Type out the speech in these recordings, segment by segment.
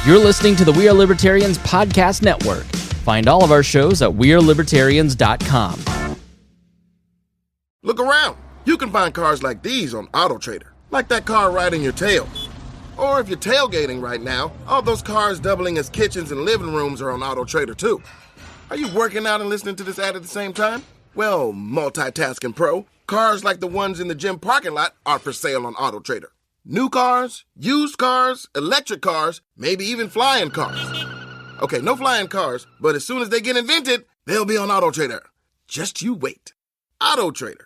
You're listening to the We Are Libertarians Podcast Network. Find all of our shows at wearelibertarians.com. Look around. You can find cars like these on AutoTrader, like that car riding your tail. Or if you're tailgating right now, all those cars doubling as kitchens and living rooms are on AutoTrader too. Are you working out and listening to this ad at the same time? Well, multitasking pro, cars like the ones in the gym parking lot are for sale on AutoTrader. New cars, used cars, electric cars, maybe even flying cars. Okay, no flying cars, but as soon as they get invented, they'll be on AutoTrader. Just you wait. AutoTrader.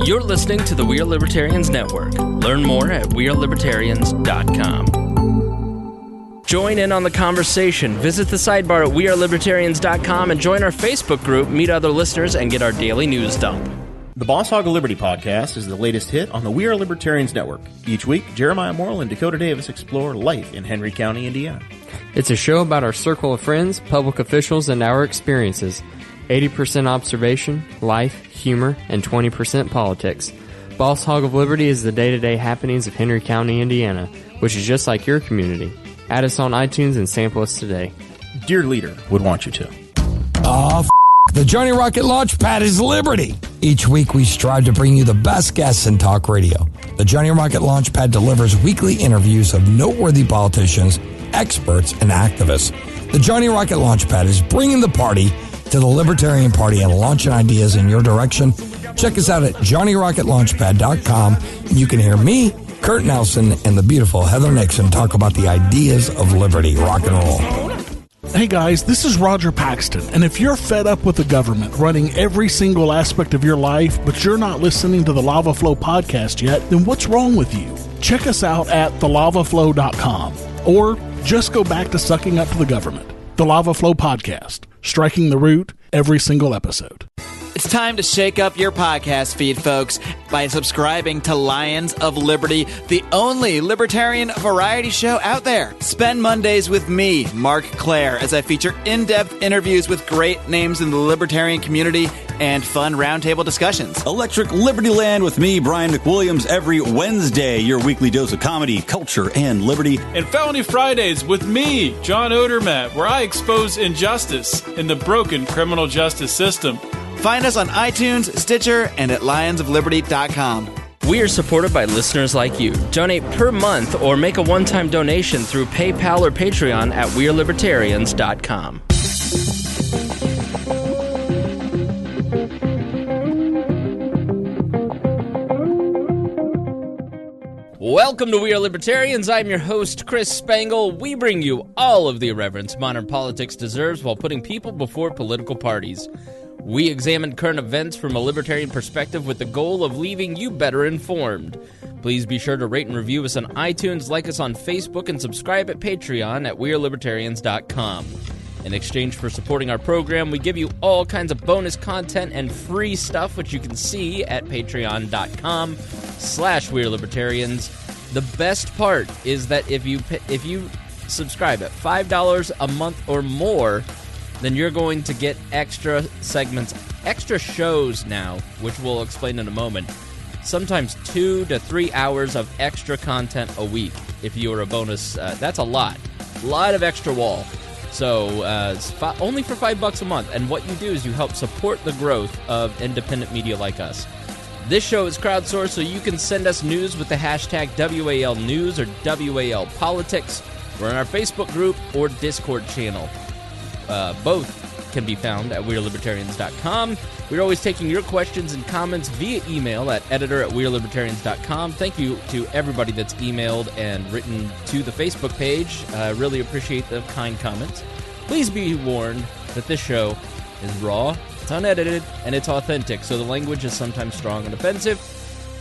You're listening to the We Are Libertarians Network. Learn more at wearelibertarians.com. Join in on the conversation. Visit the sidebar at wearelibertarians.com and join our Facebook group, meet other listeners, and get our daily news dump. The Boss Hog of Liberty podcast is the latest hit on the We Are Libertarians Network. Each week, Jeremiah Morrill and Dakota Davis explore life in Henry County, Indiana. It's a show about our circle of friends, public officials, and our experiences. 80% observation, life, humor, and 20% politics. Boss Hog of Liberty is the day-to-day happenings of Henry County, Indiana, which is just like your community. Add us on iTunes and sample us today. Dear Leader would want you to. The Johnny Rocket Launchpad is Liberty. Each week we strive to bring you the best guests in talk radio. The Johnny Rocket Launchpad delivers weekly interviews of noteworthy politicians, experts, and activists. The Johnny Rocket Launchpad is bringing the party to the Libertarian Party and launching ideas in your direction. Check us out at johnnyrocketlaunchpad.com. You can hear me, Kurt Nelson, and the beautiful Heather Nixon talk about the ideas of liberty. Rock and roll. Hey guys, this is Roger Paxton, and if you're fed up with the government running every single aspect of your life, but you're not listening to the Lava Flow podcast yet, then what's wrong with you? Check us out at thelavaflow.com, or just go back to sucking up to the government. The Lava Flow podcast, striking the root every single episode. It's time to shake up your podcast feed, folks, by subscribing to Lions of Liberty, the only libertarian variety show out there. Spend Mondays with me, Mark Claire, as I feature in-depth interviews with great names in the libertarian community and fun roundtable discussions. Electric Liberty Land with me, Brian McWilliams, every Wednesday, your weekly dose of comedy, culture, and liberty. And Felony Fridays with me, John Odermatt, where I expose injustice in the broken criminal justice system. Find us on iTunes, Stitcher, and at lionsofliberty.com. We are supported by listeners like you. Donate per month or make a one-time donation through PayPal or Patreon at wearelibertarians.com. Welcome to We Are Libertarians. I'm your host, Chris Spangle. We bring you all of the irreverence modern politics deserves while putting people before political parties. We examine current events from a libertarian perspective with the goal of leaving you better informed. Please be sure to rate and review us on iTunes, like us on Facebook, and subscribe at Patreon at wearelibertarians.com. In exchange for supporting our program, we give you all kinds of bonus content and free stuff, which you can see at patreon.com/wearelibertarians. The best part is that if you subscribe at $5 a month or more, then you're going to get extra segments, extra shows now, which we'll explain in a moment. Sometimes 2 to 3 hours of extra content a week. If you're a bonus, that's a lot of extra wall. So only for $5 a month. And what you do is you help support the growth of independent media like us. This show is crowdsourced, so you can send us news with the hashtag WAL News or WAL Politics. We're in our Facebook group or Discord channel. Both can be found at wearelibertarians.com. We're always taking your questions and comments via email at editor@wearelibertarians.com. Thank you to everybody that's emailed and written to the Facebook page. I really appreciate the kind comments. Please be warned that this show is raw, it's unedited, and it's authentic, so the language is sometimes strong and offensive.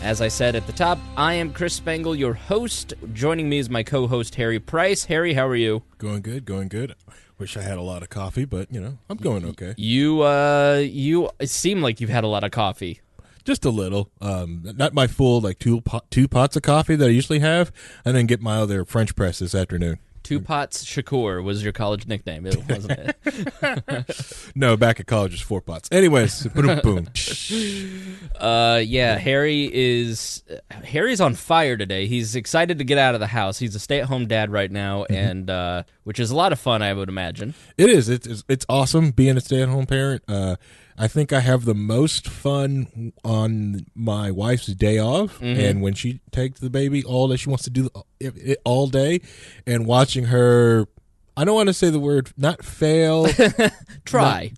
As I said at the top, I am Chris Spangle, your host. Joining me is my co-host, Harry Price. Harry, how are you? Going good. Wish I had a lot of coffee, but, I'm going okay. You seem like you've had a lot of coffee. Just a little. Not my full, two pots of coffee that I usually have, and then get my other French press this afternoon. Two Pots Shakur was your college nickname, wasn't it? No, back at college was 4 pots. Anyways, boom, boom. Yeah, Harry's on fire today. He's excited to get out of the house. He's a stay-at-home dad right now, and which is a lot of fun, I would imagine. It is. It's awesome being a stay-at-home parent. I think I have the most fun on my wife's day off, and when she takes the baby all day, she wants to do it all day, and watching her, I don't want to say the word, not fail, try,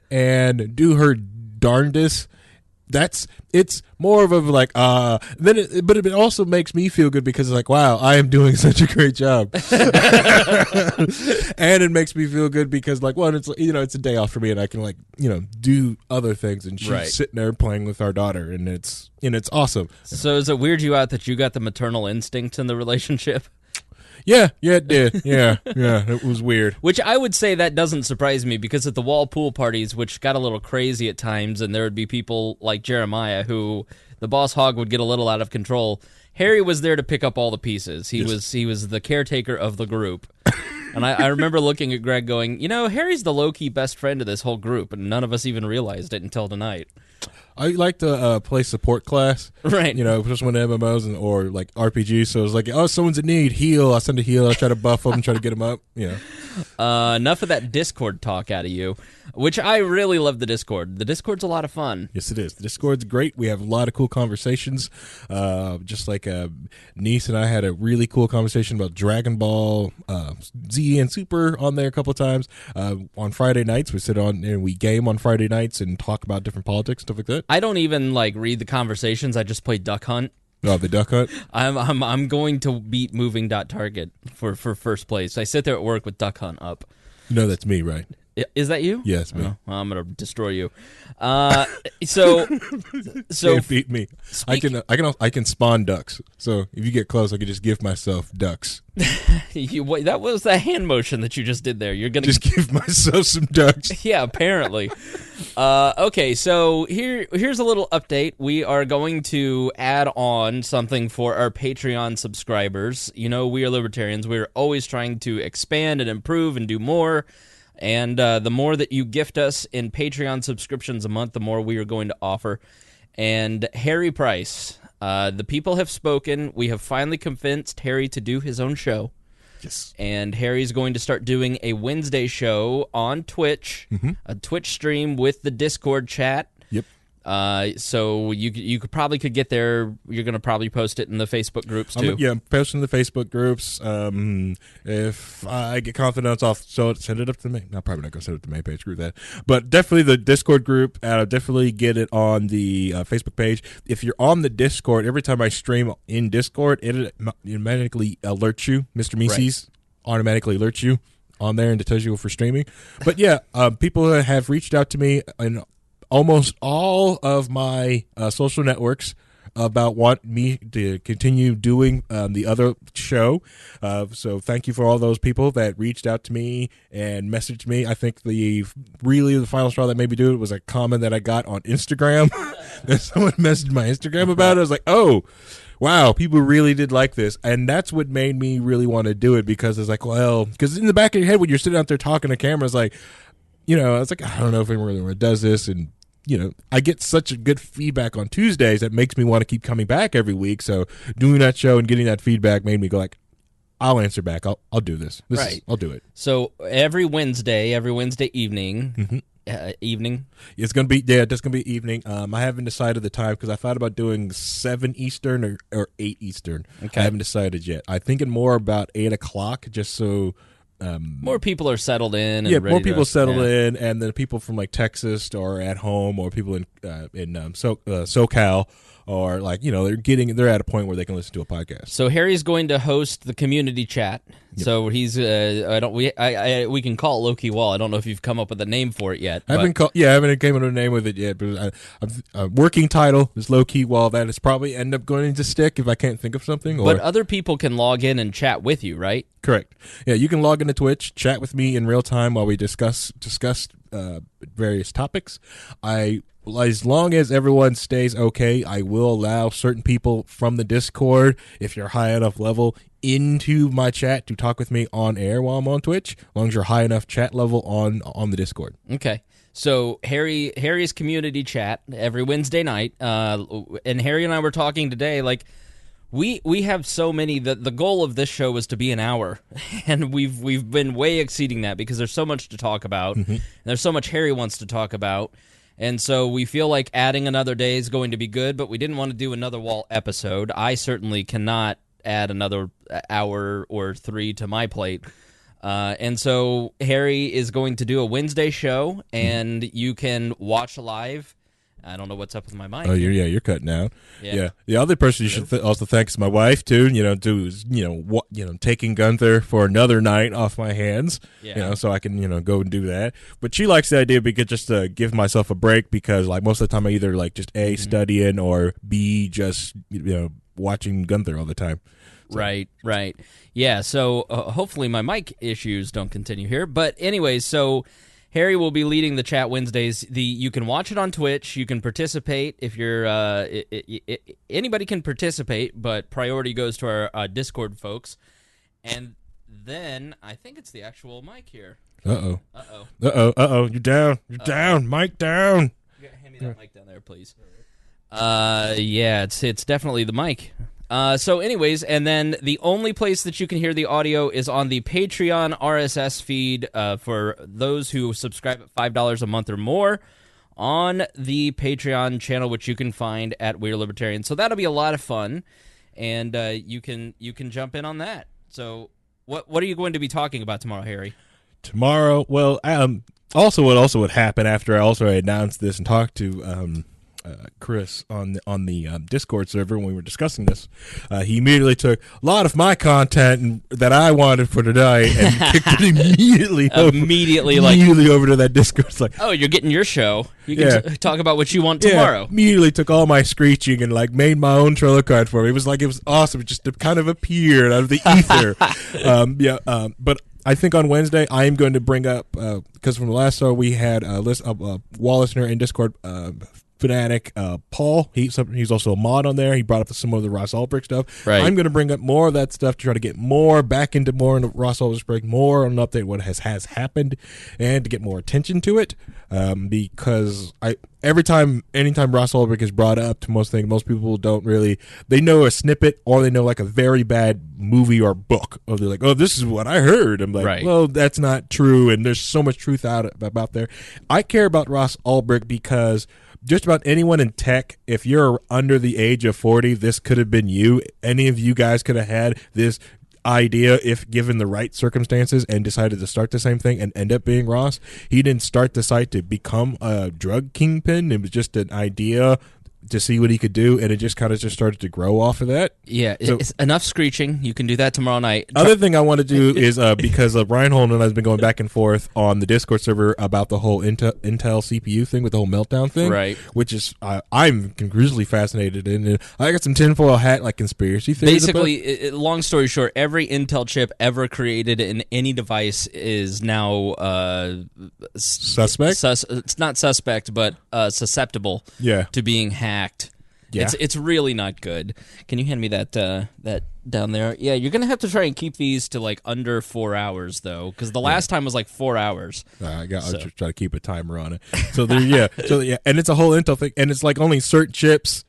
and do her darndest. It's more of a like but it also makes me feel good because it's like, wow, I am doing such a great job. And it makes me feel good because like, well, it's it's a day off for me and I can like, do other things, and she's sitting there playing with our daughter, and it's awesome. So does it weird you out that you got the maternal instinct in the relationship? Yeah, it did. Yeah, it was weird. Which I would say that doesn't surprise me, because at the wall pool parties, which got a little crazy at times, and there would be people like Jeremiah who the boss hog would get a little out of control, Harry was there to pick up all the pieces. He was the caretaker of the group. And I remember looking at Greg going, Harry's the low-key best friend of this whole group, and none of us even realized it until tonight. I like to play support class, right? Just when MMOs or like RPG. So it's like, oh, someone's in need, heal. I send a heal. I try to buff them, try to get them up. Enough of that Discord talk out of you, which I really love the Discord. The Discord's a lot of fun. Yes, it is. The Discord's great. We have a lot of cool conversations. Just like Niece and I had a really cool conversation about Dragon Ball Z and Super on there a couple of times. On Friday nights, we sit on and we game on Friday nights and talk about different politics, stuff like that. I don't even read the conversations. I just play Duck Hunt. Oh, the Duck Hunt. I'm going to beat Moving.Target for first place. I sit there at work with Duck Hunt up. No, that's me, right? Is that you? Yes, me. Oh, well, I'm gonna destroy you. So can't beat me. I can spawn ducks. So if you get close, I can just give myself ducks. That was the hand motion that you just did there. You're gonna just give myself some ducks. Yeah, apparently. Okay, so here's a little update. We are going to add on something for our Patreon subscribers. We are libertarians. We're always trying to expand and improve and do more. And the more that you gift us in Patreon subscriptions a month, the more we are going to offer. And Harry Price, the people have spoken. We have finally convinced Harry to do his own show. Yes. And Harry's going to start doing a Wednesday show on Twitch, a Twitch stream with the Discord chat. Yep. So you could get there. You're going to probably post it in the Facebook groups too. I'm posting in the Facebook groups. If I get confidence off, so send it up to me. I'm probably not going to send it to my page. Screw that. But definitely the Discord group. Definitely get it on the Facebook page. If you're on the Discord, every time I stream in Discord, it automatically alerts you. Mr. Mises automatically alerts you on there and it tells you for streaming. But yeah, people have reached out to me and almost all of my social networks about want me to continue doing the other show. So thank you for all those people that reached out to me and messaged me. I think the final straw that made me do it was a comment that I got on Instagram. That someone messaged my Instagram about it. I was like, oh, wow, people really did like this. And that's what made me really want to do it, because it's like, well, because in the back of your head when you're sitting out there talking to cameras, like, I was like, I don't know if anyone really does this. And I get such a good feedback on Tuesdays that makes me want to keep coming back every week. So doing that show and getting that feedback made me go like, I'll answer back. I'll do this. I'll do it. So every Wednesday evening, evening. It's gonna be that's gonna be evening. I haven't decided the time because I thought about doing 7 Eastern or 8 Eastern. Okay. I haven't decided yet. I'm thinking more about 8 o'clock, just so. More people are settled in. And more people settled in, and then people from like Texas or at home, or people in SoCal, or like they're at a point where they can listen to a podcast. So Harry's going to host the community chat. Yep. So he's we can call it Low-Key Wall. I don't know if you've come up with a name for it yet. I haven't came up with a name with it yet, but a working title is Low-Key Wall. That is probably end up going to stick if I can't think of something. But other people can log in and chat with you, right? Correct. Yeah, you can log into Twitch, chat with me in real time while we discuss various topics. I as long as everyone stays okay, I will allow certain people from the Discord, if you're high enough level, into my chat to talk with me on air while I'm on Twitch, as long as you're high enough chat level on the Discord. Okay. So Harry's community chat every Wednesday night, and Harry and I were talking today, like, we have so many, the goal of this show was to be an hour, and we've been way exceeding that because there's so much to talk about, and there's so much Harry wants to talk about, and so we feel like adding another day is going to be good, but we didn't want to do another wall episode. I certainly cannot add another hour or 3 to my plate. And so Harry is going to do a Wednesday show, and you can watch live. I don't know what's up with my mic. Oh, you're cutting out. Yeah. The other person you should also thank is my wife too. Taking Gunther for another night off my hands. Yeah. So I can go and do that. But she likes the idea because just to give myself a break, because like most of the time I either like just A, studying, or B, just watching Gunther all the time. So. Right. Yeah, so hopefully my mic issues don't continue here. But anyways, so Harry will be leading the chat Wednesdays. You can watch it on Twitch. You can participate if you're anybody can participate, but priority goes to our Discord folks. And then I think it's the actual mic here. Uh-oh. You're down. You're down. Mic down. Hand me that mic down there, please. Yeah, it's definitely the mic. So anyways, and then the only place that you can hear the audio is on the Patreon RSS feed for those who subscribe at $5 a month or more on the Patreon channel, which you can find at We're Libertarian. So that'll be a lot of fun, and you can jump in on that. So what are you going to be talking about tomorrow, Harry? Tomorrow, well, what would happen after I also announced this and talked to Chris on the Discord server when we were discussing this, he immediately took a lot of my content that I wanted for tonight and kicked it immediately over to that Discord. It's like, oh, you're getting your show. You can talk about what you want tomorrow. Immediately took all my screeching and like made my own trailer card for me. It was awesome. It just kind of appeared out of the ether. But I think on Wednesday I am going to bring up, because from the last show we had a wall listener in Discord, fanatic Paul. He's also a mod on there. He brought up some of the Ross Ulbricht stuff. Right. I'm going to bring up more of that stuff to try to get more back into more into Ross Ulbricht, more on an update what has happened, and to get more attention to it. Because anytime Ross Ulbricht is brought up to most people don't really, they know a snippet or they know like a very bad movie or book, or they're like, oh, this is what I heard. I'm like, well, that's not true, and there's so much truth about there. I care about Ross Ulbricht because just about anyone in tech, if you're under the age of 40, this could have been you. Any of you guys could have had this idea if given the right circumstances and decided to start the same thing and end up being Ross. He didn't start the site to become a drug kingpin. It was just an idea to see what he could do, and it just kind of started to grow off of that. Yeah, so, it's enough screeching. You can do that tomorrow night. Other thing I want to do is, because Brian Holden and I have been going back and forth on the Discord server about the whole Intel CPU thing with the whole meltdown thing, right? Which is, I'm congruously fascinated in it. I got some tinfoil hat, like, conspiracy theories. Basically, long story short, every Intel chip ever created in any device is now suspect? It's not suspect, but susceptible to being hacked. Yeah. It's really not good. Can you hand me that down there? Yeah, you're going to have to try and keep these to like under 4 hours, though, because the last time was like 4 hours. I'll just try to keep a timer on it. So and it's a whole Intel thing, and it's like only certain chips.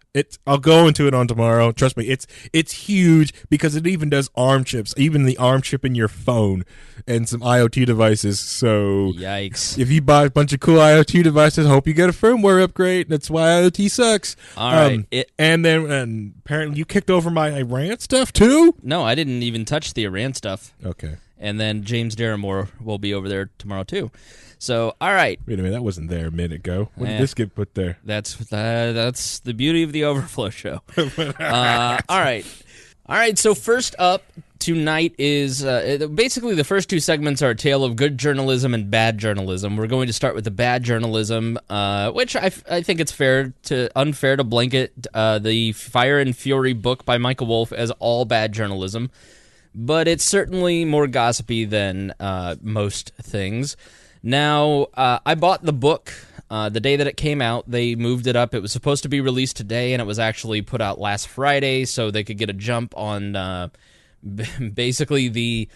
I'll go into it on tomorrow. Trust me, it's huge because it even does ARM chips, even the ARM chip in your phone and some IoT devices. So yikes! If you buy a bunch of cool IoT devices, hope you get a firmware upgrade. That's why IoT sucks. All right. And then apparently you kicked over my Iran stuff too. No, I didn't even touch the Iran stuff. Okay. And then James Darramore will be over there tomorrow too. So, all right. Wait a minute, that wasn't there a minute ago. When did this get put there? That's the beauty of the Overflow show. All right. So first up tonight is basically the first two segments are a tale of good journalism and bad journalism. We're going to start with the bad journalism, which I think it's unfair to blanket the Fire and Fury book by Michael Wolff as all bad journalism, but it's certainly more gossipy than most things. Now, I bought the book The day that it came out, they moved it up. It was supposed to be released today, and it was actually put out last Friday so they could get a jump on basically the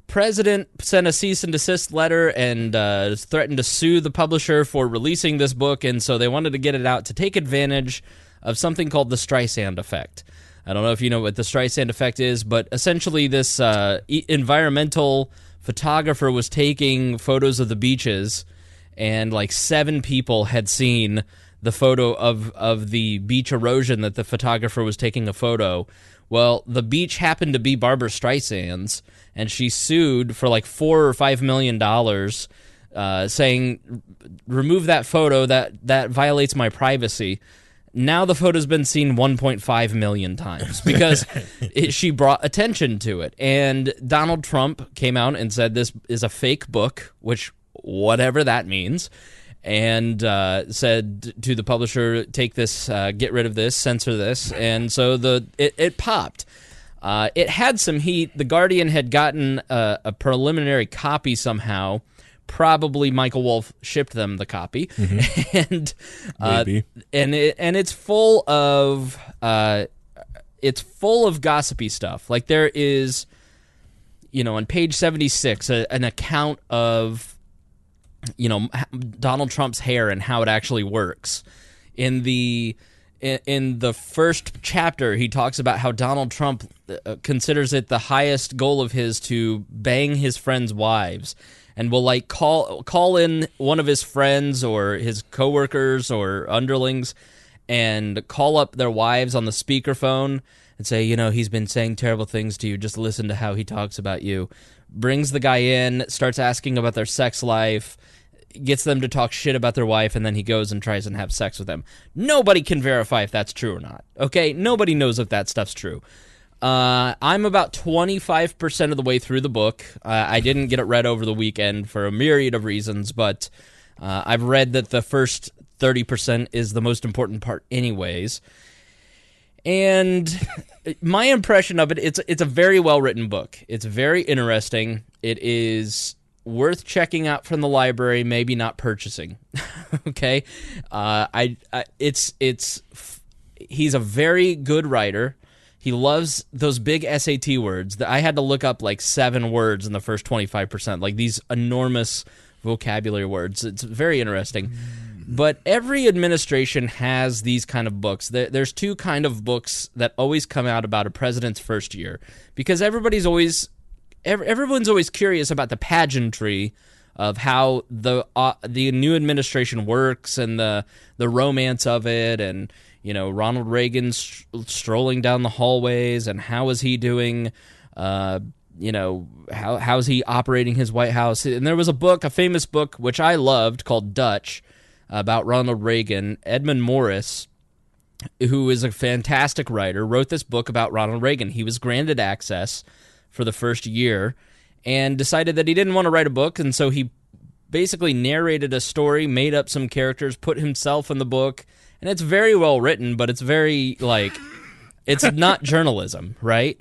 president sent a cease and desist letter and threatened to sue the publisher for releasing this book, and so they wanted to get it out to take advantage of something called the Streisand effect. I don't know if you know what the Streisand effect is, but essentially this environmental photographer was taking photos of the beaches, and like 7 people had seen the photo of the beach erosion that the photographer was taking a photo. Well, the beach happened to be Barbara Streisand's, and she sued for like $4 or $5 million, saying, remove that photo, that violates my privacy. Now the photo's been seen 1.5 million times because she brought attention to it. And Donald Trump came out and said this is a fake book, which whatever that means, and said to the publisher, take this, get rid of this, censor this. And so it popped. It had some heat. The Guardian had gotten a preliminary copy somehow. Probably Michael Wolff shipped them the copy, and Maybe. and it's full of gossipy stuff. Like there is, on page 76, an account of Donald Trump's hair and how it actually works. In the first chapter, he talks about how Donald Trump considers it the highest goal of his to bang his friends' wives, and will like call in one of his friends or his coworkers or underlings and call up their wives on the speakerphone and say, he's been saying terrible things to you. Just listen to how he talks about you. Brings the guy in, starts asking about their sex life, gets them to talk shit about their wife, and then he goes and tries and have sex with them. Nobody can verify if that's true or not, okay? Nobody knows if that stuff's true. I'm about 25% of the way through the book. I didn't get it read over the weekend for a myriad of reasons, but I've read that the first 30% is the most important part anyways. And my impression of it, it's a very well-written book. It's very interesting. It is worth checking out from the library, maybe not purchasing. Okay? He's a very good writer. He loves those big SAT words. I had to look up like 7 words in the first 25%, like these enormous vocabulary words. It's very interesting. But every administration has these kind of books. There's 2 kind of books that always come out about a president's first year, because everyone's always curious about the pageantry of how the new administration works and the romance of it, and Ronald Reagan strolling down the hallways, and how is he doing? How's he operating his White House? And there was a famous book which I loved called Dutch, about Ronald Reagan. Edmund Morris, who is a fantastic writer, wrote this book about Ronald Reagan. He was granted access for the first year and decided that he didn't want to write a book, and so he basically narrated a story, made up some characters, put himself in the book, and it's very well written, but it's very, it's not journalism, right?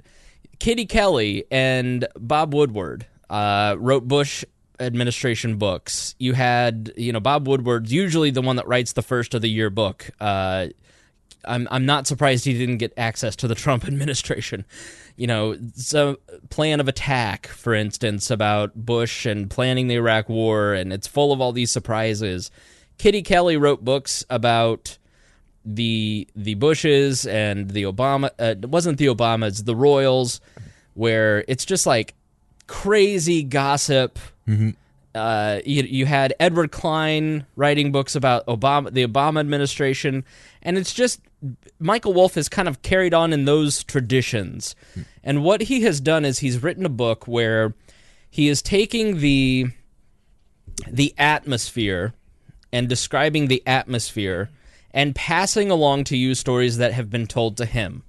Kitty Kelly and Bob Woodward wrote Bush administration books. You had, Bob Woodward's usually the one that writes the first of the year book. I'm not surprised he didn't get access to the Trump administration. So Plan of Attack, for instance, about Bush and planning the Iraq War, and it's full of all these surprises. Kitty Kelly wrote books about the Bushes and the Obama. It wasn't the Obamas, the Royals, where it's just like crazy gossip. Mm-hmm. You had Edward Klein writing books about the Obama administration, and it's just Michael Wolff has kind of carried on in those traditions. And what he has done is he's written a book where he is taking the atmosphere and describing the atmosphere and passing along to you stories that have been told to him.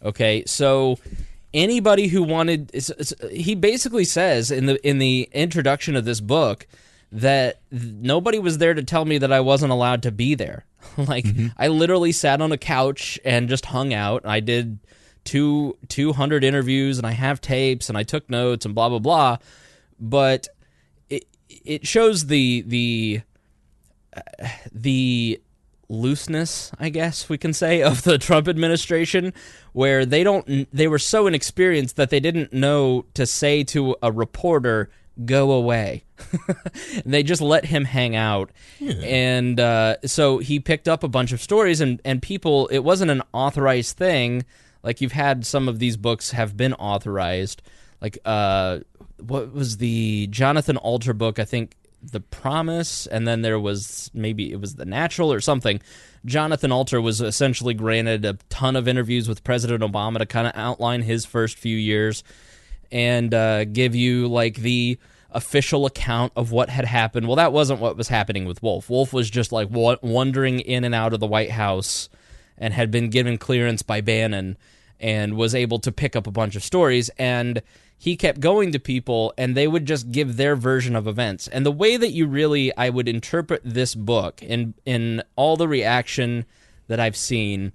Okay, so anybody who wanted, he basically says in the introduction of this book that nobody was there to tell me that I wasn't allowed to be there. I literally sat on a couch and just hung out. I did 200 interviews, and I have tapes, and I took notes, and blah blah blah. But it shows the the looseness, I guess we can say, of the Trump administration, where they were so inexperienced that they didn't know to say to a reporter, go away. They just let him hang out. Yeah. And so he picked up a bunch of stories, and people, it wasn't an authorized thing. Like, you've had some of these books have been authorized. Like, what was the Jonathan Alter book? I think The Promise, and then there was, maybe it was The Natural or something. Jonathan Alter was essentially granted a ton of interviews with President Obama to kind of outline his first few years and give you, like, the official account of what had happened. Well, that wasn't what was happening with Wolff. Wolff was just, like, wandering in and out of the White House and had been given clearance by Bannon and was able to pick up a bunch of stories, and he kept going to people, and they would just give their version of events. And the way that I would interpret this book in all the reaction that I've seen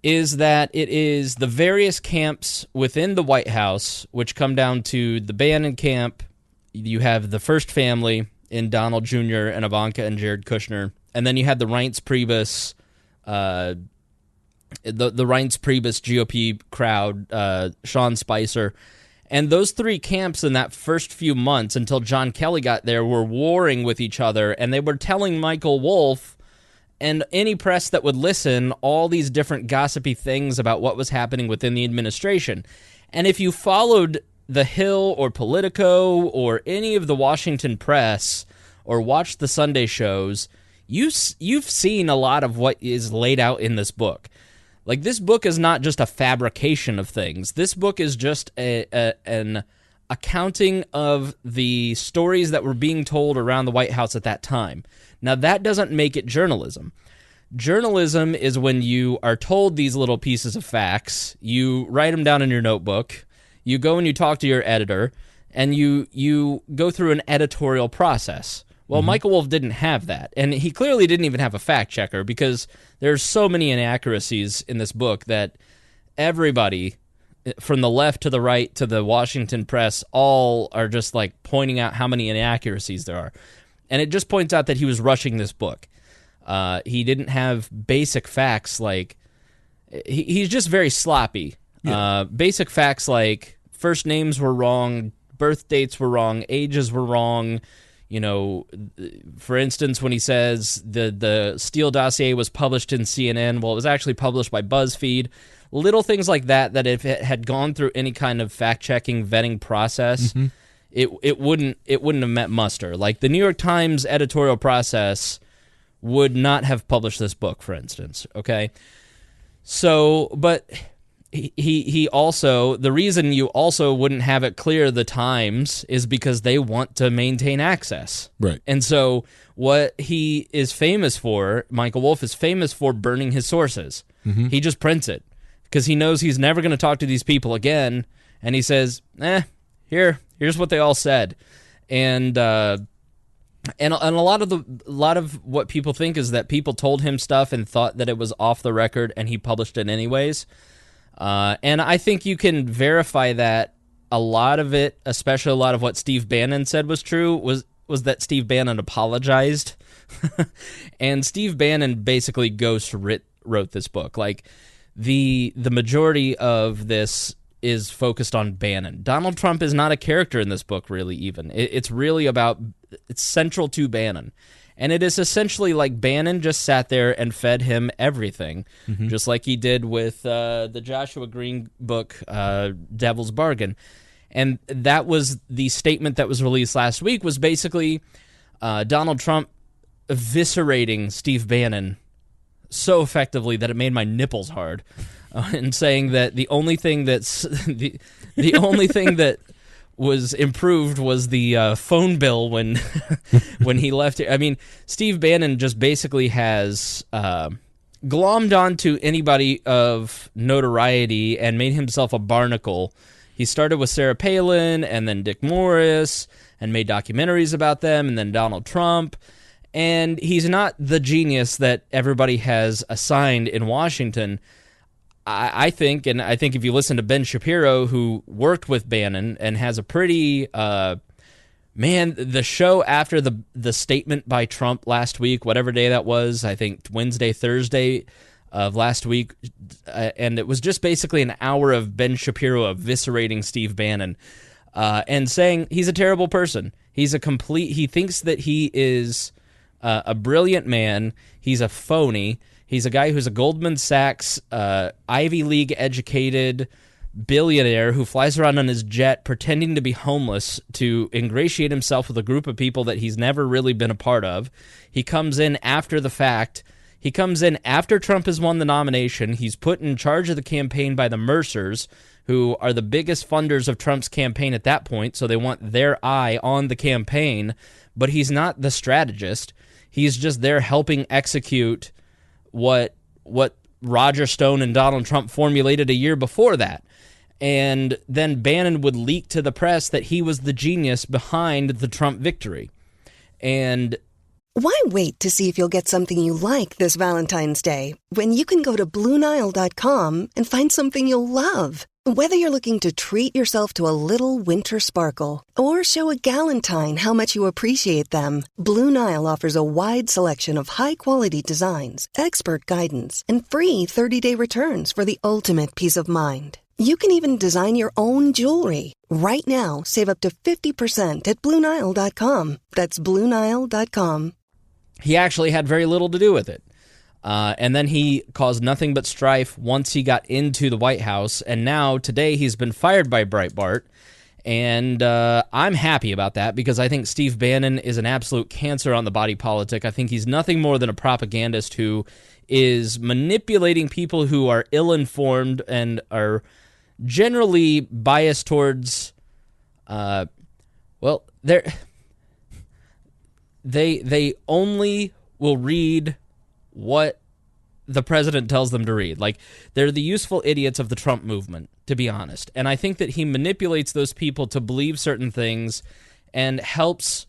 is that it is the various camps within the White House, which come down to the Bannon camp. You have the First Family in Donald Jr. and Ivanka and Jared Kushner, and then you had the Reince Priebus, the Reince Priebus GOP crowd, Sean Spicer. And those three camps in that first few months until John Kelly got there were warring with each other, and they were telling Michael Wolff and any press that would listen all these different gossipy things about what was happening within the administration. And if you followed The Hill or Politico or any of the Washington press or watched the Sunday shows, you've seen a lot of what is laid out in this book. Like, this book is not just a fabrication of things. This book is just an accounting of the stories that were being told around the White House at that time. Now, that doesn't make it journalism. Journalism is when you are told these little pieces of facts, you write them down in your notebook, you go and you talk to your editor, and you go through an editorial process. Well, Michael Wolff didn't have that, and he clearly didn't even have a fact checker, because there's so many inaccuracies in this book that everybody, from the left to the right to the Washington press, all are just like pointing out how many inaccuracies there are. And it just points out that he was rushing this book. He didn't have basic facts, like he's just very sloppy. Yeah. Basic facts like first names were wrong, birth dates were wrong, ages were wrong. You know, for instance, when he says the Steele dossier was published in CNN, well, it was actually published by BuzzFeed. Little things like that if it had gone through any kind of fact-checking, vetting process, it wouldn't have met muster. Like, the New York Times editorial process would not have published this book, for instance, okay? So, but he also, the reason you also wouldn't have it clear the Times is because they want to maintain access. Right. And so what he is famous for, Michael Wolff is famous for burning his sources. He just prints it because he knows he's never going to talk to these people again. And he says, here's what they all said. And a lot of what people think is that people told him stuff and thought that it was off the record, and he published it anyways. And I think you can verify that a lot of it, especially a lot of what Steve Bannon said was true, was that Steve Bannon apologized. And Steve Bannon basically wrote this book. Like, the majority of this is focused on Bannon. Donald Trump is not a character in this book, really, even. It's really it's central to Bannon. And it is essentially like Bannon just sat there and fed him everything, just like he did with the Joshua Green book, Devil's Bargain. And that was the statement that was released last week, was basically Donald Trump eviscerating Steve Bannon so effectively that it made my nipples hard, and saying that the only thing that's the only thing that was improved was the phone bill when he left here. I mean, Steve Bannon just basically has glommed onto anybody of notoriety and made himself a barnacle. He started with Sarah Palin and then Dick Morris and made documentaries about them, and then Donald Trump. And he's not the genius that everybody has assigned in Washington. I think if you listen to Ben Shapiro, who worked with Bannon and has a pretty Man, the show after the statement by Trump last week, whatever day that was, I think Wednesday, Thursday of last week, and it was just basically an hour of Ben Shapiro eviscerating Steve Bannon and saying he's a terrible person. He thinks that he is a brilliant man. He's a phony. He's a guy who's a Goldman Sachs Ivy League educated billionaire who flies around on his jet pretending to be homeless to ingratiate himself with a group of people that he's never really been a part of. He comes in after the fact. He comes in after Trump has won the nomination. He's put in charge of the campaign by the Mercers, who are the biggest funders of Trump's campaign at that point, so they want their eye on the campaign, but he's not the strategist. He's just there helping execute what Roger Stone and Donald Trump formulated a year before that. And then Bannon would leak to the press that he was the genius behind the Trump victory. And why wait to see if you'll get something you like this Valentine's Day when you can go to BlueNile.com and find something you'll love? Whether you're looking to treat yourself to a little winter sparkle or show a galentine how much you appreciate them, Blue Nile offers a wide selection of high-quality designs, expert guidance, and free 30-day returns for the ultimate peace of mind. You can even design your own jewelry. Right now, save up to 50% at BlueNile.com. That's BlueNile.com. He actually had very little to do with it. And then he caused nothing but strife once he got into the White House. And now, today, he's been fired by Breitbart. And I'm happy about that because I think Steve Bannon is an absolute cancer on the body politic. I think he's nothing more than a propagandist who is manipulating people who are ill-informed and are generally biased towards, they only will read what the president tells them to read. Like, they're the useful idiots of the Trump movement, to be honest. And I think that he manipulates those people to believe certain things and helps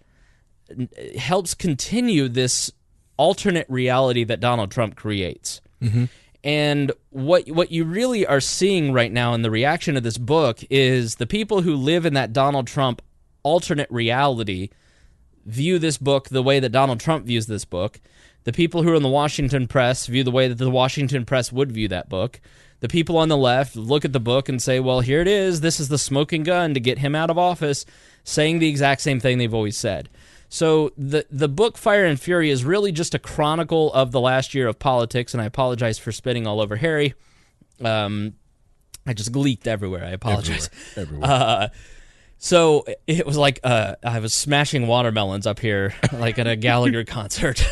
continue this alternate reality that Donald Trump creates. Mm-hmm. And what you really are seeing right now in the reaction to this book is the people who live in that Donald Trump alternate reality view this book the way that Donald Trump views this book. The people who are in the Washington press view the way that the Washington press would view that book. The people on the left look at the book and say, well, here it is. This is the smoking gun to get him out of office, saying the exact same thing they've always said. So the book Fire and Fury is really just a chronicle of the last year of politics, and I apologize for spitting all over Harry. I just leaked everywhere. I apologize. Everywhere. So it was like I was smashing watermelons up here, like at a Gallagher concert.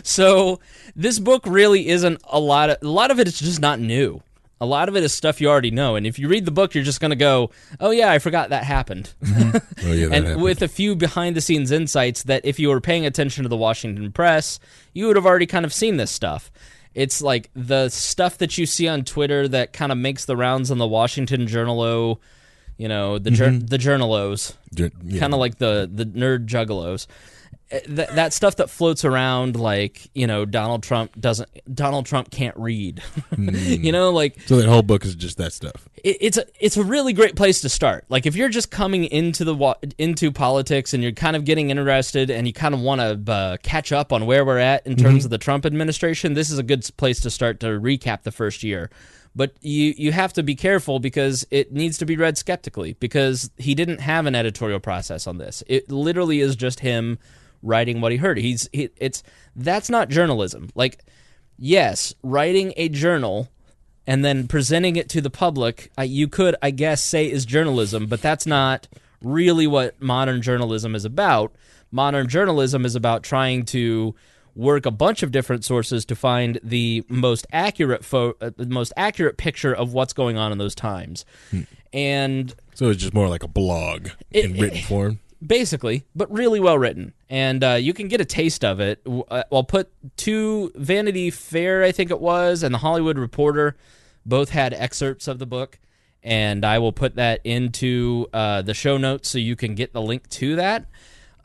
So this book really isn't a lot of it is just not new. A lot of it is stuff you already know, and if you read the book, you're just going to go, "Oh yeah, I forgot that happened." Mm-hmm. Oh yeah, that and happened. With a few behind-the-scenes insights that, if you were paying attention to the Washington press, you would have already kind of seen this stuff. It's like the stuff that you see on Twitter that kind of makes the rounds on the Washington Journalo, the journalos, kind of like the nerd juggalos. That stuff that floats around, like, Donald Trump can't read. So that whole book is just that stuff. It's a really great place to start. Like, if you're just coming into politics and you're kind of getting interested and you kind of want to catch up on where we're at in terms of the Trump administration, this is a good place to start to recap the first year. But you have to be careful because it needs to be read skeptically, because he didn't have an editorial process on this. It literally is just him writing what he heard. That's not journalism. Like, yes, writing a journal and then presenting it to the public, you could, I guess, say is journalism, but that's not really what modern journalism is about. Modern journalism is about trying to work a bunch of different sources to find the most accurate picture of what's going on in those times. And so it's just more like a blog in written form. Basically, but really well written. And you can get a taste of it. I'll put two, Vanity Fair, I think it was, and The Hollywood Reporter both had excerpts of the book. And I will put that into the show notes so you can get the link to that.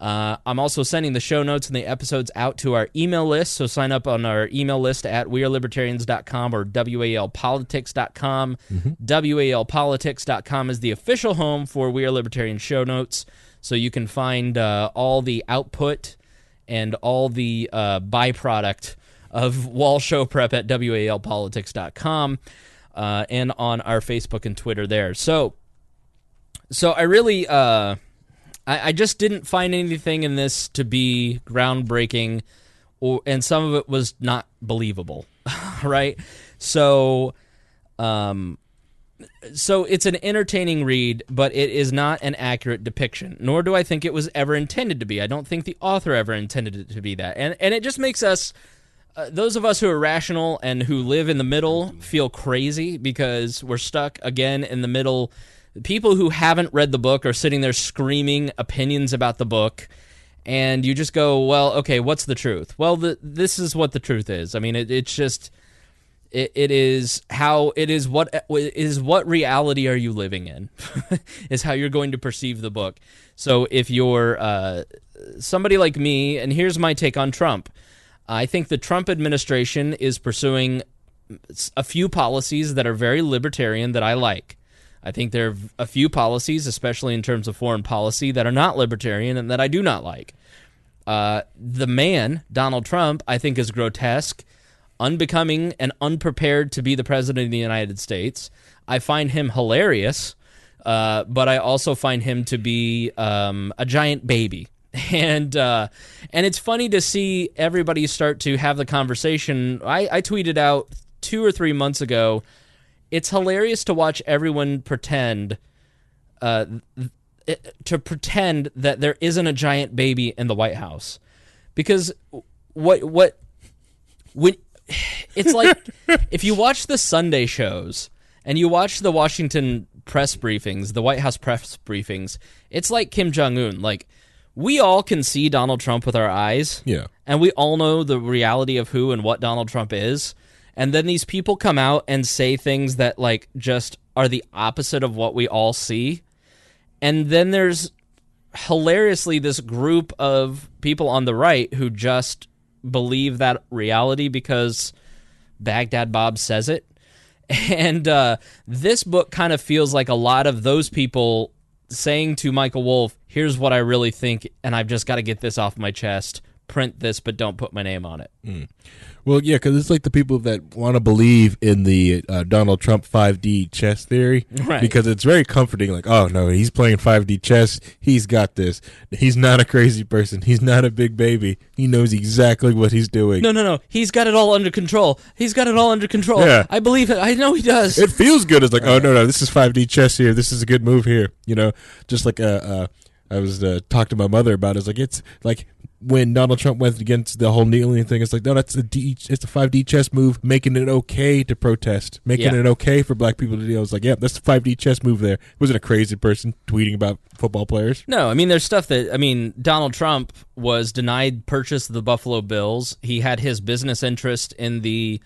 I'm also sending the show notes and the episodes out to our email list, so sign up on our email list at wearelibertarians.com or walpolitics.com. walpolitics.com is the official home for We Are Libertarian show notes, so you can find all the output and all the byproduct of Wall Show Prep at walpolitics.com and on our Facebook and Twitter there. So I really... I just didn't find anything in this to be groundbreaking, and some of it was not believable, right? So it's an entertaining read, but it is not an accurate depiction, nor do I think it was ever intended to be. I don't think the author ever intended it to be that. And it just makes us, those of us who are rational and who live in the middle, feel crazy because we're stuck, again, in the middle. People who haven't read the book are sitting there screaming opinions about the book, and you just go, well, okay, what's the truth? Well, this is what the truth is. I mean, it's just, it is what reality are you living in, is how you're going to perceive the book. So if you're somebody like me, and here's my take on Trump, I think the Trump administration is pursuing a few policies that are very libertarian that I like. I think there are a few policies, especially in terms of foreign policy, that are not libertarian and that I do not like. The man, Donald Trump, I think is grotesque, unbecoming, and unprepared to be the president of the United States. I find him hilarious, but I also find him to be a giant baby. And it's funny to see everybody start to have the conversation. I tweeted out 2 or 3 months ago, it's hilarious to watch everyone pretend that there isn't a giant baby in the White House, because when it's like if you watch the Sunday shows and you watch the Washington press briefings, the White House press briefings, it's like Kim Jong-un. Like, we all can see Donald Trump with our eyes, and we all know the reality of who and what Donald Trump is. And then these people come out and say things that, like, just are the opposite of what we all see. And then there's, hilariously, this group of people on the right who just believe that reality because Baghdad Bob says it. And this book kind of feels like a lot of those people saying to Michael Wolff, here's what I really think, and I've just got to get this off my chest. Print this, but don't put my name on it. Well, yeah, because it's like the people that want to believe in the Donald Trump 5D chess theory, right? Because it's very comforting. Like, oh no, he's playing 5D chess. He's got this. He's not a crazy person. He's not a big baby. He knows exactly what he's doing. No. He's got it all under control. Yeah. I believe it. I know he does. It feels good. It's like, oh no, this is 5D chess here. This is a good move here. You know, just like I was talking to my mother about it. It's like when Donald Trump went against the whole kneeling thing, it's like, no, it's a 5D chess move, making it okay to protest, making it okay for black people to deal. It's like, yeah, that's the 5D chess move there. Wasn't a crazy person tweeting about football players. No, I mean, there's stuff that, I mean, Donald Trump was denied purchase of the Buffalo Bills. He had his business interest in the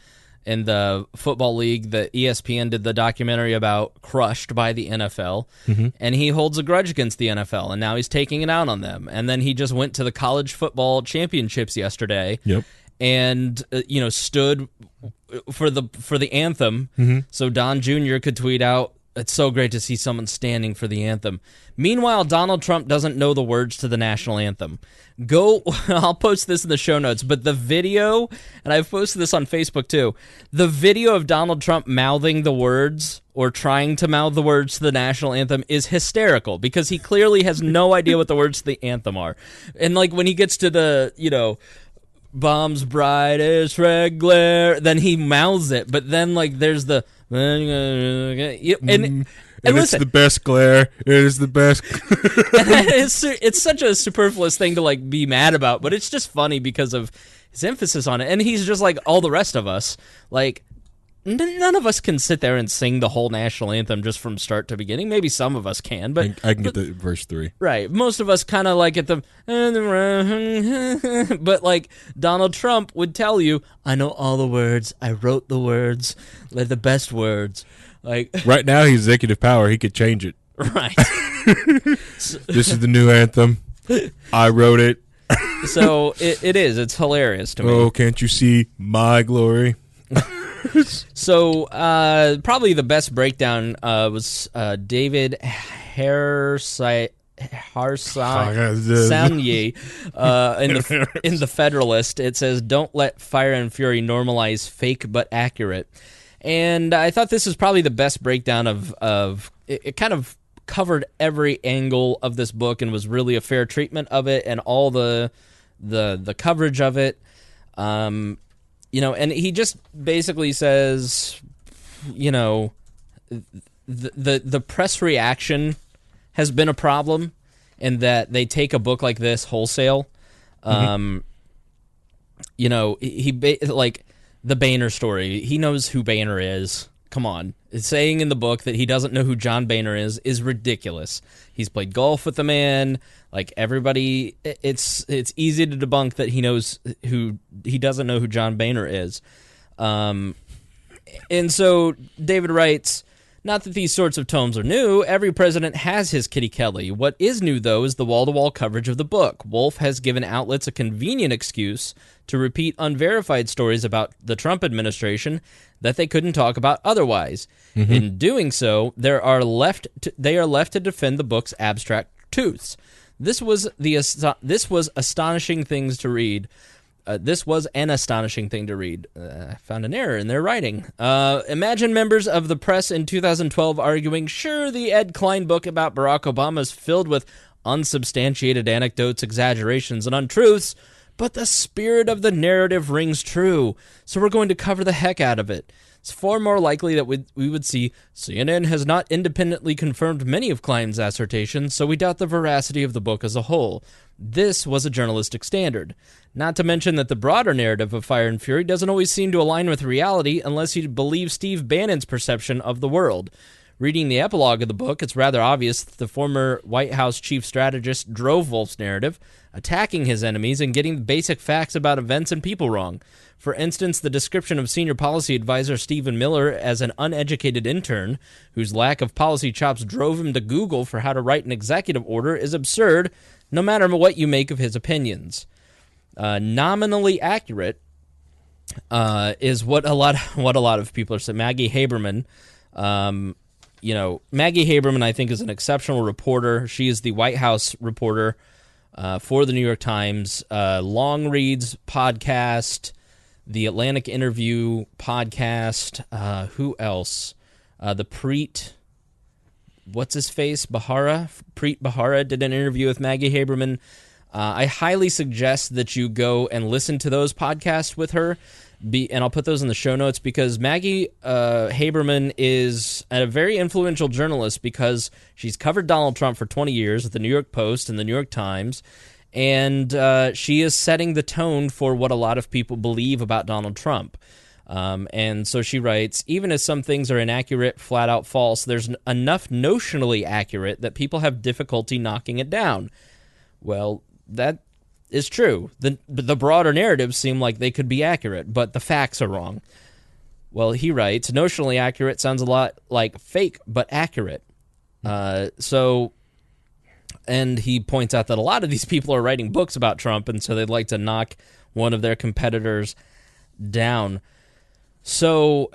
football league that ESPN did the documentary about, crushed by the NFL, and he holds a grudge against the NFL, and now he's taking it out on them. And then he just went to the college football championships yesterday, and stood for the anthem, so Don Jr. could tweet out, "It's so great to see someone standing for the anthem." Meanwhile, Donald Trump doesn't know the words to the national anthem. I'll post this in the show notes, but the video, and I've posted this on Facebook too, the video of Donald Trump mouthing the words or trying to mouth the words to the national anthem is hysterical because he clearly has no idea what the words to the anthem are. And like when he gets to the, bombs bright as red glare, then he mouths it, but then like there's the and listen, it's the best glare. It is the best. It's such a superfluous thing to like be mad about, but it's just funny because of his emphasis on it. And he's just like all the rest of us. Like none of us can sit there and sing the whole national anthem just from start to beginning. Maybe some of us can, but I can get the verse 3. Right. Most of us kind of like at the but like Donald Trump would tell you, I know all the words. I wrote the words. They're the best words. Like right now, he's executive power. He could change it. Right. This is the new anthem. I wrote it. So it is. It's hilarious to me. Oh, can't you see my glory? So probably the best breakdown was David Saunier in the Federalist. It says, "Don't let Fire and Fury normalize fake but accurate." And I thought this is probably the best breakdown of it. Kind of covered every angle of this book and was really a fair treatment of it and all the coverage of it. And he just basically says, the press reaction has been a problem in that they take a book like this wholesale. Like the Boehner story. He knows who Boehner is. Come on. Saying in the book that he doesn't know who John Boehner is ridiculous. He's played golf with the man. Like everybody, it's easy to debunk that he doesn't know who John Boehner is. And so David writes, not that these sorts of tomes are new. Every president has his Kitty Kelly. What is new, though, is the wall-to-wall coverage of the book. Wolff has given outlets a convenient excuse to repeat unverified stories about the Trump administration that they couldn't talk about otherwise. Mm-hmm. In doing so, they are left to defend the book's abstract truths. This was astonishing things to read. This was an astonishing thing to read. I found an error in their writing. Imagine members of the press in 2012 arguing, sure, the Ed Klein book about Barack Obama is filled with unsubstantiated anecdotes, exaggerations, and untruths, but the spirit of the narrative rings true, so we're going to cover the heck out of it. It's far more likely that we would see CNN has not independently confirmed many of Klein's assertions, so we doubt the veracity of the book as a whole. This was a journalistic standard. Not to mention that the broader narrative of Fire and Fury doesn't always seem to align with reality unless you believe Steve Bannon's perception of the world. Reading the epilogue of the book, it's rather obvious that the former White House chief strategist drove Wolff's narrative, attacking his enemies and getting basic facts about events and people wrong. For instance, the description of senior policy advisor Stephen Miller as an uneducated intern whose lack of policy chops drove him to Google for how to write an executive order is absurd, no matter what you make of his opinions. Nominally accurate is what a lot of people are saying. Maggie Haberman, Maggie Haberman, I think, is an exceptional reporter. She is the White House reporter for the New York Times. Long Reads podcast, the Atlantic Interview podcast. Who else? The Preet, what's his face? Preet Bharara did an interview with Maggie Haberman. I highly suggest that you go and listen to those podcasts with her. And I'll put those in the show notes because Maggie Haberman is a very influential journalist because she's covered Donald Trump for 20 years at the New York Post and the New York Times, and she is setting the tone for what a lot of people believe about Donald Trump. And so she writes, even as some things are inaccurate, flat out false, there's enough notionally accurate that people have difficulty knocking it down. Well, that is true. The broader narratives seem like they could be accurate, but the facts are wrong. Well, he writes, notionally accurate sounds a lot like fake, but accurate. And he points out that a lot of these people are writing books about Trump, and so they'd like to knock one of their competitors down. So,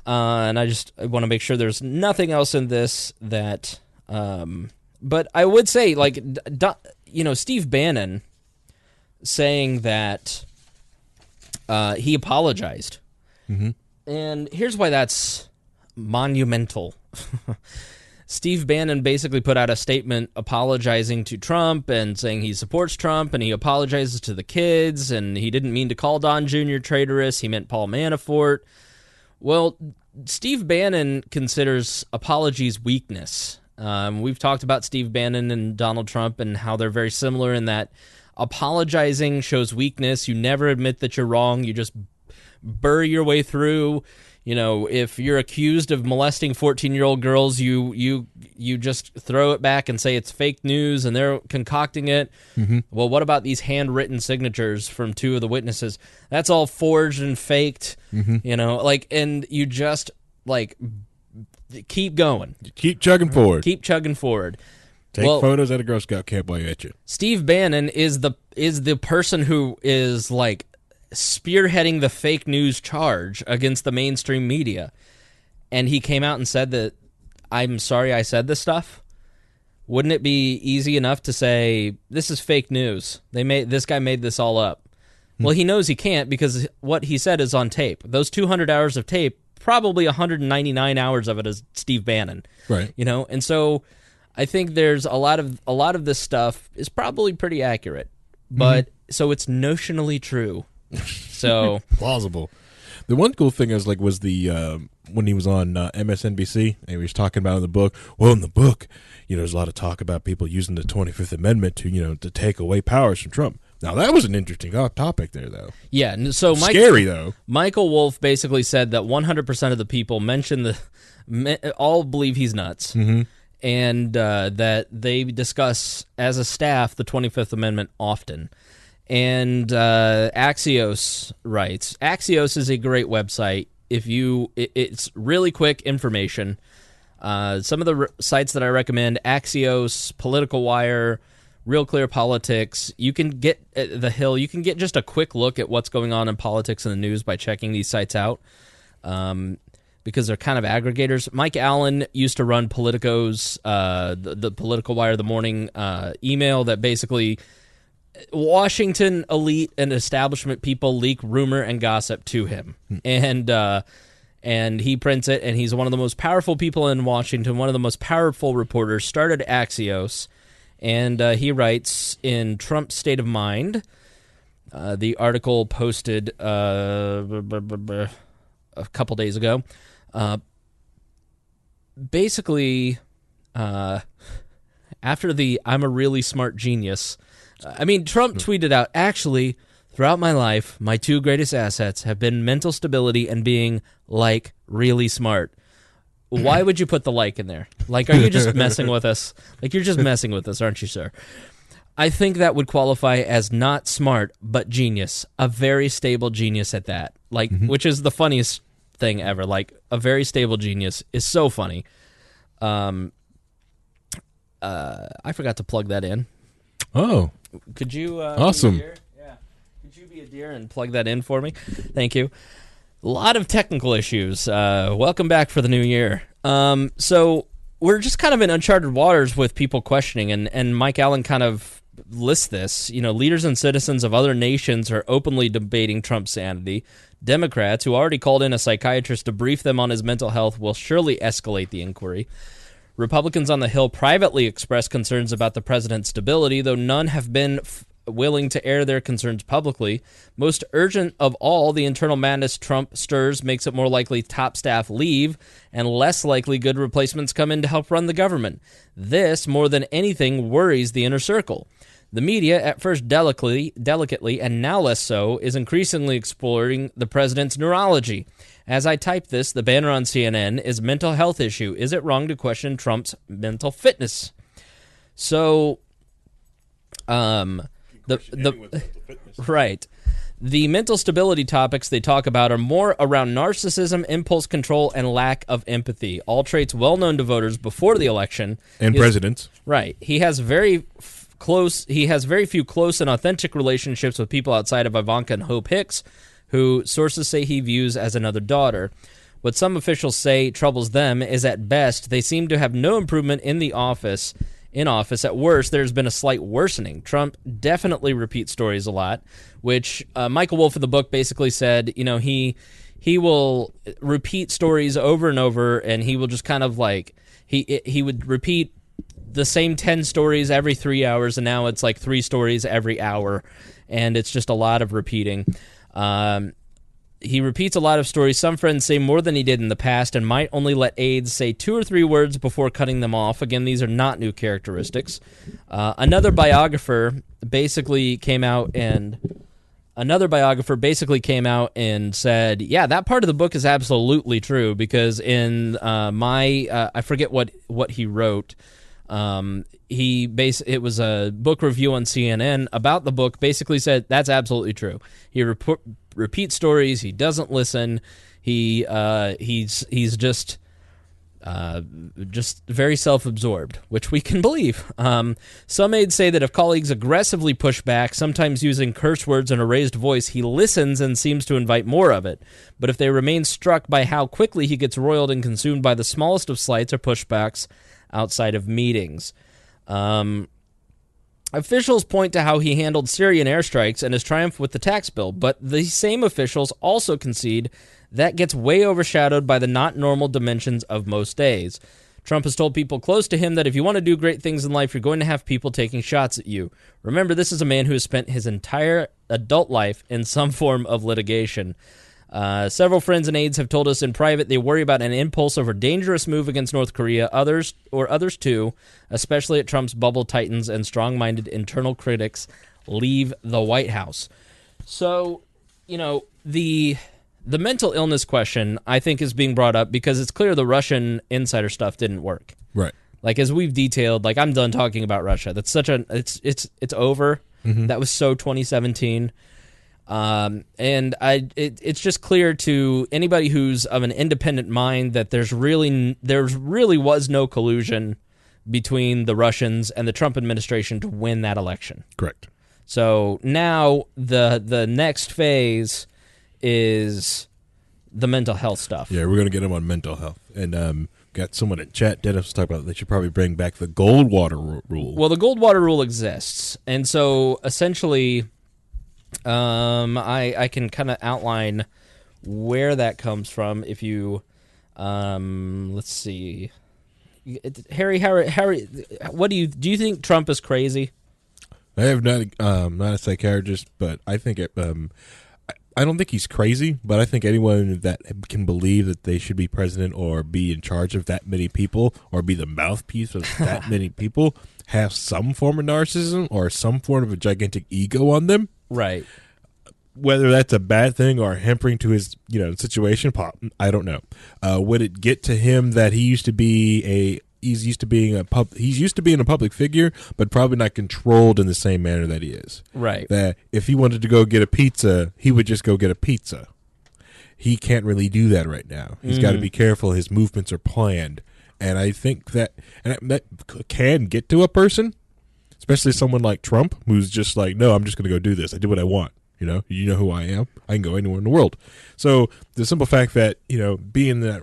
and I want to make sure there's nothing else in this that, but I would say, like, Steve Bannon saying that he apologized. Mm-hmm. And here's why that's monumental. Steve Bannon basically put out a statement apologizing to Trump and saying he supports Trump and he apologizes to the kids and he didn't mean to call Don Jr. traitorous. He meant Paul Manafort. Well, Steve Bannon considers apologies weakness. We've talked about Steve Bannon and Donald Trump and how they're very similar in that apologizing shows weakness. You never admit that you're wrong. You just burr your way through. If you're accused of molesting 14-year-old girls, you just throw it back and say it's fake news and they're concocting it. Mm-hmm. Well, what about these handwritten signatures from two of the witnesses? That's all forged and faked. Mm-hmm. And you just keep going. Keep chugging forward. Keep chugging forward. Take photos at a Girl Scout camp while you're at you. Steve Bannon is the person who is like spearheading the fake news charge against the mainstream media. And he came out and said that, I'm sorry I said this stuff. Wouldn't it be easy enough to say, this is fake news? This guy made this all up. Well, he knows he can't because what he said is on tape. Those 200 hours of tape, probably 199 hours of it is Steve Bannon. Right. You know, and so I think there's a lot of this stuff is probably pretty accurate, but so it's notionally true. So plausible. The one cool thing was the when he was on MSNBC and he was talking about in the book. Well, in the book, there's a lot of talk about people using the 25th Amendment to take away powers from Trump. Now that was an interesting topic there, though. Yeah, so scary though. Michael Wolff basically said that 100% of the people all believe he's nuts, and that they discuss as a staff the 25th Amendment often. And Axios writes, Axios is a great website. It's really quick information. Some of the sites that I recommend: Axios, Political Wire, Real Clear Politics. You can get The Hill. You can get just a quick look at what's going on in politics and the news by checking these sites out, because they're kind of aggregators. Mike Allen used to run Politico's the Political Wire, the morning email that basically Washington elite and establishment people leak rumor and gossip to him, and he prints it, and he's one of the most powerful people in Washington, one of the most powerful reporters, started Axios, and he writes in Trump's State of Mind, the article posted a couple days ago, basically after the I'm a really smart genius. Trump tweeted out, actually, throughout my life, my two greatest assets have been mental stability and being, really smart. Why would you put the in there? Are you just messing with us? You're just messing with us, aren't you, sir? I think that would qualify as not smart, but genius. A very stable genius at that. Which is the funniest thing ever. A very stable genius is so funny. I forgot to plug that in. Oh. Could you awesome. Could you be a dear and plug that in for me? Thank you. A lot of technical issues. Welcome back for the new year. So we're just kind of in uncharted waters with people questioning, and Mike Allen kind of lists this. Leaders and citizens of other nations are openly debating Trump's sanity. Democrats, who already called in a psychiatrist to brief them on his mental health, will surely escalate the inquiry. Republicans on the Hill privately expressed concerns about the president's stability, though none have been willing to air their concerns publicly. Most urgent of all, the internal madness Trump stirs makes it more likely top staff leave and less likely good replacements come in to help run the government. This, more than anything, worries the inner circle. The media, at first delicately, and now less so, is increasingly exploring the president's neurology. As I type this, the banner on CNN is mental health issue. Is it wrong to question Trump's mental fitness? So, right. The mental stability topics they talk about are more around narcissism, impulse control, and lack of empathy. All traits well known to voters before the election and presidents. Right. He has very few close and authentic relationships with people outside of Ivanka and Hope Hicks, who sources say he views as another daughter. What some officials say troubles them is, at best, they seem to have no improvement in office. At worst, there's been a slight worsening. Trump definitely repeats stories a lot, which Michael Wolff in the book basically said, he will repeat stories over and over, and he will just kind of he would repeat the same 10 stories every 3 hours, and now it's 3 stories every hour, and it's just a lot of repeating. He repeats a lot of stories. Some friends say more than he did in the past and might only let aides say 2 or 3 words before cutting them off. Again, these are not new characteristics. Another biographer basically came out and said, yeah, that part of the book is absolutely true, because in I forget what he wrote. It was a book review on CNN about the book, basically said that's absolutely true. He repeats stories. He doesn't listen. He's just just very self-absorbed, which we can believe. Some aides say that if colleagues aggressively push back, sometimes using curse words and a raised voice, he listens and seems to invite more of it. But if they remain struck by how quickly he gets roiled and consumed by the smallest of slights or pushbacks outside of meetings. Officials point to how he handled Syrian airstrikes and his triumph with the tax bill, but the same officials also concede that gets way overshadowed by the not normal dimensions of most days. Trump has told people close to him that if you want to do great things in life, you're going to have people taking shots at you. Remember, this is a man who has spent his entire adult life in some form of litigation. Several friends and aides have told us in private they worry about an impulsive or dangerous move against North Korea, others too, especially at Trump's bubble tightens and strong-minded internal critics leave the White House. So, the mental illness question, I think, is being brought up because it's clear the Russian insider stuff didn't work. Right. Like, as we've detailed, I'm done talking about Russia. That's it's over. Mm-hmm. That was so 2017. And it's just clear to anybody who's of an independent mind that there really was no collusion between the Russians and the Trump administration to win that election. Correct. So now the next phase is the mental health stuff. Yeah, we're going to get him on mental health. And got someone in chat, Dennis was talking about they should probably bring back the Goldwater rule. Well, the Goldwater rule exists. And so essentially, I can kind of outline where that comes from if you, let's see. Harry, what do you think Trump is crazy? I have not a psychiatrist, but I think I don't think he's crazy, but I think anyone that can believe that they should be president or be in charge of that many people or be the mouthpiece of that many people have some form of narcissism or some form of a gigantic ego on them. Right. Whether that's a bad thing or hampering to his, situation, I don't know. Would it get to him that he's used to being a public figure, but probably not controlled in the same manner that he is. Right. That if he wanted to go get a pizza, he would just go get a pizza. He can't really do that right now. He's got to be careful. His movements are planned. And I think that can get to a person, especially someone like Trump, who's just like, no, I'm just going to go do this. I do what I want. You know who I am. I can go anywhere in the world. So the simple fact that, being that,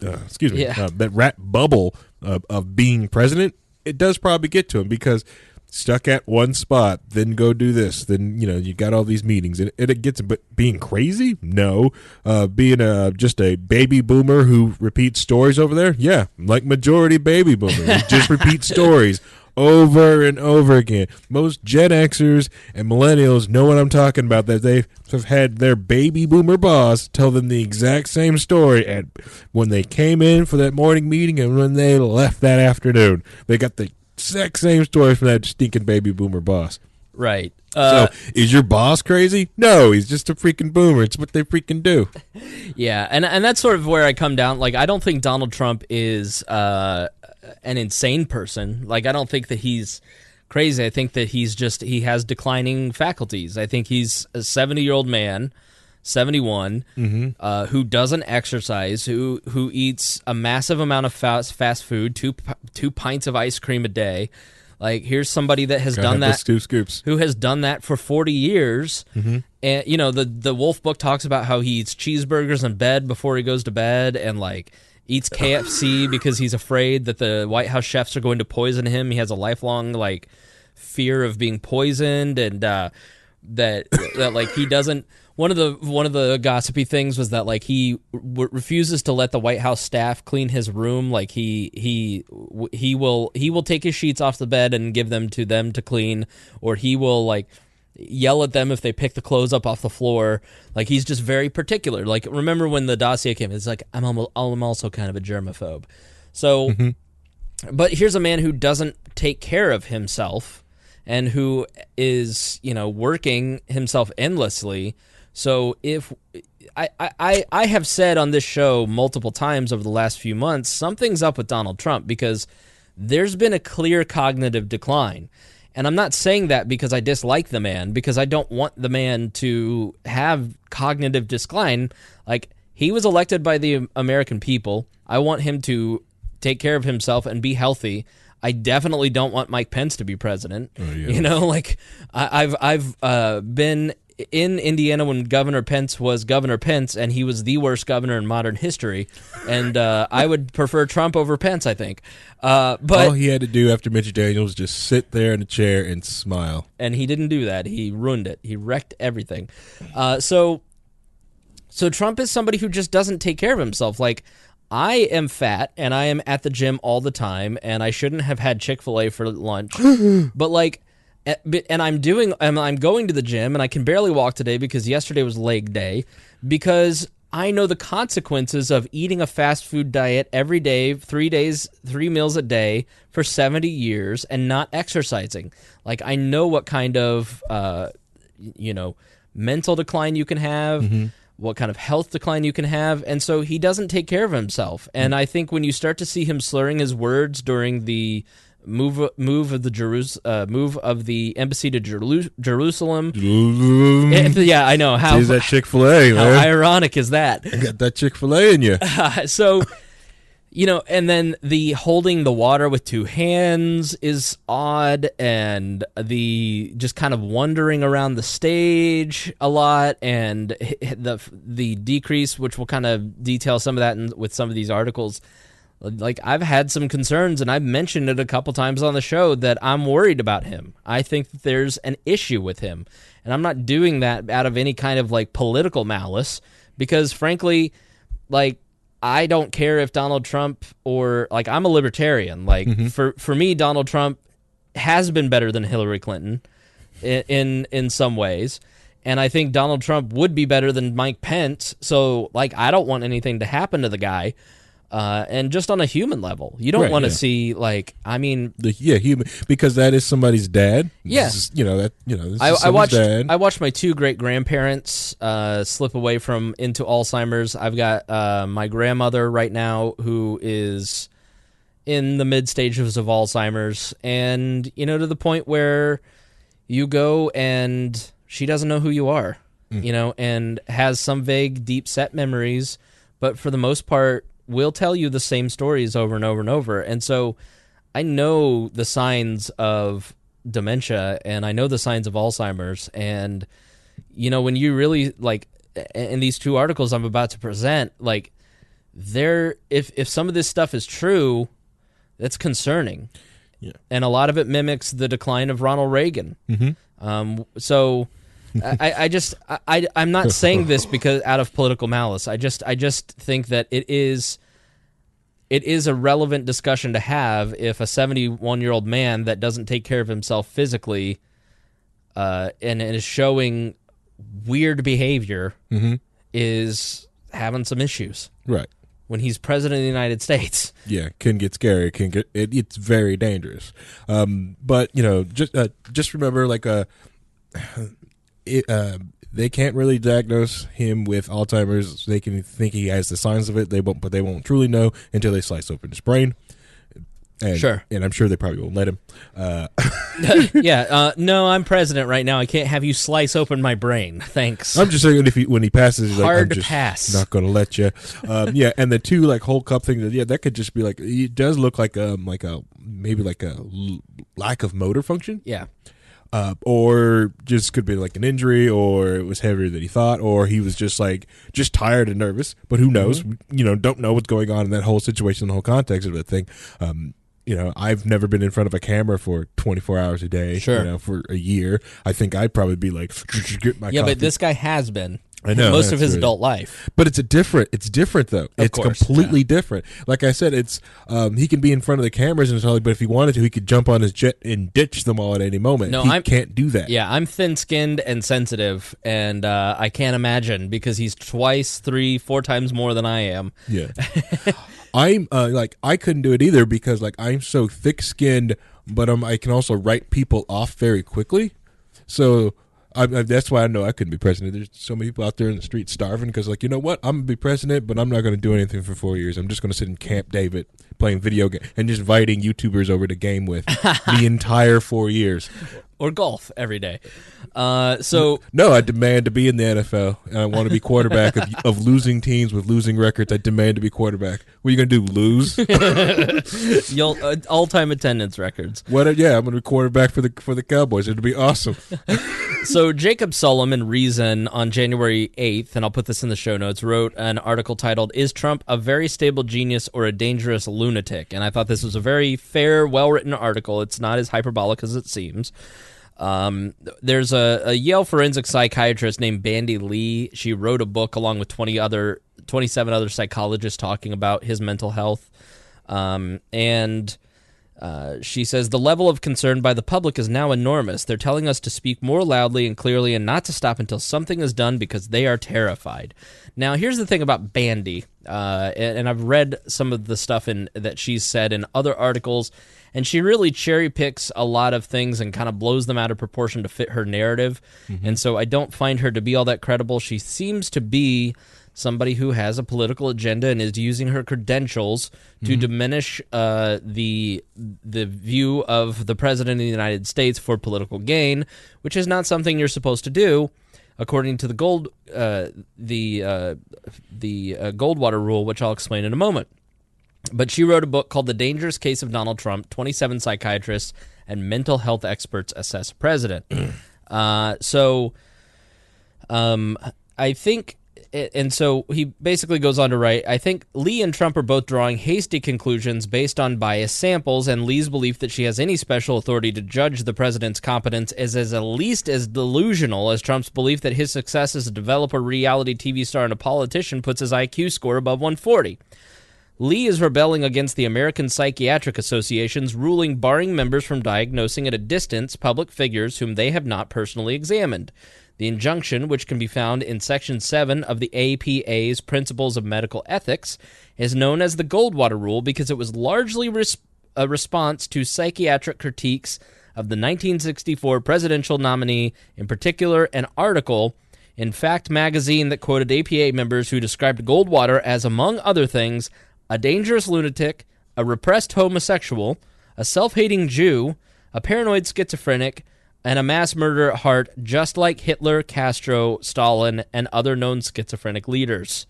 that rat bubble of being president, it does probably get to him because stuck at one spot, then go do this, then, you got all these meetings and it gets him. But being crazy? No. Being just a baby boomer who repeats stories over there? Yeah, like majority baby boomers who just repeat stories over and over again. Most Gen Xers and millennials know what I'm talking about, that they have had their baby boomer boss tell them the exact same story and when they came in for that morning meeting and when they left that afternoon. They got the exact same story from that stinking baby boomer boss. Right. So is your boss crazy? No, he's just a freaking boomer. It's what they freaking do. Yeah, and that's sort of where I come down. Like, I don't think Donald Trump is an insane person. Like, I don't think that he's crazy. I think that he has declining faculties. I think he's a 70-year-old man, 71, who doesn't exercise, who eats a massive amount of fast food, two pints of ice cream a day. Like, here's somebody that has done that, who has done that for 40 years. Mm-hmm. And, the Wolff book talks about how he eats cheeseburgers in bed before he goes to bed and, like, eats KFC because he's afraid that the White House chefs are going to poison him. He has a lifelong, like, fear of being poisoned, and that like, he doesn't. One of the gossipy things was that, like, he refuses to let the White House staff clean his room. Like, he will take his sheets off the bed and give them to clean, or he will, like, yell at them if they pick the clothes up off the floor. Like, he's just very particular. Like, remember when the Dossier came? It's like, I'm also kind of a germaphobe. So, but here's a man who doesn't take care of himself and who is, working himself endlessly. So if I have said on this show multiple times over the last few months, something's up with Donald Trump because there's been a clear cognitive decline. And I'm not saying that because I dislike the man, because I don't want the man to have cognitive decline. Like, he was elected by the American people. I want him to take care of himself and be healthy. I definitely don't want Mike Pence to be president. Oh, yeah. You know, like I've been in Indiana when Governor Pence was Governor Pence, and he was the worst governor in modern history. And I would prefer Trump over Pence, I think. But all he had to do after Mitch Daniels was just sit there in a chair and smile. And he didn't do that. He ruined it. He wrecked everything. So Trump is somebody who just doesn't take care of himself. Like, I am fat, and I am at the gym all the time, and I shouldn't have had Chick-fil-A for lunch. But, like, and I'm going to the gym, and I can barely walk today because yesterday was leg day, because I know the consequences of eating a fast food diet every day, 3 meals a day for 70 years and not exercising. Like, I know what kind of, mental decline you can have, what kind of health decline you can have, and so he doesn't take care of himself. And I think when you start to see him slurring his words during the move of the embassy to Jerusalem, yeah, I know how. Is that Chick-fil-A, man? How ironic is that? You got that Chick-fil-A in you. So, and then the holding the water with two hands is odd, and the just kind of wandering around the stage a lot, and the decrease, which we'll kind of detail some of that with some of these articles. Like, I've had some concerns, and I've mentioned it a couple times on the show, that I'm worried about him. I think that there's an issue with him, and I'm not doing that out of any kind of, like, political malice, because, frankly, like, I don't care if Donald Trump like, I'm a libertarian. Like, for me, Donald Trump has been better than Hillary Clinton in some ways, and I think Donald Trump would be better than Mike Pence. So, like, I don't want anything to happen to the guy. And just on a human level, you don't want to see, like, I mean, human, because that is somebody's dad. Yeah, this is dad. I watched my two great grandparents slip away into Alzheimer's. I've got my grandmother right now who is in the mid stages of Alzheimer's, and to the point where you go and she doesn't know who you are, and has some vague, deep set memories, but for the most part, will tell you the same stories over and over and over. And so I know the signs of dementia, and I know the signs of Alzheimer's. And, when you really, like, in these two articles I'm about to present, like, if some of this stuff is true, that's concerning. Yeah. And a lot of it mimics the decline of Ronald Reagan. So I'm not saying this because out of political malice. I just think that it is a relevant discussion to have if a 71-year-old man that doesn't take care of himself physically and is showing weird behavior is having some issues. Right. When he's president of the United States. Yeah, can get scary. It's very dangerous. But just remember, like they can't really diagnose him with Alzheimer's. They can think he has the signs of it. But they won't truly know until they slice open his brain. And, sure. And I'm sure they probably won't let him. No, I'm president right now. I can't have you slice open my brain. Thanks. I'm just saying when he passes, he's hard like, to pass. Not going to let you. And the two like whole cup thing. That could just be like, it does look like a lack of motor function. Yeah. Or just could be like an injury, or it was heavier than he thought, or he was just tired and nervous. But who knows? Don't know what's going on in that whole situation, the whole context of the thing. I've never been in front of a camera for 24 hours a day. Sure. For a year. I think I'd probably be like, get my coffee. But this guy has been. I know, most of his adult life. But it's different though. It's completely different. Like I said, it's he can be in front of the cameras and stuff, but if he wanted to, he could jump on his jet and ditch them all at any moment. No, he can't do that. Yeah, I'm thin-skinned and sensitive, and I can't imagine, because he's 2, 3, 4 times more than I am. Yeah. I'm I couldn't do it either, because like I'm so thick-skinned, but I can also write people off very quickly. So that's why I know I couldn't be president. There's so many people out there in the street starving because, like, you know what? I'm going to be president, but I'm not going to do anything for 4 years. I'm just going to sit in Camp David playing video games and just inviting YouTubers over to game with the entire 4 years. Or golf every day. So no, I demand to be in the NFL, and I want to be quarterback of losing teams with losing records. I demand to be quarterback. What are you going to do, lose? You'll all-time attendance records. Yeah, I'm going to be quarterback for the Cowboys. It'll be awesome. So Jacob Sullum in Reason on January 8th, and I'll put this in the show notes, wrote an article titled, "Is Trump a very stable genius or a dangerous lunatic?" And I thought this was a very fair, well-written article. It's not as hyperbolic as it seems. There's a Yale forensic psychiatrist named Bandy Lee. She wrote a book along with 27 other psychologists talking about his mental health. She says, "The level of concern by the public is now enormous. They're telling us to speak more loudly and clearly and not to stop until something is done because they are terrified." Now, here's the thing about Bandy, and I've read some of the stuff that she's said in other articles, and she really cherry picks a lot of things and kind of blows them out of proportion to fit her narrative. And so I don't find her to be all that credible. She seems to be somebody who has a political agenda and is using her credentials to diminish the view of the president of the United States for political gain, which is not something you're supposed to do, according to the Goldwater rule, which I'll explain in a moment. But she wrote a book called The Dangerous Case of Donald Trump, 27 Psychiatrists and Mental Health Experts Assess President. I think, and so he basically goes on to write, "I think Lee and Trump are both drawing hasty conclusions based on biased samples, and Lee's belief that she has any special authority to judge the president's competence is at least as delusional as Trump's belief that his success as a developer, reality TV star, and a politician puts his IQ score above 140. Lee is rebelling against the American Psychiatric Association's ruling barring members from diagnosing at a distance public figures whom they have not personally examined. The injunction, which can be found in Section 7 of the APA's Principles of Medical Ethics, is known as the Goldwater Rule because it was largely a response to psychiatric critiques of the 1964 presidential nominee, in particular an article in Fact magazine that quoted APA members who described Goldwater as, among other things, a dangerous lunatic, a repressed homosexual, a self-hating Jew, a paranoid schizophrenic, and a mass murderer at heart, just like Hitler, Castro, Stalin, and other known schizophrenic leaders."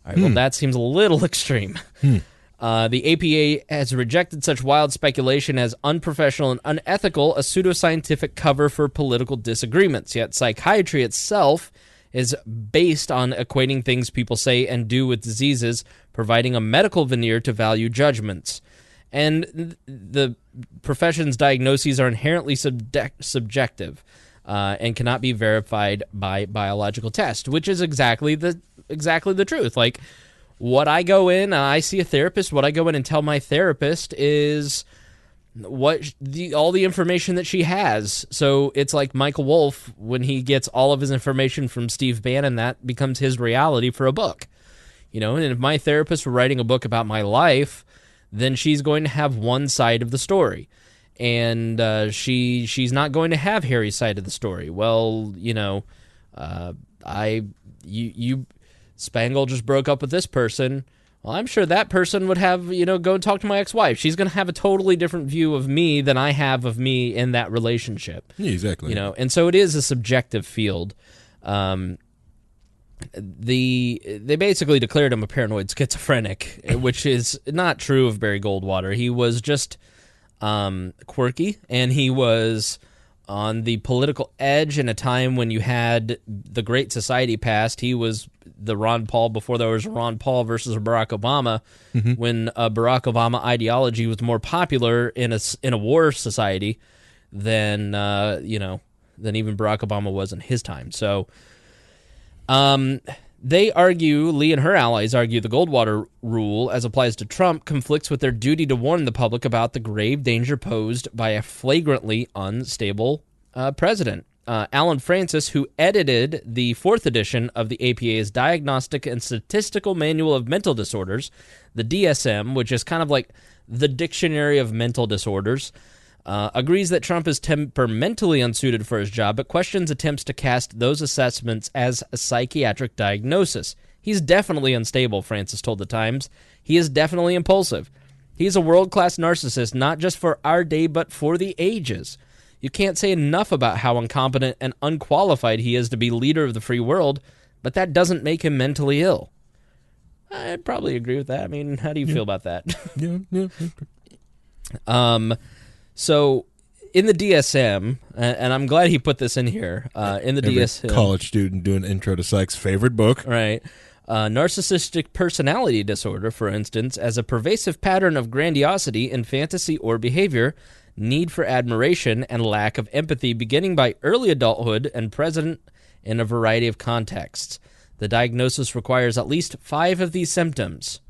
All right, well, that seems a little extreme. The APA has rejected such wild speculation as unprofessional and unethical, a pseudoscientific cover for political disagreements. Yet psychiatry itself is based on equating things people say and do with diseases, providing a medical veneer to value judgments. And the profession's diagnoses are inherently subjective and cannot be verified by biological tests, which is exactly the truth. Like, what I go in, I see a therapist, what I go in and tell my therapist is all the information that she has. So it's like Michael Wolff, when he gets all of his information from Steve Bannon, that becomes his reality for a book. And if my therapist were writing a book about my life, then she's going to have one side of the story. And she's not going to have Harry's side of the story. Well, Spangle just broke up with this person. Well, I'm sure that person would have, go and talk to my ex-wife. She's going to have a totally different view of me than I have of me in that relationship. Yeah, exactly. And so it is a subjective field. They basically declared him a paranoid schizophrenic, which is not true of Barry Goldwater. He was just quirky, and he was on the political edge in a time when you had the Great Society passed. He was the Ron Paul before there was Ron Paul versus Barack Obama, when Barack Obama ideology was more popular in a war society than than even Barack Obama was in his time. So they argue, Lee and her allies argue, the Goldwater rule, as applies to Trump, conflicts with their duty to warn the public about the grave danger posed by a flagrantly unstable president. Alan Francis, who edited the 4th edition of the APA's Diagnostic and Statistical Manual of Mental Disorders, the DSM, which is kind of like the dictionary of mental disorders, agrees that Trump is temperamentally unsuited for his job, but questions attempts to cast those assessments as a psychiatric diagnosis. He's definitely unstable, Francis told The Times. He is definitely impulsive. He's a world-class narcissist, not just for our day, but for the ages. You can't say enough about how incompetent and unqualified he is to be leader of the free world, but that doesn't make him mentally ill. I'd probably agree with that. I mean, how do you feel about that? So in the DSM, and I'm glad he put this in here, in the DSM. College student doing intro to psych's favorite book. Right. Narcissistic personality disorder, for instance, as a pervasive pattern of grandiosity in fantasy or behavior, need for admiration, and lack of empathy beginning by early adulthood and present in a variety of contexts. The diagnosis requires at least 5 of these symptoms.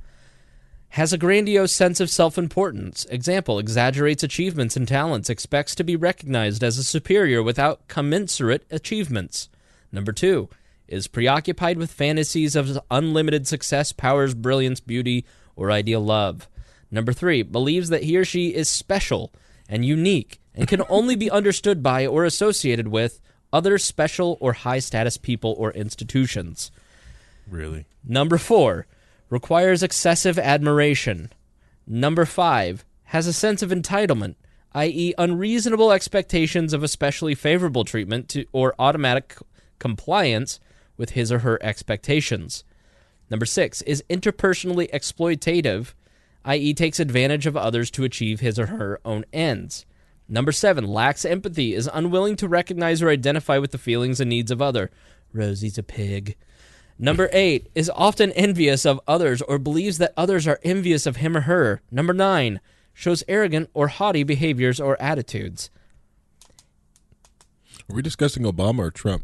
Has a grandiose sense of self-importance. Example, exaggerates achievements and talents, expects to be recognized as a superior without commensurate achievements. Number 2, is preoccupied with fantasies of unlimited success, powers, brilliance, beauty, or ideal love. Number 3, believes that he or she is special and unique and can only be understood by or associated with other special or high-status people or institutions. Really? Number 4, requires excessive admiration. Number 5, has a sense of entitlement, i.e. unreasonable expectations of especially favorable treatment or automatic compliance with his or her expectations. Number 6, is interpersonally exploitative, i.e. takes advantage of others to achieve his or her own ends. Number 7, lacks empathy, is unwilling to recognize or identify with the feelings and needs of others. Rosie's a pig. Number 8, is often envious of others or believes that others are envious of him or her. Number 9, shows arrogant or haughty behaviors or attitudes. Are we discussing Obama or Trump?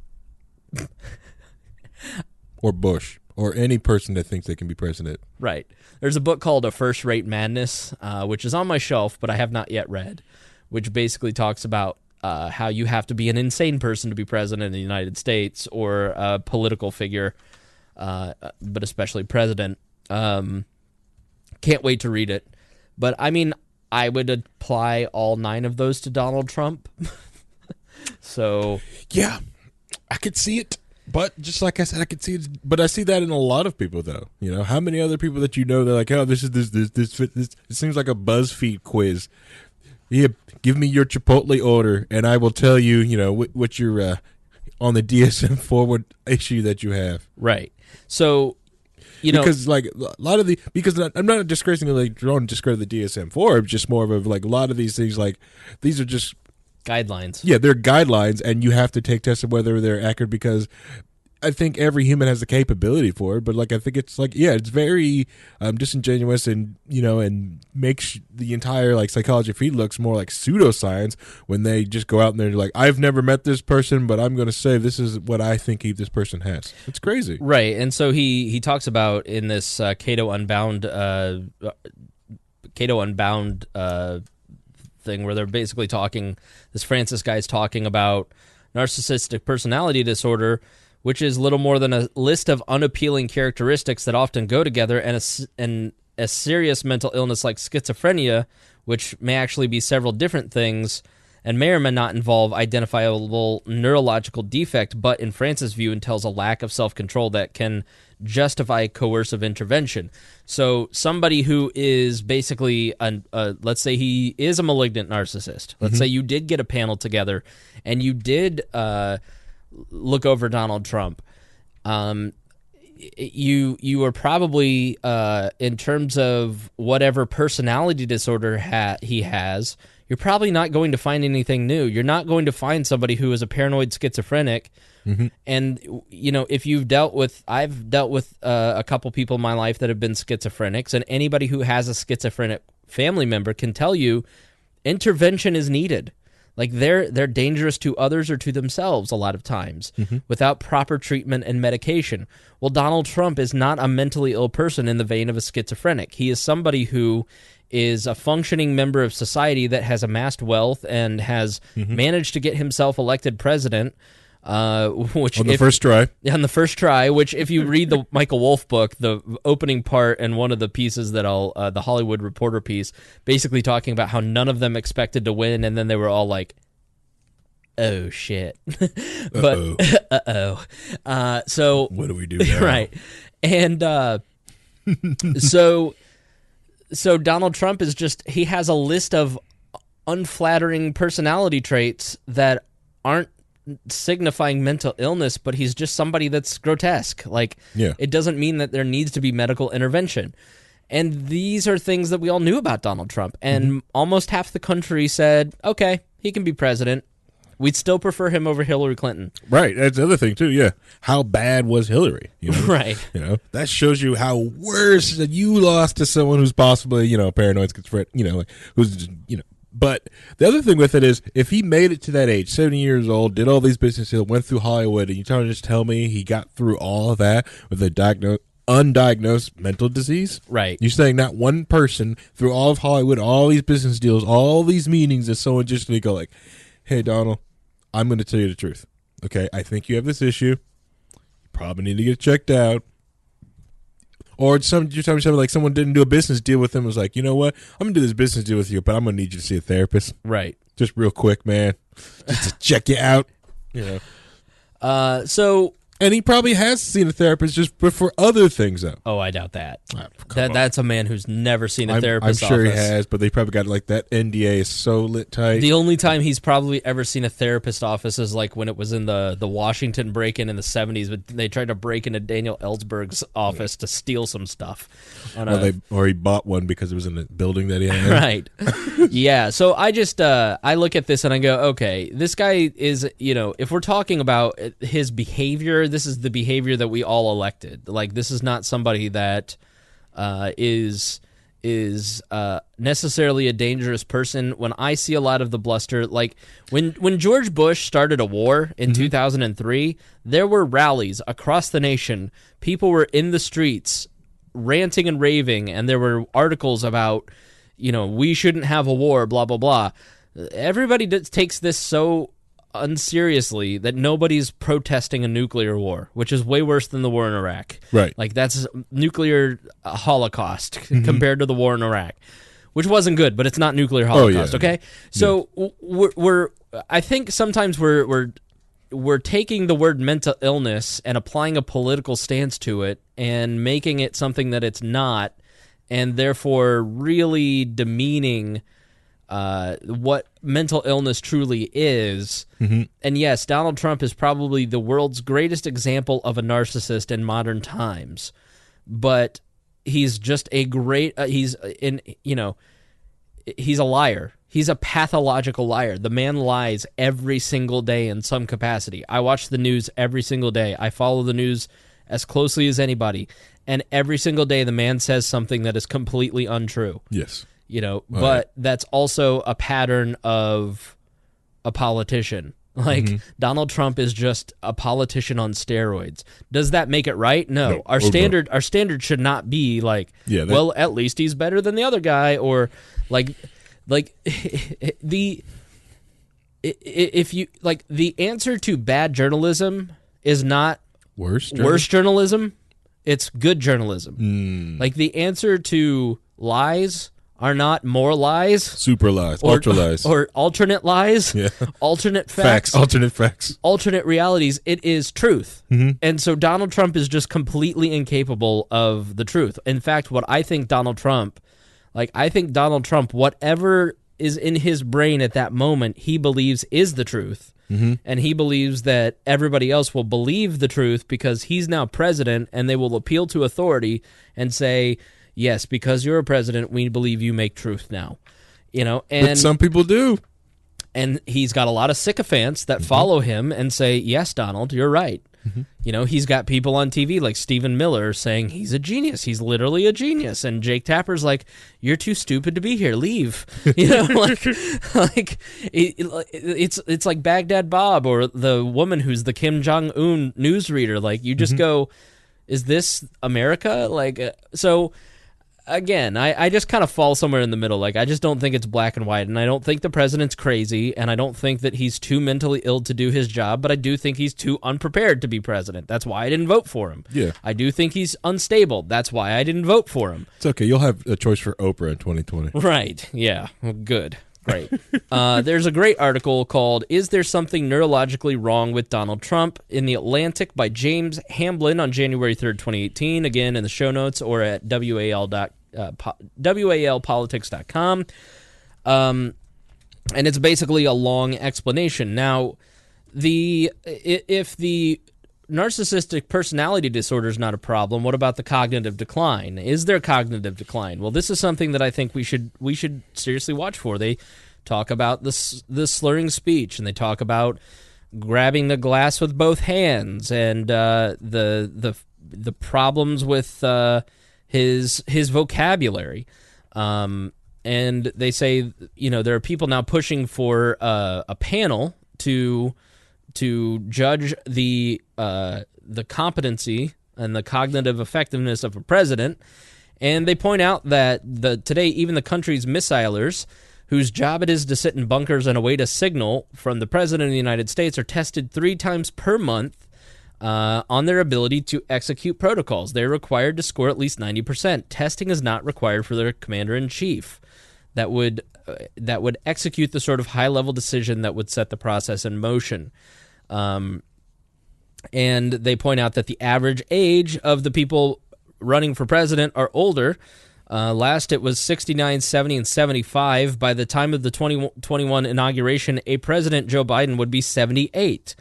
Or Bush? Or any person that thinks they can be president? Right. There's a book called A First-Rate Madness, which is on my shelf, but I have not yet read, which basically talks about how you have to be an insane person to be president of the United States or a political figure, but especially president. Can't wait to read it. But, I mean, I would apply all 9 of those to Donald Trump. So... Yeah, I could see it. But just like I said, I could see it. But I see that in a lot of people, though. You know, how many other people that you know, they're like, oh, this. It seems like a BuzzFeed quiz. Yeah, give me your Chipotle order, and I will tell you, you know, what your on the DSM forward issue that you have. Right. So, you know, because like a lot of because I'm not disgracing like don't discredit the DSM-4. It's just more of a, like a lot of these things, like these are just guidelines. Yeah, they're guidelines, and you have to take tests of whether they're accurate because I think every human has the capability for it. But like I think it's like it's very disingenuous and and makes the entire like psychology feed looks more like pseudoscience when they just go out and they're like, I've never met this person, but I'm going to say this is what I think this person has. It's crazy, right? And so he talks about in this Cato Unbound thing where they're basically talking, this Francis guy's talking about narcissistic personality disorder, which is little more than a list of unappealing characteristics that often go together, and a serious mental illness like schizophrenia, which may actually be several different things and may or may not involve identifiable neurological defect, but in Francis' view entails a lack of self-control that can justify coercive intervention. So somebody who is basically, let's say he is a malignant narcissist. Let's say you did get a panel together and you did look over Donald Trump. You are probably, in terms of whatever personality disorder he has, you're probably not going to find anything new. You're not going to find somebody who is a paranoid schizophrenic. And, if you've I've dealt with a couple people in my life that have been schizophrenics, and anybody who has a schizophrenic family member can tell you intervention is needed. Like they're dangerous to others or to themselves a lot of times without proper treatment and medication. Well, Donald Trump is not a mentally ill person in the vein of a schizophrenic. He is somebody who is a functioning member of society that has amassed wealth and has managed to get himself elected president. Which on the first try. On the first try, which if you read the Michael Wolff book, the opening part and one of the pieces that the Hollywood Reporter piece, basically talking about how none of them expected to win, and then they were all like, oh shit. But so what do we do now? Right. And so Donald Trump is he has a list of unflattering personality traits that aren't signifying mental illness, but he's just somebody that's grotesque. Like, it doesn't mean that there needs to be medical intervention. And these are things that we all knew about Donald Trump. And almost half the country said, okay, he can be president. We'd still prefer him over Hillary Clinton. Right. That's the other thing, too. Yeah. How bad was Hillary? You know? Right. You know, that shows you how worse that you lost to someone who's possibly, you know, paranoid, schizophrenic, you know, who's, you know. But the other thing with it is, if he made it to that age, 70 years old, did all these businesses, went through Hollywood, and you're trying to just tell me he got through all of that with a undiagnosed mental disease? Right. You're saying not one person through all of Hollywood, all these business deals, all these meetings, is someone just going to go like, hey, Donald, I'm going to tell you the truth. Okay, I think you have this issue. You probably need to get checked out. Or you're telling me something like someone didn't do a business deal with him, was like, you know what, I'm going to do this business deal with you, but I'm going to need you to see a therapist. Right. Just real quick, man. Just to check you out. You know. And he probably has seen a therapist just for other things, though. Oh, I doubt that. That's a man who's never seen a therapist. I'm sure office. he has, but they probably got like that NDA is so lit tight. The only time he's probably ever seen a therapist office is like when it was in the Washington break-in in the 70s, but they tried to break into Daniel Ellsberg's office to steal some stuff. Or he bought one because it was in the building that he had. Right. Yeah, so I just, I look at this and I go, okay, this guy is, you know, if we're talking about his behavior, this is the behavior that we all elected. Like, this is not somebody that is necessarily a dangerous person. When I see a lot of the bluster, like when George Bush started a war in 2003, there were rallies across the nation. People were in the streets ranting and raving, and there were articles about, you know, we shouldn't have a war, blah, blah, blah. Everybody takes this so unseriously that nobody's protesting a nuclear war, which is way worse than the war in Iraq. Right. Like, that's nuclear holocaust compared to the war in Iraq, which wasn't good, but it's not nuclear holocaust, okay? So we're I think sometimes we're taking the word mental illness and applying a political stance to it and making it something that it's not, and therefore really demeaning what mental illness truly is. And yes, Donald Trump is probably the world's greatest example of a narcissist in modern times, but he's just a great he's a liar. He's a pathological liar. The man lies every single day in some capacity. I watch the news every single day. I follow the news as closely as anybody, and every single day the man says something that is completely untrue. Yes. You know, but that's also a pattern of a politician. Like, Donald Trump is just a politician on steroids. Does that make it right? No. Our standard should not be like, well, at least he's better than the other guy, or the answer to bad journalism is not worse journalism. It's good journalism. Like, the answer to lies are not more lies, super lies, ultra lies, or alternate lies, alternate facts, alternate realities. It is truth. And so Donald Trump is just completely incapable of the truth. In fact, I think Donald Trump, whatever is in his brain at that moment, he believes is the truth. And he believes that everybody else will believe the truth because he's now president, and they will appeal to authority and say, yes, because you're a president, we believe you make truth now. You know, and but some people do. And he's got a lot of sycophants that follow him and say, yes, Donald, you're right. You know, he's got people on TV like Stephen Miller saying he's a genius. He's literally a genius. And Jake Tapper's like, you're too stupid to be here. Leave. You know, it's like Baghdad Bob or the woman who's the Kim Jong-un newsreader. Like, you just go, is this America? Like, so... Again, I just kind of fall somewhere in the middle. Like, I just don't think it's black and white, and I don't think the president's crazy, and I don't think that he's too mentally ill to do his job, but I do think he's too unprepared to be president. That's why I didn't vote for him. Yeah. I do think he's unstable. That's why I didn't vote for him. It's okay. You'll have a choice for Oprah in 2020. Right. Yeah. Well, good. Great. There's a great article called "Is There Something Neurologically Wrong with Donald Trump?" in The Atlantic by James Hamblin on January 3rd, 2018. Again, in the show notes or at walpolitics.com. And it's basically a long explanation. Now, if the narcissistic personality disorder is not a problem, what about the cognitive decline? Is there cognitive decline? Well, this is something that I think we should seriously watch for. They talk about the slurring speech, and they talk about grabbing the glass with both hands, and the problems with his vocabulary. And they say, there are people now pushing for a panel to judge the competency and the cognitive effectiveness of a president. And they point out that today, even the country's missilers, whose job it is to sit in bunkers and await a signal from the President of the United States, are tested 3 times per month on their ability to execute protocols. They're required to score at least 90%. Testing is not required for their commander-in-chief. That would execute the sort of high-level decision that would set the process in motion. And they point out that the average age of the people running for president are older. Last it was 69, 70, and 75. By the time of the 2021 inauguration, a President Joe Biden would be 78.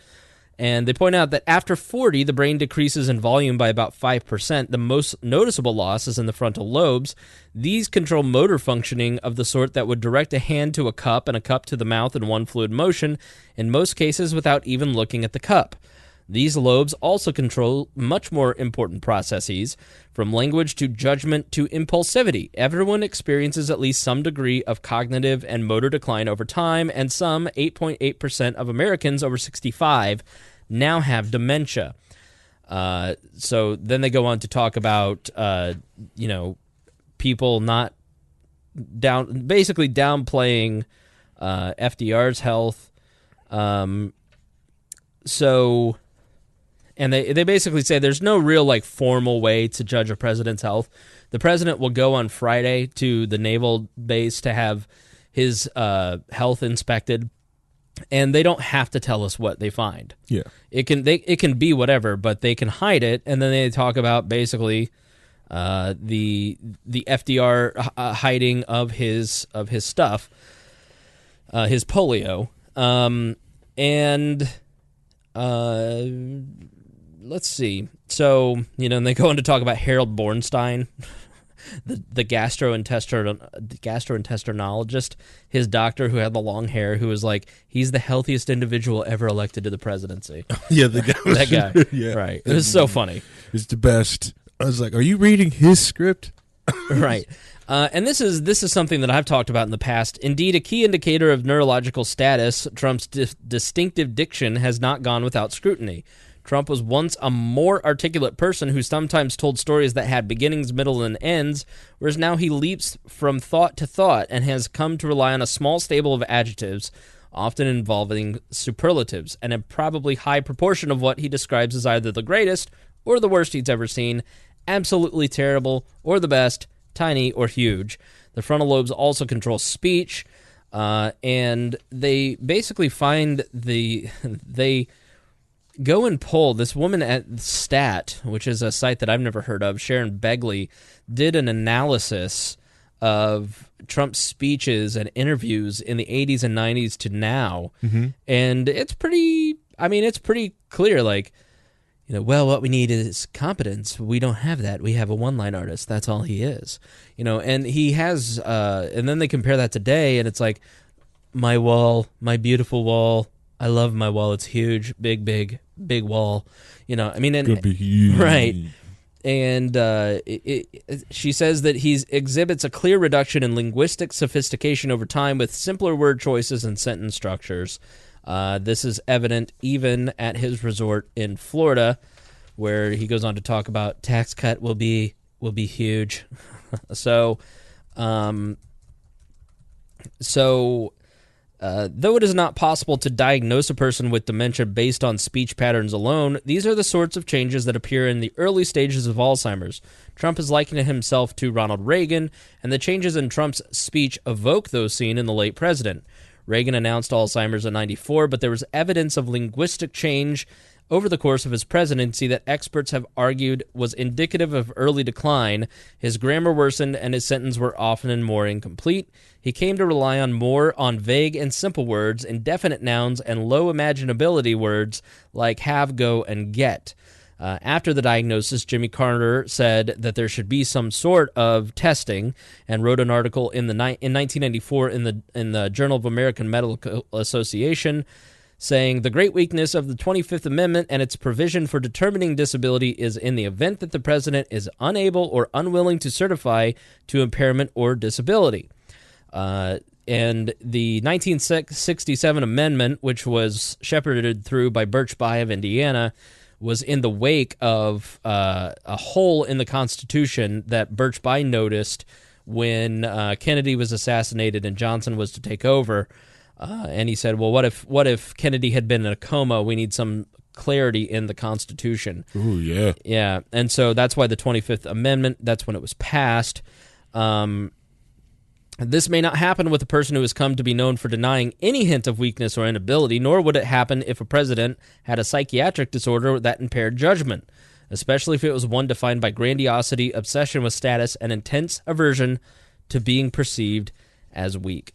And they point out that after 40, the brain decreases in volume by about 5%. The most noticeable loss is in the frontal lobes. These control motor functioning of the sort that would direct a hand to a cup and a cup to the mouth in one fluid motion, in most cases without even looking at the cup. These lobes also control much more important processes, from language to judgment to impulsivity. Everyone experiences at least some degree of cognitive and motor decline over time, and some 8.8% of Americans over 65 now have dementia. So then they go on to talk about, people not basically downplaying FDR's health. And they basically say there's no real formal way to judge a president's health. The president will go on Friday to the naval base to have his health inspected, and they don't have to tell us what they find. Yeah, it can be whatever, but they can hide it. And then they talk about basically the FDR hiding of his stuff, his polio, and. Let's see. So, and they go on to talk about Harold Bornstein, the gastrointestinologist, his doctor who had the long hair, who was he's the healthiest individual ever elected to the presidency. Yeah, the guy. That guy. Yeah. Right. It was so funny. It's the best. I was like, are you reading his script? Right. And this is something that I've talked about in the past. Indeed, a key indicator of neurological status, Trump's distinctive diction has not gone without scrutiny. Trump was once a more articulate person who sometimes told stories that had beginnings, middle, and ends, whereas now he leaps from thought to thought and has come to rely on a small stable of adjectives, often involving superlatives, and a probably high proportion of what he describes as either the greatest or the worst he's ever seen, absolutely terrible or the best, tiny or huge. The frontal lobes also control speech, and they basically find they go and poll. This woman at Stat, which is a site that I've never heard of, Sharon Begley, did an analysis of Trump's speeches and interviews in the 80s and 90s to now, and it's pretty clear, well, what we need is competence. We don't have that. We have a one-line artist. That's all he is. And he has, and then they compare that today, and it's my wall, my beautiful wall. I love my wall. It's huge, big wall. And could be huge. Right. And she says that he exhibits a clear reduction in linguistic sophistication over time with simpler word choices and sentence structures. This is evident even at his resort in Florida, where he goes on to talk about tax cut will be huge. So though it is not possible to diagnose a person with dementia based on speech patterns alone, these are the sorts of changes that appear in the early stages of Alzheimer's. Trump has likened himself to Ronald Reagan, and the changes in Trump's speech evoke those seen in the late president. Reagan announced Alzheimer's in 94, but there was evidence of linguistic change over the course of his presidency that experts have argued was indicative of early decline. His grammar worsened and his sentences were often more incomplete. He came to rely on more on vague and simple words, indefinite nouns, and low imaginability words like have, go, and get. After the diagnosis, Jimmy Carter said that there should be some sort of testing and wrote an article in 1994 in the Journal of American Medical Association saying the great weakness of the 25th Amendment and its provision for determining disability is in the event that the president is unable or unwilling to certify to impairment or disability. And the 1967 amendment, which was shepherded through by Birch Bayh of Indiana, was in the wake of a hole in the Constitution that Birch Bayh noticed when Kennedy was assassinated and Johnson was to take over. And he said, well, what if Kennedy had been in a coma? We need some clarity in the Constitution. Ooh, yeah. Yeah, and so that's why the 25th Amendment, that's when it was passed. This may not happen with a person who has come to be known for denying any hint of weakness or inability, nor would it happen if a president had a psychiatric disorder that impaired judgment, especially if it was one defined by grandiosity, obsession with status, and intense aversion to being perceived as weak.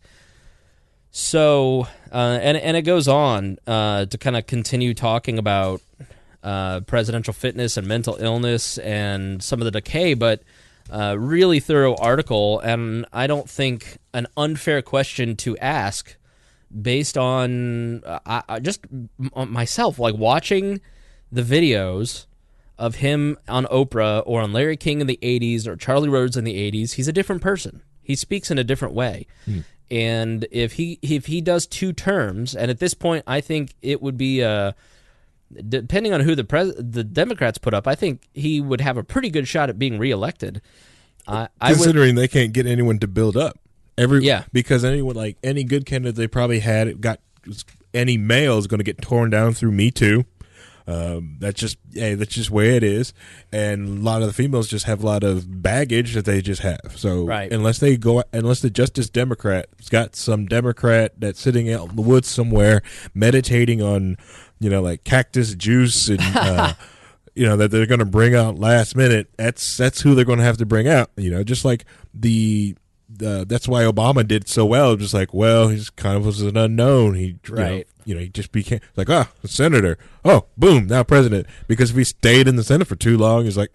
So, and it goes on to kind of continue talking about presidential fitness and mental illness and some of the decay, but really thorough article, and I don't think an unfair question to ask based on just myself, like watching the videos of him on Oprah or on Larry King in the 80s or Charlie Rhodes in the 80s. He's a different person. He speaks in a different way. And if he does two terms, and at this point I think it would be depending on who the Democrats put up, I think he would have a pretty good shot at being reelected. Considering they can't get anyone to build up. Because anyone, like any good candidate they probably had, any male is going to get torn down through Me Too. That's just the way it is. And a lot of the females just have a lot of baggage that they just have. So unless the Justice Democrat's got some Democrat that's sitting out in the woods somewhere meditating on, like cactus juice and that they're going to bring out last minute, that's who they're going to have to bring out. Just like that's why Obama did so well. Just like, he's kind of was an unknown. He just became like, a senator. Oh, boom, now president. Because if he stayed in the Senate for too long, he's like,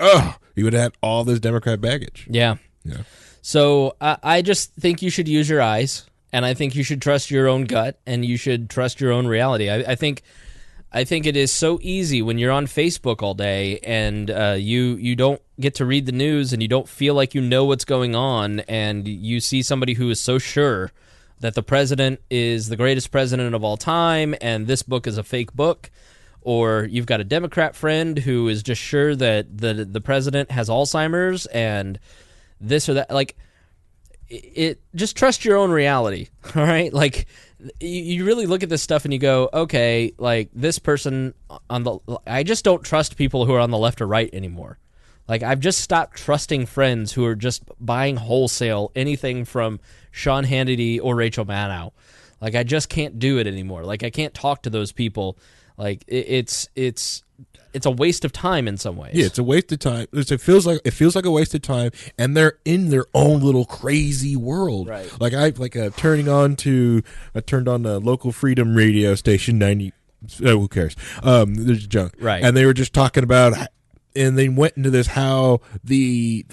he would have had all this Democrat baggage. Yeah. So I just think you should use your eyes, and I think you should trust your own gut, and you should trust your own reality. I think it is so easy when you're on Facebook all day and you don't get to read the news and you don't feel like you know what's going on, and you see somebody who is so sure that the president is the greatest president of all time and this book is a fake book, or you've got a Democrat friend who is just sure that the president has Alzheimer's and this or that. Like, just trust your own reality, all right? Like, you really look at this stuff and you go, okay, like this person I just don't trust people who are on the left or right anymore. Like, I've just stopped trusting friends who are just buying wholesale anything from Sean Hannity or Rachel Maddow. Like, I just can't do it anymore. Like, I can't talk to those people. Like, it's a waste of time in some ways. Yeah, it's a waste of time. It feels like a waste of time, and they're in their own little crazy world. Right. Like I turned on the local Freedom radio station 90. Who cares? There's junk. Right. And they were just talking about, and they went into this how the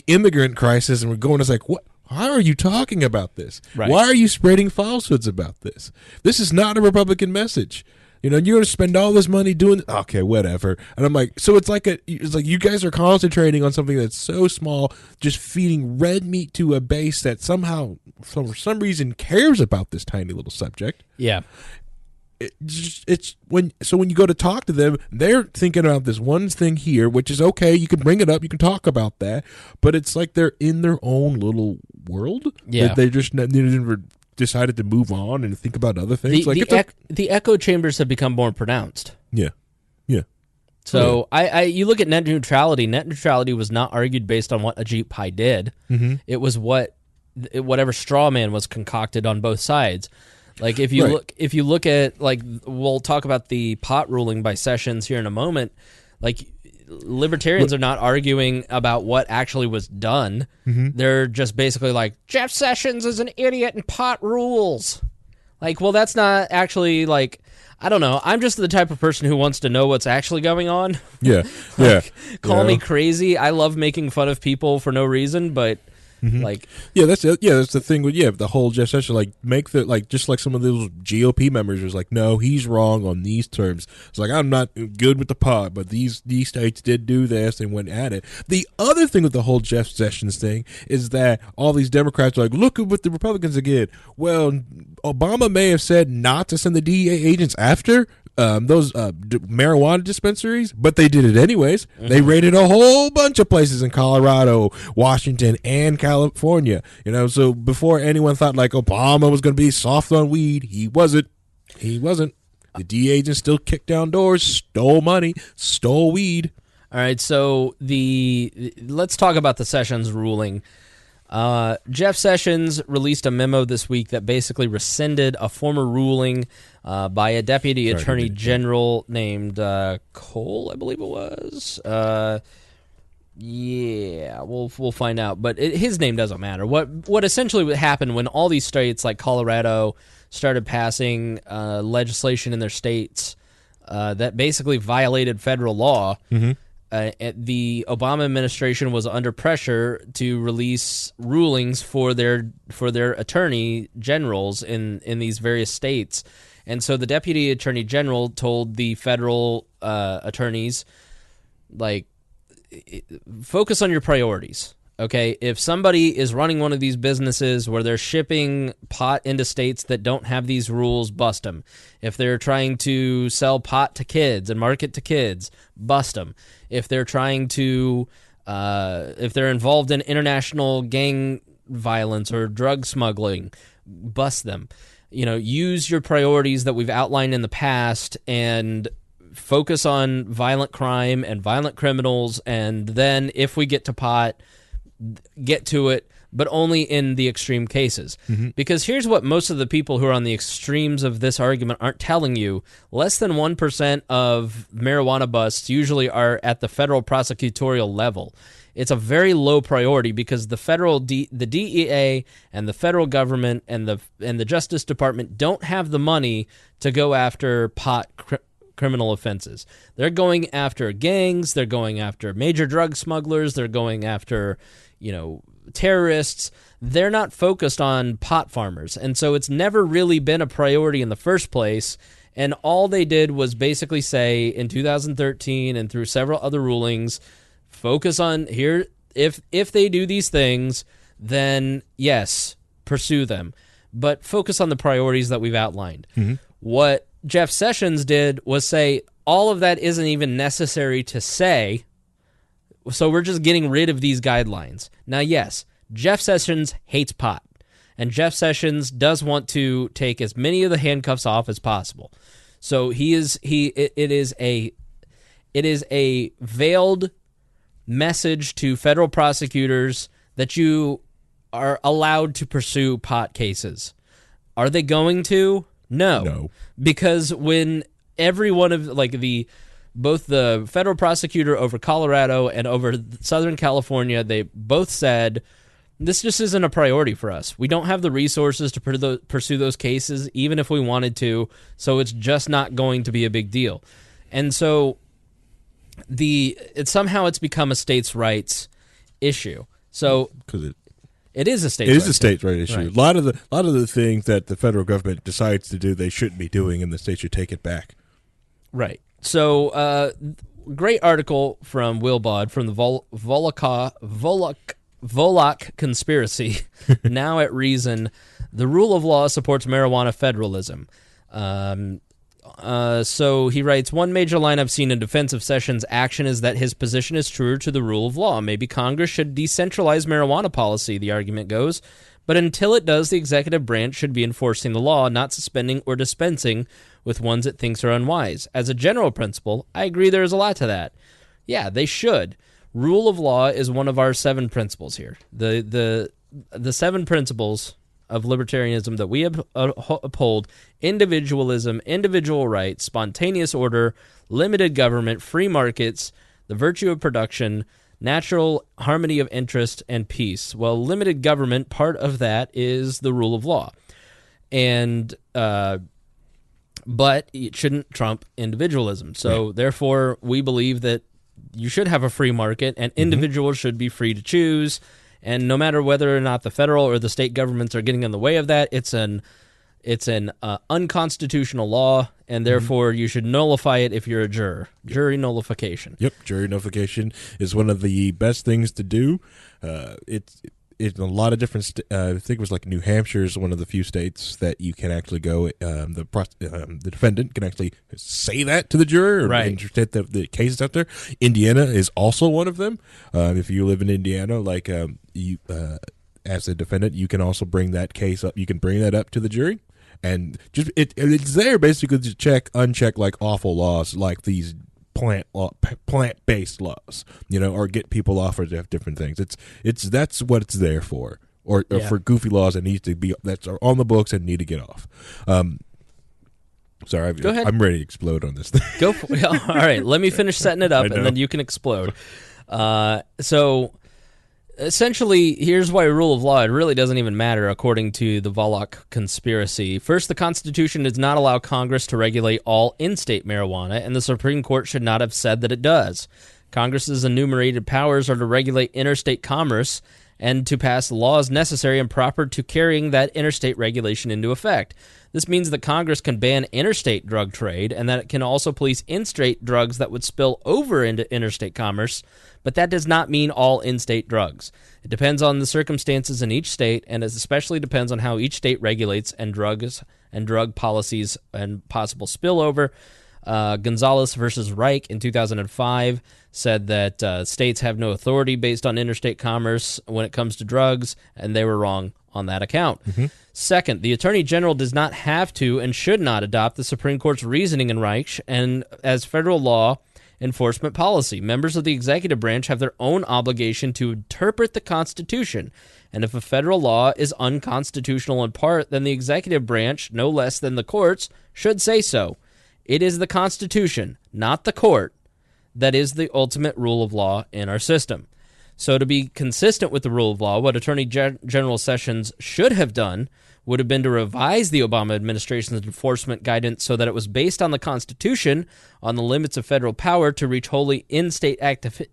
immigrant crisis, and we're going. It's like, what? How are you talking about this? Right. Why are you spreading falsehoods about this? This is not a Republican message. You're going to spend all this money doing it. Okay, whatever. And I'm like, so it's like you guys are concentrating on something that's so small, just feeding red meat to a base that somehow, for some reason, cares about this tiny little subject. Yeah. When you go to talk to them, they're thinking about this one thing here, which is okay. You can bring it up, you can talk about that, but it's like they're in their own little world. Yeah. They just never decided to move on and think about other things. The echo chambers have become more pronounced. Yeah. So you look at net neutrality. Net neutrality was not argued based on what Ajit Pai did. Mm-hmm. It was whatever straw man was concocted on both sides. Like if you look at, like, we'll talk about the pot ruling by Sessions here in a moment. Like, libertarians are not arguing about what actually was done. They're just basically like, Jeff Sessions is an idiot and pot rules. Like, well, that's not actually, like, I don't know. I'm just the type of person who wants to know what's actually going on. Yeah, Call me crazy. I love making fun of people for no reason, but like, that's the thing with the whole Jeff Sessions, like, make the, like, just like some of those GOP members was like, no, he's wrong on these terms. It's like, I'm not good with the pot, but these states did do this and went at it. The other thing with the whole Jeff Sessions thing is that all these Democrats are like, look at what the Republicans did. Well, Obama may have said not to send the DEA agents after those marijuana dispensaries, but they did it anyways. They raided a whole bunch of places in Colorado, Washington, and California. So before anyone thought like Obama was going to be soft on weed, he wasn't. The DEA agents still kicked down doors, stole money, stole weed. All right, so let's talk about the Sessions ruling. Jeff Sessions released a memo this week that basically rescinded a former ruling by a deputy attorney general named Cole, I believe it was. We'll find out, but his name doesn't matter. What essentially happened when all these states like Colorado started passing legislation in their states that basically violated federal law. The Obama administration was under pressure to release rulings for their attorney generals in these various states. And so the deputy attorney general told the federal attorneys, like, focus on your priorities. Okay, if somebody is running one of these businesses where they're shipping pot into states that don't have these rules, bust them. If they're trying to sell pot to kids and market to kids, bust them. If they're trying to, if they're involved in international gang violence or drug smuggling, bust them. Use your priorities that we've outlined in the past and focus on violent crime and violent criminals. And then if we get to pot, get to it, but only in the extreme cases. Because here's what most of the people who are on the extremes of this argument aren't telling you. Less than 1% of marijuana busts usually are at the federal prosecutorial level. It's a very low priority because the DEA and the federal government and the Justice Department don't have the money to go after pot criminal offenses. They're going after gangs, they're going after major drug smugglers, they're going after, terrorists. They're not focused on pot farmers. And so it's never really been a priority in the first place. And all they did was basically say in 2013 and through several other rulings, focus on here. If they do these things, then yes, pursue them. But focus on the priorities that we've outlined. What Jeff Sessions did was say all of that isn't even necessary to say, so we're just getting rid of these guidelines. Now, yes, Jeff Sessions hates pot, and Jeff Sessions does want to take as many of the handcuffs off as possible. So it is a veiled message to federal prosecutors that you are allowed to pursue pot cases. Are they going to? No. Because when every one of both the federal prosecutor over Colorado and over Southern California, they both said, this just isn't a priority for us. We don't have the resources to pursue those cases, even if we wanted to, so it's just not going to be a big deal. And so it's become a states' rights issue. So because it is a states' rights. It is a states' rights issue. Right. A lot of the things that the federal government decides to do, they shouldn't be doing, and the state should take it back. Right. So, great article from Will Bod from the Volok Conspiracy. Now at Reason, the rule of law supports marijuana federalism. So he writes, one major line I've seen in defense of Sessions' action is that his position is truer to the rule of law. Maybe Congress should decentralize marijuana policy, the argument goes. But until it does, the executive branch should be enforcing the law, not suspending or dispensing with ones it thinks are unwise. As a general principle, I agree there is a lot to that. Yeah, they should. Rule of law is one of our 7 principles here. The 7 principles of libertarianism that we uphold individualism, individual rights, spontaneous order, limited government, free markets, the virtue of production, natural harmony of interest, and peace. Well, limited government, part of that is the rule of law. And but it shouldn't trump individualism. So therefore, we believe that you should have a free market and individuals should be free to choose. And no matter whether or not the federal or the state governments are getting in the way of that, it's an unconstitutional law, and therefore you should nullify it if you're a juror. Jury nullification. Yep, jury nullification is one of the best things to do. It's in a lot of different I think it was like New Hampshire is one of the few states that you can actually go, the defendant can actually say that to the juror, right, and state the case is out there. Indiana is also one of them. If you live in Indiana, like you as a defendant, you can also bring that case up. You can bring that up to the jury, and just it's there basically to uncheck like awful laws like these plant-based laws, or get people off of different things. That's what it's there for, or for goofy laws that are on the books and need to get off. Sorry, Go ahead. I'm ready to explode on this thing. Go for it. All right, let me finish setting it up, and then you can explode. So essentially, here's why rule of law, it really doesn't even matter according to the Volokh conspiracy. First, the Constitution does not allow Congress to regulate all in-state marijuana, and the Supreme Court should not have said that it does. Congress's enumerated powers are to regulate interstate commerce and to pass laws necessary and proper to carrying that interstate regulation into effect. This means that Congress can ban interstate drug trade and that it can also police in-state drugs that would spill over into interstate commerce, but that does not mean all in-state drugs. It depends on the circumstances in each state, and it especially depends on how each state regulates and drug policies and possible spillover. Gonzalez versus Reich in 2005 said that states have no authority based on interstate commerce when it comes to drugs, and they were wrong on that account. Second, the Attorney General does not have to and should not adopt the Supreme Court's reasoning in Reich and as federal law enforcement policy. Members of the executive branch have their own obligation to interpret the Constitution, and if a federal law is unconstitutional in part, then the executive branch, no less than the courts, should say so. It is the Constitution, not the court, that is the ultimate rule of law in our system. So to be consistent with the rule of law, what Attorney General Sessions should have done would have been to revise the Obama administration's enforcement guidance so that it was based on the Constitution, on the limits of federal power to reach wholly in-state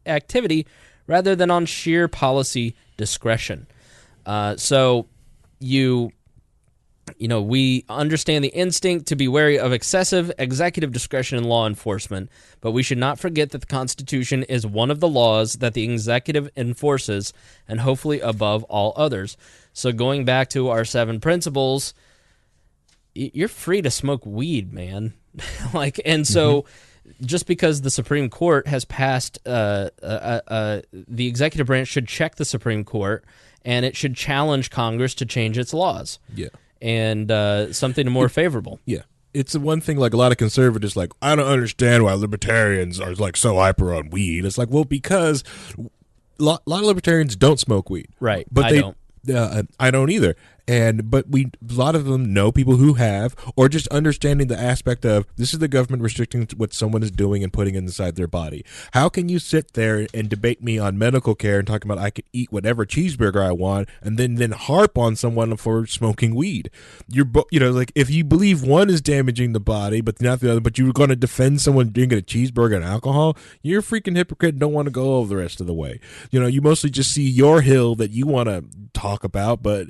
activity, rather than on sheer policy discretion. We understand the instinct to be wary of excessive executive discretion in law enforcement, but we should not forget that the Constitution is one of the laws that the executive enforces, and hopefully above all others. So going back to our 7 principles, you're free to smoke weed, man. Just because the Supreme Court has passed, the executive branch should check the Supreme Court, and it should challenge Congress to change its laws. Yeah. And something more favorable. Yeah. It's the one thing, like, a lot of conservatives, like, I don't understand why libertarians are, like, so hyper on weed. It's like, well, because a lot of libertarians don't smoke weed. Right. But I don't. I don't either. But a lot of them know people who have, or just understanding the aspect of this is the government restricting what someone is doing and putting inside their body. How can you sit there and debate me on medical care and talk about I could eat whatever cheeseburger I want and then harp on someone for smoking weed? Like if you believe one is damaging the body but not the other, but you're going to defend someone drinking a cheeseburger and alcohol, you're a freaking hypocrite and don't want to go over the rest of the way. You mostly just see your hill that you want to talk about, but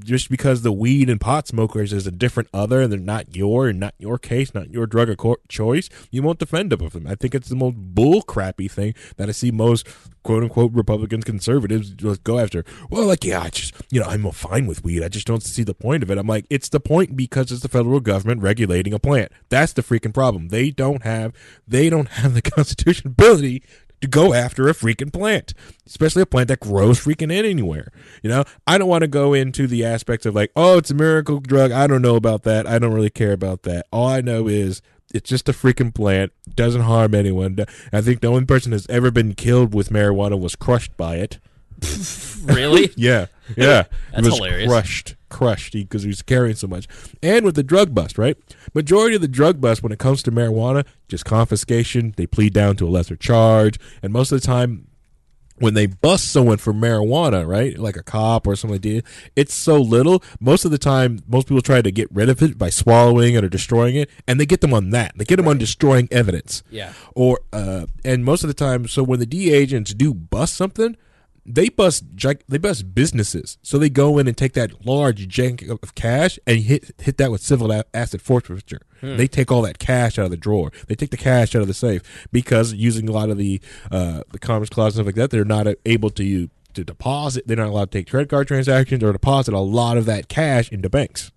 just because the weed and pot smokers is a different other and they're not your case, not your drug of choice, you won't defend them of them. I think it's the most bull crappy thing that I see most quote unquote Republicans, conservatives go after. Well, like, yeah, I just, I'm fine with weed. I just don't see the point of it. I'm like, it's the point because it's the federal government regulating a plant. That's the freaking problem. They don't have the constitutional ability to go after a freaking plant, especially a plant that grows freaking anywhere. I don't want to go into the aspects of like, oh, it's a miracle drug. I don't know about that. I don't really care about that. All I know is it's just a freaking plant. Doesn't harm anyone. I think the only person that's ever been killed with marijuana was crushed by it. Really? Yeah. Yeah, That's he was hilarious. crushed because he was carrying so much. And with the drug bust, right? Majority of the drug bust when it comes to marijuana, just confiscation. They plead down to a lesser charge, and most of the time, when they bust someone for marijuana, right, like a cop or something like that, it's so little. Most of the time, most people try to get rid of it by swallowing it or destroying it, and they get them on that. They get them on destroying evidence. Yeah. Or and most of the time, so when the DEA agents do bust something, they bust businesses. So they go in and take that large jank of cash and hit that with civil asset forfeiture. They take all that cash out of the drawer. They take the cash out of the safe because using a lot of the Commerce Clause and stuff like that, they're not able to deposit. They're not allowed to take credit card transactions or deposit a lot of that cash into banks.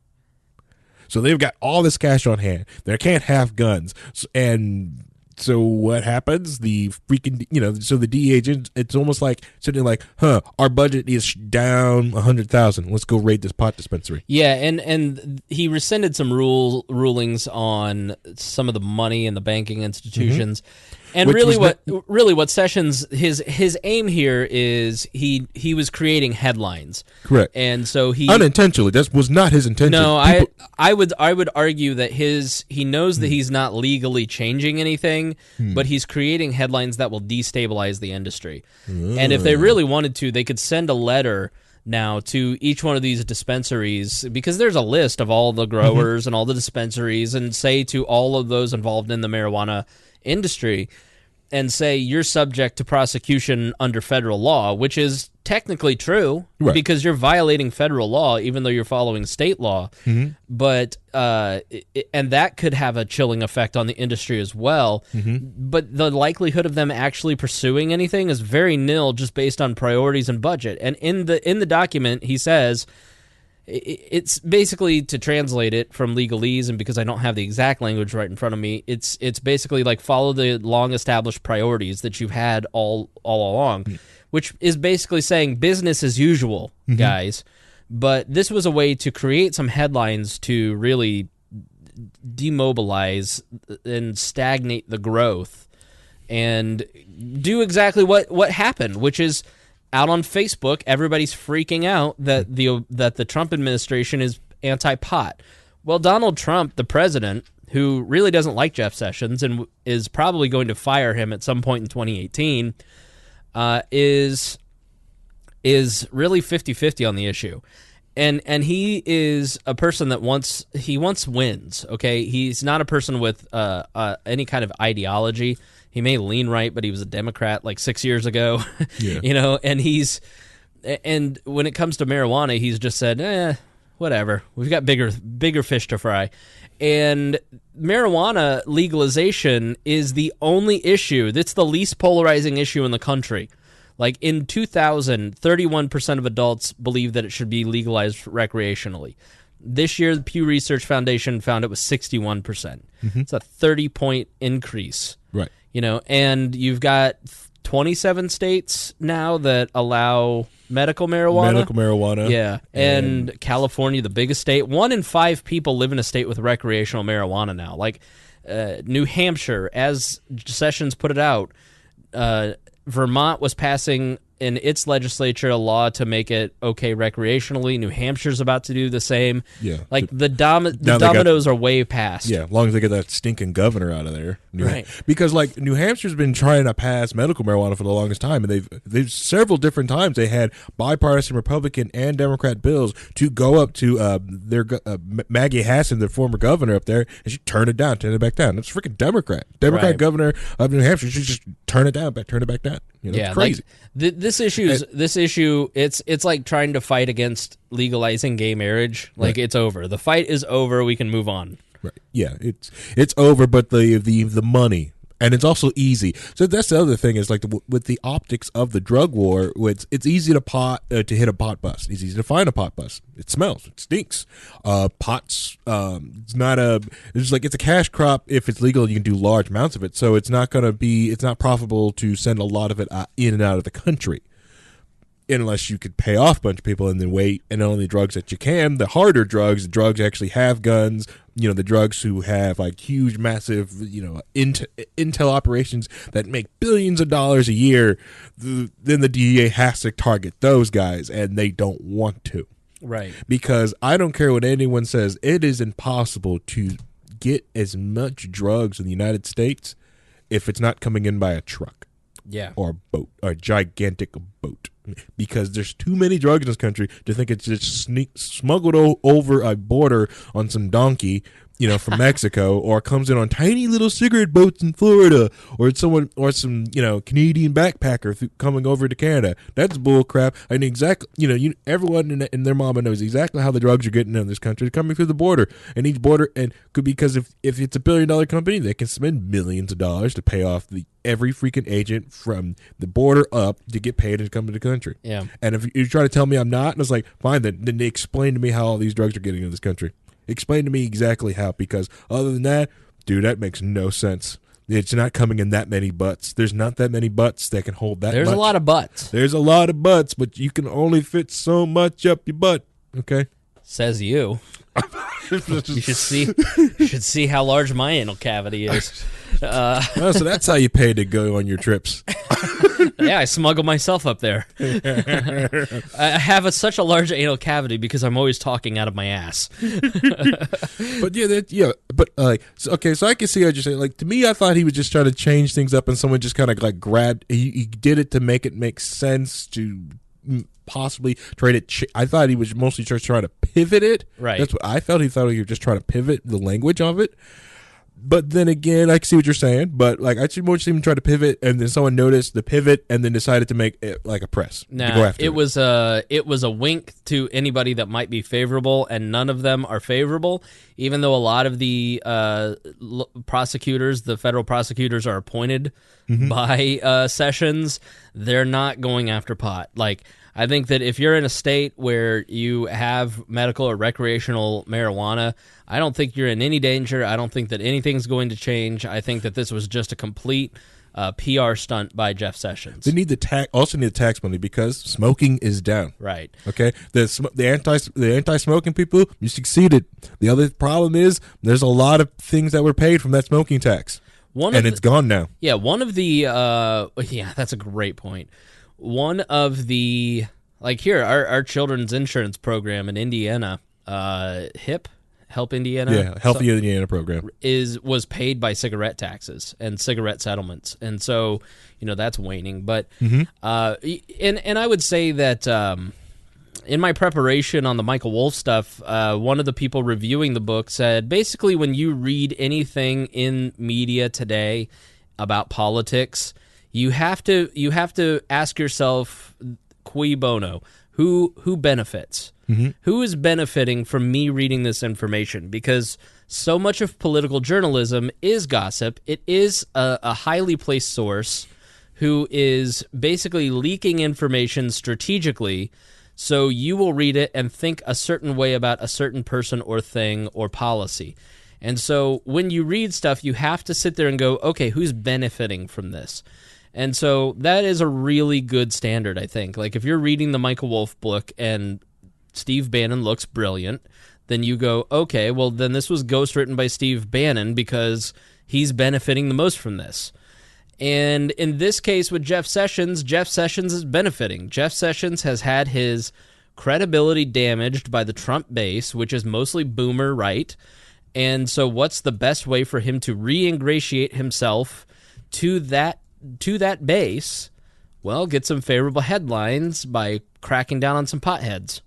So they've got all this cash on hand. They can't have guns. And so what happens? The freaking, so the DEA agent, it's almost like sitting like, our budget is down 100,000. Let's go raid this pot dispensary. Yeah, and he rescinded some rulings on some of the money in the banking institutions. And really what Sessions, his aim here is he was creating headlines. Correct. And so he unintentionally, that was not his intention. No, I would argue that he knows that he's not legally changing anything, but he's creating headlines that will destabilize the industry. And if they really wanted to, they could send a letter now to each one of these dispensaries, because there's a list of all the growers and all the dispensaries, and say to all of those involved in the marijuana industry, and say you're subject to prosecution under federal law, which is technically true, because you're violating federal law even though you're following state law. But and that could have a chilling effect on the industry as well. But the likelihood of them actually pursuing anything is very nil, just based on priorities and budget. And in the document, he says, it's basically, to translate it from legalese, and because I don't have the exact language right in front of me, it's basically like follow the long-established priorities that you've had all along, which is basically saying business as usual, guys. But this was a way to create some headlines to really demobilize and stagnate the growth, and do exactly what happened, which is, out on Facebook, everybody's freaking out that the Trump administration is anti-pot. Well, Donald Trump, the president, who really doesn't like Jeff Sessions and is probably going to fire him at some point in 2018, is really 50-50 on the issue. And he is a person that wants wins, okay? He's not a person with any kind of ideology. He may lean right, but he was a Democrat like 6 years ago, and when it comes to marijuana, he's just said, whatever. We've got bigger fish to fry. And marijuana legalization is the only issue. That's the least polarizing issue in the country. Like in 2000, 31% of adults believe that it should be legalized recreationally. This year, the Pew Research Foundation found it was 61%. It's a 30-point increase. Right. And you've got 27 states now that allow medical marijuana. Yeah. And California, the biggest state. 1 in 5 people live in a state with recreational marijuana now. Like New Hampshire, as Sessions put it out, Vermont was passing in its legislature a law to make it okay recreationally. New Hampshire's about to do the same. Yeah. Like the dominoes are way past. Yeah, as long as they get that stinking governor out of there. Right. Because like New Hampshire's been trying to pass medical marijuana for the longest time, and they've several different times they had bipartisan Republican and Democrat bills to go up to their Maggie Hassan, their former governor up there, and she turned it back down. It's freaking Democrat governor of New Hampshire. She just turn it back down. It's crazy. Like, this issue, it's like trying to fight against legalizing gay marriage. Like it's over. The fight is over. We can move on. Right. Yeah, it's over. But the money, and it's also easy. So that's the other thing is like with the optics of the drug war. It's easy to hit a pot bust. It's easy to find a pot bust. It smells. It stinks. Pots. It's not it's a cash crop. If it's legal, you can do large amounts of it. So it's not profitable to send a lot of it in and out of the country, unless you could pay off a bunch of people and then wait. And only drugs that you can, the harder drugs actually have guns, the drugs who have like huge, massive, intel operations that make billions of dollars a year, then the DEA has to target those guys, and they don't want to. Right. Because I don't care what anyone says, it is impossible to get as much drugs in the United States if it's not coming in by a truck. Yeah. Or a boat, or a gigantic boat. Because there's too many drugs in this country to think it's just smuggled over a border on some donkey, from Mexico, or comes in on tiny little cigarette boats in Florida, or some Canadian backpacker coming over to Canada. That's bull crap. I mean, exactly, everyone and their mama knows exactly how the drugs are getting in this country. They're coming through the border, and each border, and because if it's a $1 billion company, they can spend millions of dollars to pay off every freaking agent from the border up to get paid and come to the country. Yeah. And if you try to tell me I'm not, and it's like, fine, then they explain to me how all these drugs are getting into this country. Explain to me exactly how, because other than that, dude, that makes no sense. It's not coming in that many butts. There's not that many butts that can hold that There's much. a lot of butts. There's a lot of butts, but you can only fit so much up your butt. Okay? Says you. You should see how large my anal cavity is. So that's how you pay to go on your trips. Yeah, I smuggle myself up there. I have such a large anal cavity because I'm always talking out of my ass. But so I can see what you're saying. Like, to me, I thought he was just trying to change things up, and someone just kind of like grabbed. He did it to make it make sense to possibly try to. I thought he was mostly just trying to pivot it. Right. That's what I felt. He thought he was just trying to pivot the language of it. But then again, I can see what you're saying. But like, I should more see him try to pivot, and then someone noticed the pivot, and then decided to make it like a press. To go after it was a wink to anybody that might be favorable, and none of them are favorable. Even though a lot of the prosecutors, the federal prosecutors, are appointed by Sessions, they're not going after pot. Like, I think that if you're in a state where you have medical or recreational marijuana, I don't think you're in any danger. I don't think that anything's going to change. I think that this was just a complete PR stunt by Jeff Sessions. They need the tax money because smoking is down. Right. Okay. The anti-smoking people, you succeeded. The other problem is there's a lot of things that were paid from that smoking tax, it's gone now. Yeah. One of the that's a great point. One of the, like here, our children's insurance program in Indiana, Help Indiana? Yeah, Healthy Indiana program. Was paid by cigarette taxes and cigarette settlements. And so, that's waning. But, and I would say that in my preparation on the Michael Wolff stuff, one of the people reviewing the book said, basically when you read anything in media today about politics, you have to ask yourself, cui bono, who benefits? Who is benefiting from me reading this information? Because so much of political journalism is gossip. It is a highly placed source who is basically leaking information strategically, so you will read it and think a certain way about a certain person or thing or policy. And so when you read stuff, you have to sit there and go, okay, who's benefiting from this? And so that is a really good standard, I think. Like, if you're reading the Michael Wolff book and Steve Bannon looks brilliant, then you go, okay, well, then this was ghostwritten by Steve Bannon because he's benefiting the most from this. And in this case with Jeff Sessions is benefiting. Jeff Sessions has had his credibility damaged by the Trump base, which is mostly boomer right. And so what's the best way for him to re-ingratiate himself to that base? Well, get some favorable headlines by cracking down on some potheads.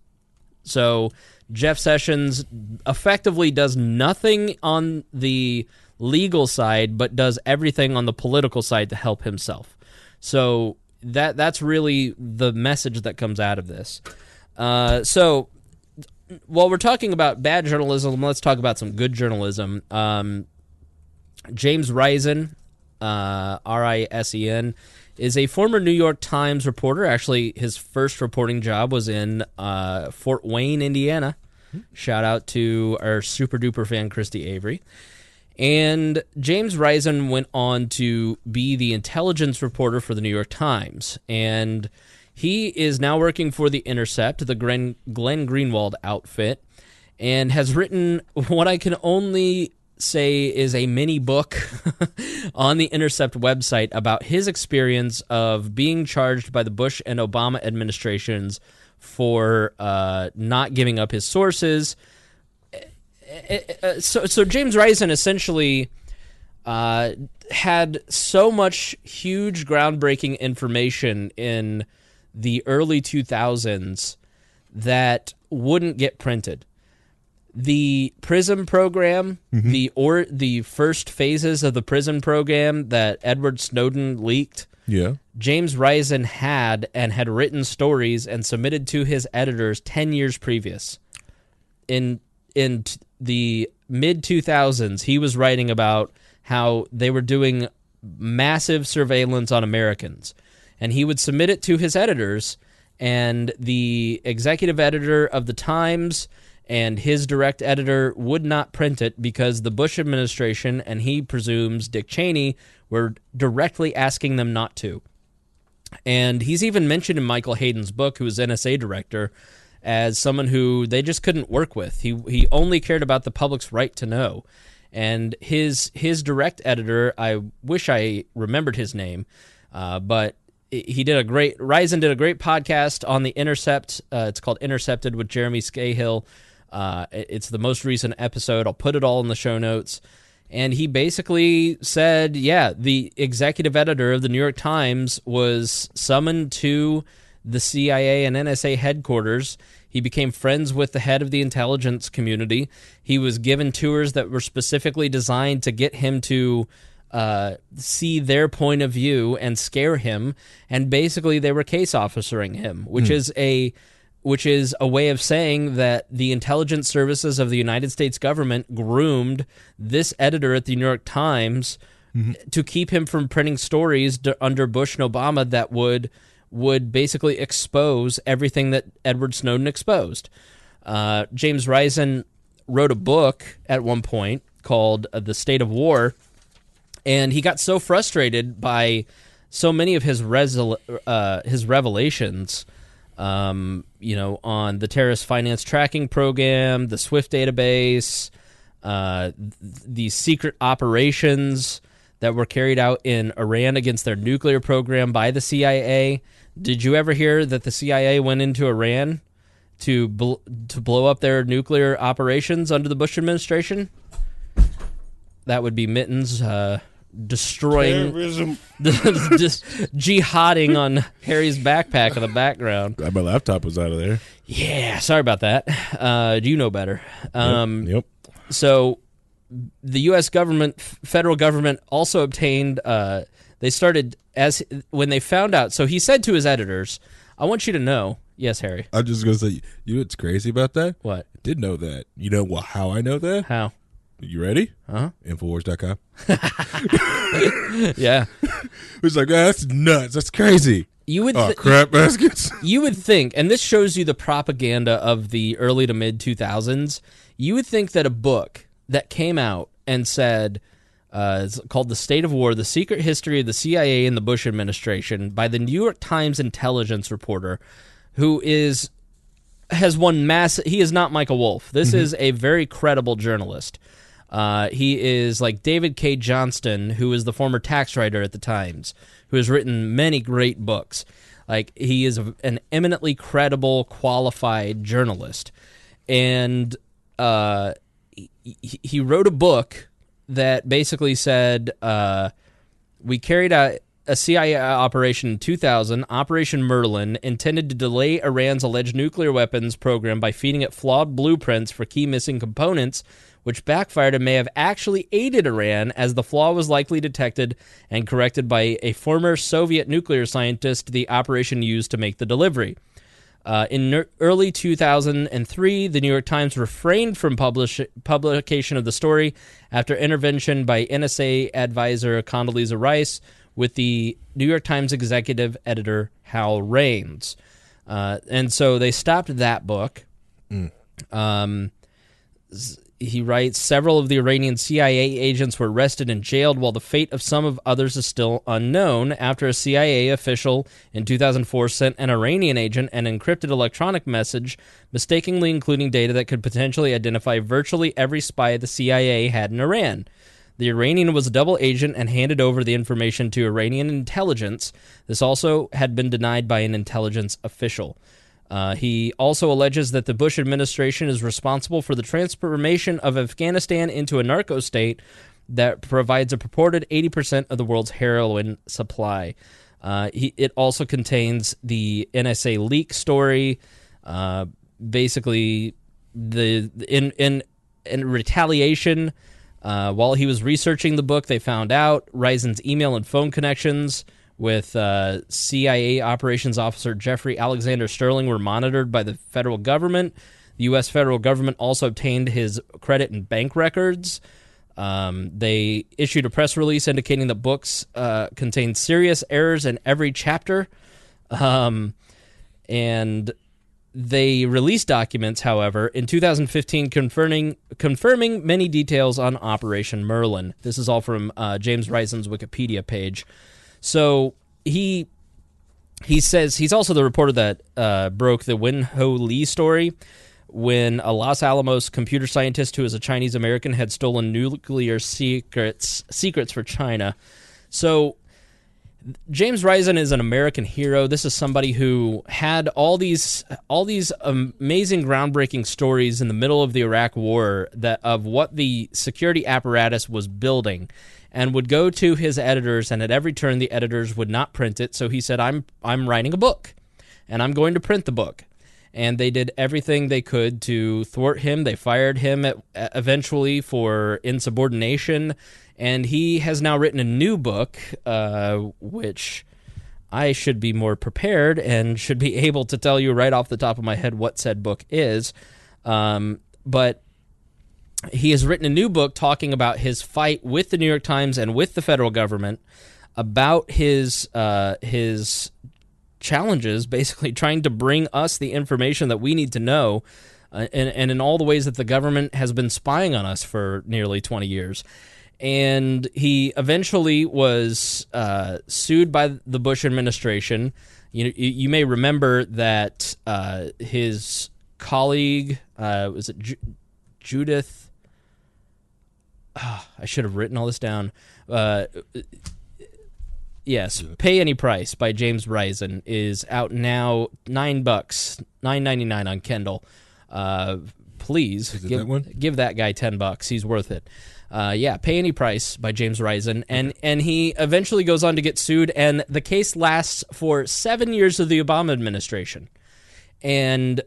So Jeff Sessions effectively does nothing on the legal side, but does everything on the political side to help himself. So that's really the message that comes out of this. So while we're talking about bad journalism, let's talk about some good journalism. James Risen, Risen, is a former New York Times reporter. Actually, his first reporting job was in Fort Wayne, Indiana. Shout out to our super-duper fan, Christy Avery. And James Risen went on to be the intelligence reporter for the New York Times. And he is now working for The Intercept, the Glenn Greenwald outfit. and has written what I can only say is a mini book on the Intercept website about his experience of being charged by the Bush and Obama administrations for not giving up his sources. So James Risen essentially had so much huge groundbreaking information in the early 2000s that wouldn't get printed. The PRISM program, the first phases of the PRISM program that Edward Snowden leaked, James Risen had written stories and submitted to his editors 10 years previous. In the mid-2000s, he was writing about how they were doing massive surveillance on Americans. And he would submit it to his editors, and the executive editor of the Times and his direct editor would not print it because the Bush administration, and he presumes Dick Cheney, were directly asking them not to. And he's even mentioned in Michael Hayden's book, who was NSA director, as someone who they just couldn't work with. He only cared about the public's right to know. And his direct editor, I wish I remembered his name, but Risen did a great podcast on the Intercept. It's called Intercepted with Jeremy Scahill. It's the most recent episode. I'll put it all in the show notes. And he basically said, the executive editor of the New York Times was summoned to the CIA and NSA headquarters. He became friends with the head of the intelligence community. He was given tours that were specifically designed to get him to see their point of view and scare him. And basically they were case officering him, which is a way of saying that the intelligence services of the United States government groomed this editor at the New York Times to keep him from printing stories under Bush and Obama that would basically expose everything that Edward Snowden exposed. James Risen wrote a book at one point called The State of War, and he got so frustrated by so many of his revelations, on the terrorist finance tracking program, the SWIFT database, the secret operations that were carried out in Iran against their nuclear program by the CIA. Did you ever hear that the CIA went into Iran to blow up their nuclear operations under the Bush administration? That would be Mittens destroying, just jihading on Harry's backpack in the background. My laptop was out of there. Yeah, sorry about that. You know better. Yep. So the U.S. government, federal government, also obtained. They started when they found out. So he said to his editors, "I want you to know." Yes, Harry. I'm just gonna say, you know what's crazy about that? What? I did know that. You know how I know that? How? You ready? Uh-huh. Infowars.com. Yeah. It's like, that's nuts. That's crazy. You would crap baskets. You would think, and this shows you the propaganda of the early to mid 2000s. You would think that a book that came out and said, it's called The State of War, The Secret History of the CIA and the Bush Administration, by the New York Times intelligence reporter, who has won he is not Michael Wolff. This is a very credible journalist. He is like David K. Johnston, who is the former tax writer at the Times, who has written many great books. Like, he is an eminently credible, qualified journalist. And he wrote a book that basically said, we carried out a CIA operation in 2000, Operation Merlin, intended to delay Iran's alleged nuclear weapons program by feeding it flawed blueprints for key missing components, which backfired and may have actually aided Iran, as the flaw was likely detected and corrected by a former Soviet nuclear scientist the operation used to make the delivery. In early 2003, the New York Times refrained from publication of the story after intervention by NSA advisor Condoleezza Rice with the New York Times executive editor Hal Raines. And so they stopped that book. he writes, several of the Iranian CIA agents were arrested and jailed, while the fate of some of others is still unknown, after a CIA official in 2004 sent an Iranian agent an encrypted electronic message, mistakenly including data that could potentially identify virtually every spy the CIA had in Iran. The Iranian was a double agent and handed over the information to Iranian intelligence. This also had been denied by an intelligence official. He also alleges that the Bush administration is responsible for the transformation of Afghanistan into a narco state that provides a purported 80% of the world's heroin supply. It also contains the NSA leak story. Basically, in retaliation, while he was researching the book, they found out Reisen's email and phone connections with CIA operations officer Jeffrey Alexander Sterling were monitored by the federal government. The U.S. federal government also obtained his credit and bank records. They issued a press release indicating the books contained serious errors in every chapter. And they released documents, however, in 2015 confirming many details on Operation Merlin. This is all from James Reisen's Wikipedia page. So he says he's also the reporter that broke the Wen Ho Lee story, when a Los Alamos computer scientist who is a Chinese American had stolen nuclear secrets for China. So James Reisen is an American hero. This is somebody who had all these amazing, groundbreaking stories in the middle of the Iraq War of what the security apparatus was building, and would go to his editors, and at every turn the editors would not print it. So he said, I'm writing a book, and I'm going to print the book. And they did everything they could to thwart him. They fired him eventually for insubordination, and he has now written a new book, which I should be more prepared and should be able to tell you right off the top of my head what said book is. But he has written a new book talking about his fight with the New York Times and with the federal government, about his challenges, basically trying to bring us the information that we need to know, and in all the ways that the government has been spying on us for nearly 20 years. And he eventually was sued by the Bush administration. You may remember that his colleague, was it Judith? I should have written all this down. Yes, Pay Any Price by James Reisen is out now, $9, $9.99 on Kindle. Please give that guy $10. He's worth it. Pay Any Price by James Reisen, and he eventually goes on to get sued, and the case lasts for 7 years of the Obama administration. And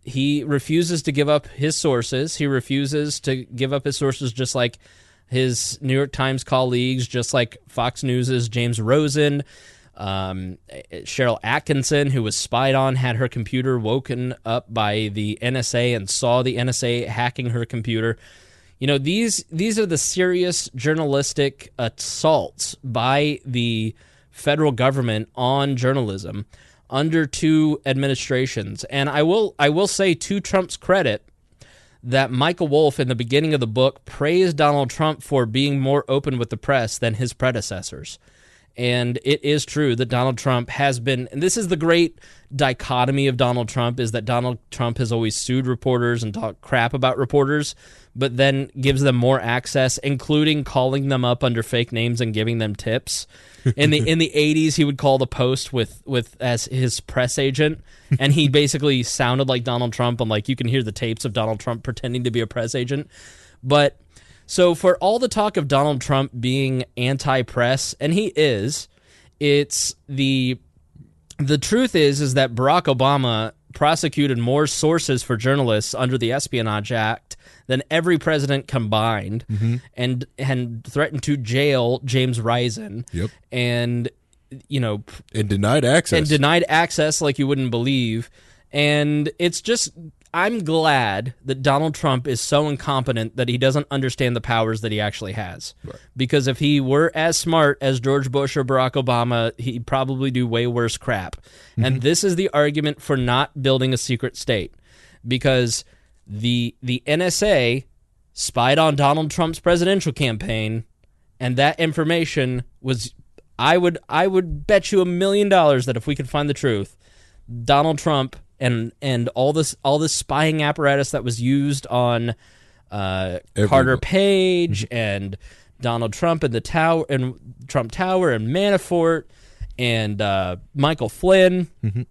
he refuses to give up his sources. He refuses to give up his sources, just like his New York Times colleagues, just like Fox News' James Rosen. Cheryl Atkinson, who was spied on, had her computer woken up by the NSA and saw the NSA hacking her computer. These are the serious journalistic assaults by the federal government on journalism under two administrations. And I will say, to Trump's credit, that Michael Wolff in the beginning of the book praised Donald Trump for being more open with the press than his predecessors. And it is true that Donald Trump has been, and this is the great dichotomy of Donald Trump, is that Donald Trump has always sued reporters and talked crap about reporters, but then gives them more access, including calling them up under fake names and giving them tips. In the 80s, he would call the Post with as his press agent, and he basically sounded like Donald Trump, and you can hear the tapes of Donald Trump pretending to be a press agent. But so for all the talk of Donald Trump being anti-press, and he is, it's the truth is that Barack Obama prosecuted more sources for journalists under the Espionage Act than every president combined, and threatened to jail James Reisen. Yep. And and denied access like you wouldn't believe. And it's just, I'm glad that Donald Trump is so incompetent that he doesn't understand the powers that he actually has. Right. Because if he were as smart as George Bush or Barack Obama, he'd probably do way worse crap. And this is the argument for not building a secret state. Because the NSA spied on Donald Trump's presidential campaign, and that information was, I would bet you $1 million that if we could find the truth, Donald Trump and all this spying apparatus that was used on Carter Page and Donald Trump and the Tower and Trump Tower and Manafort and Michael Flynn. Mm-hmm.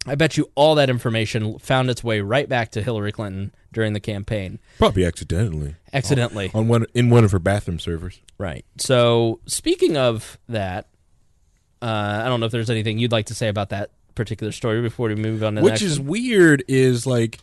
I bet you all that information found its way right back to Hillary Clinton during the campaign. Probably accidentally. In one of her bathroom servers. Right. So speaking of that, I don't know if there's anything you'd like to say about that particular story before we move on to the next Which is one. weird is like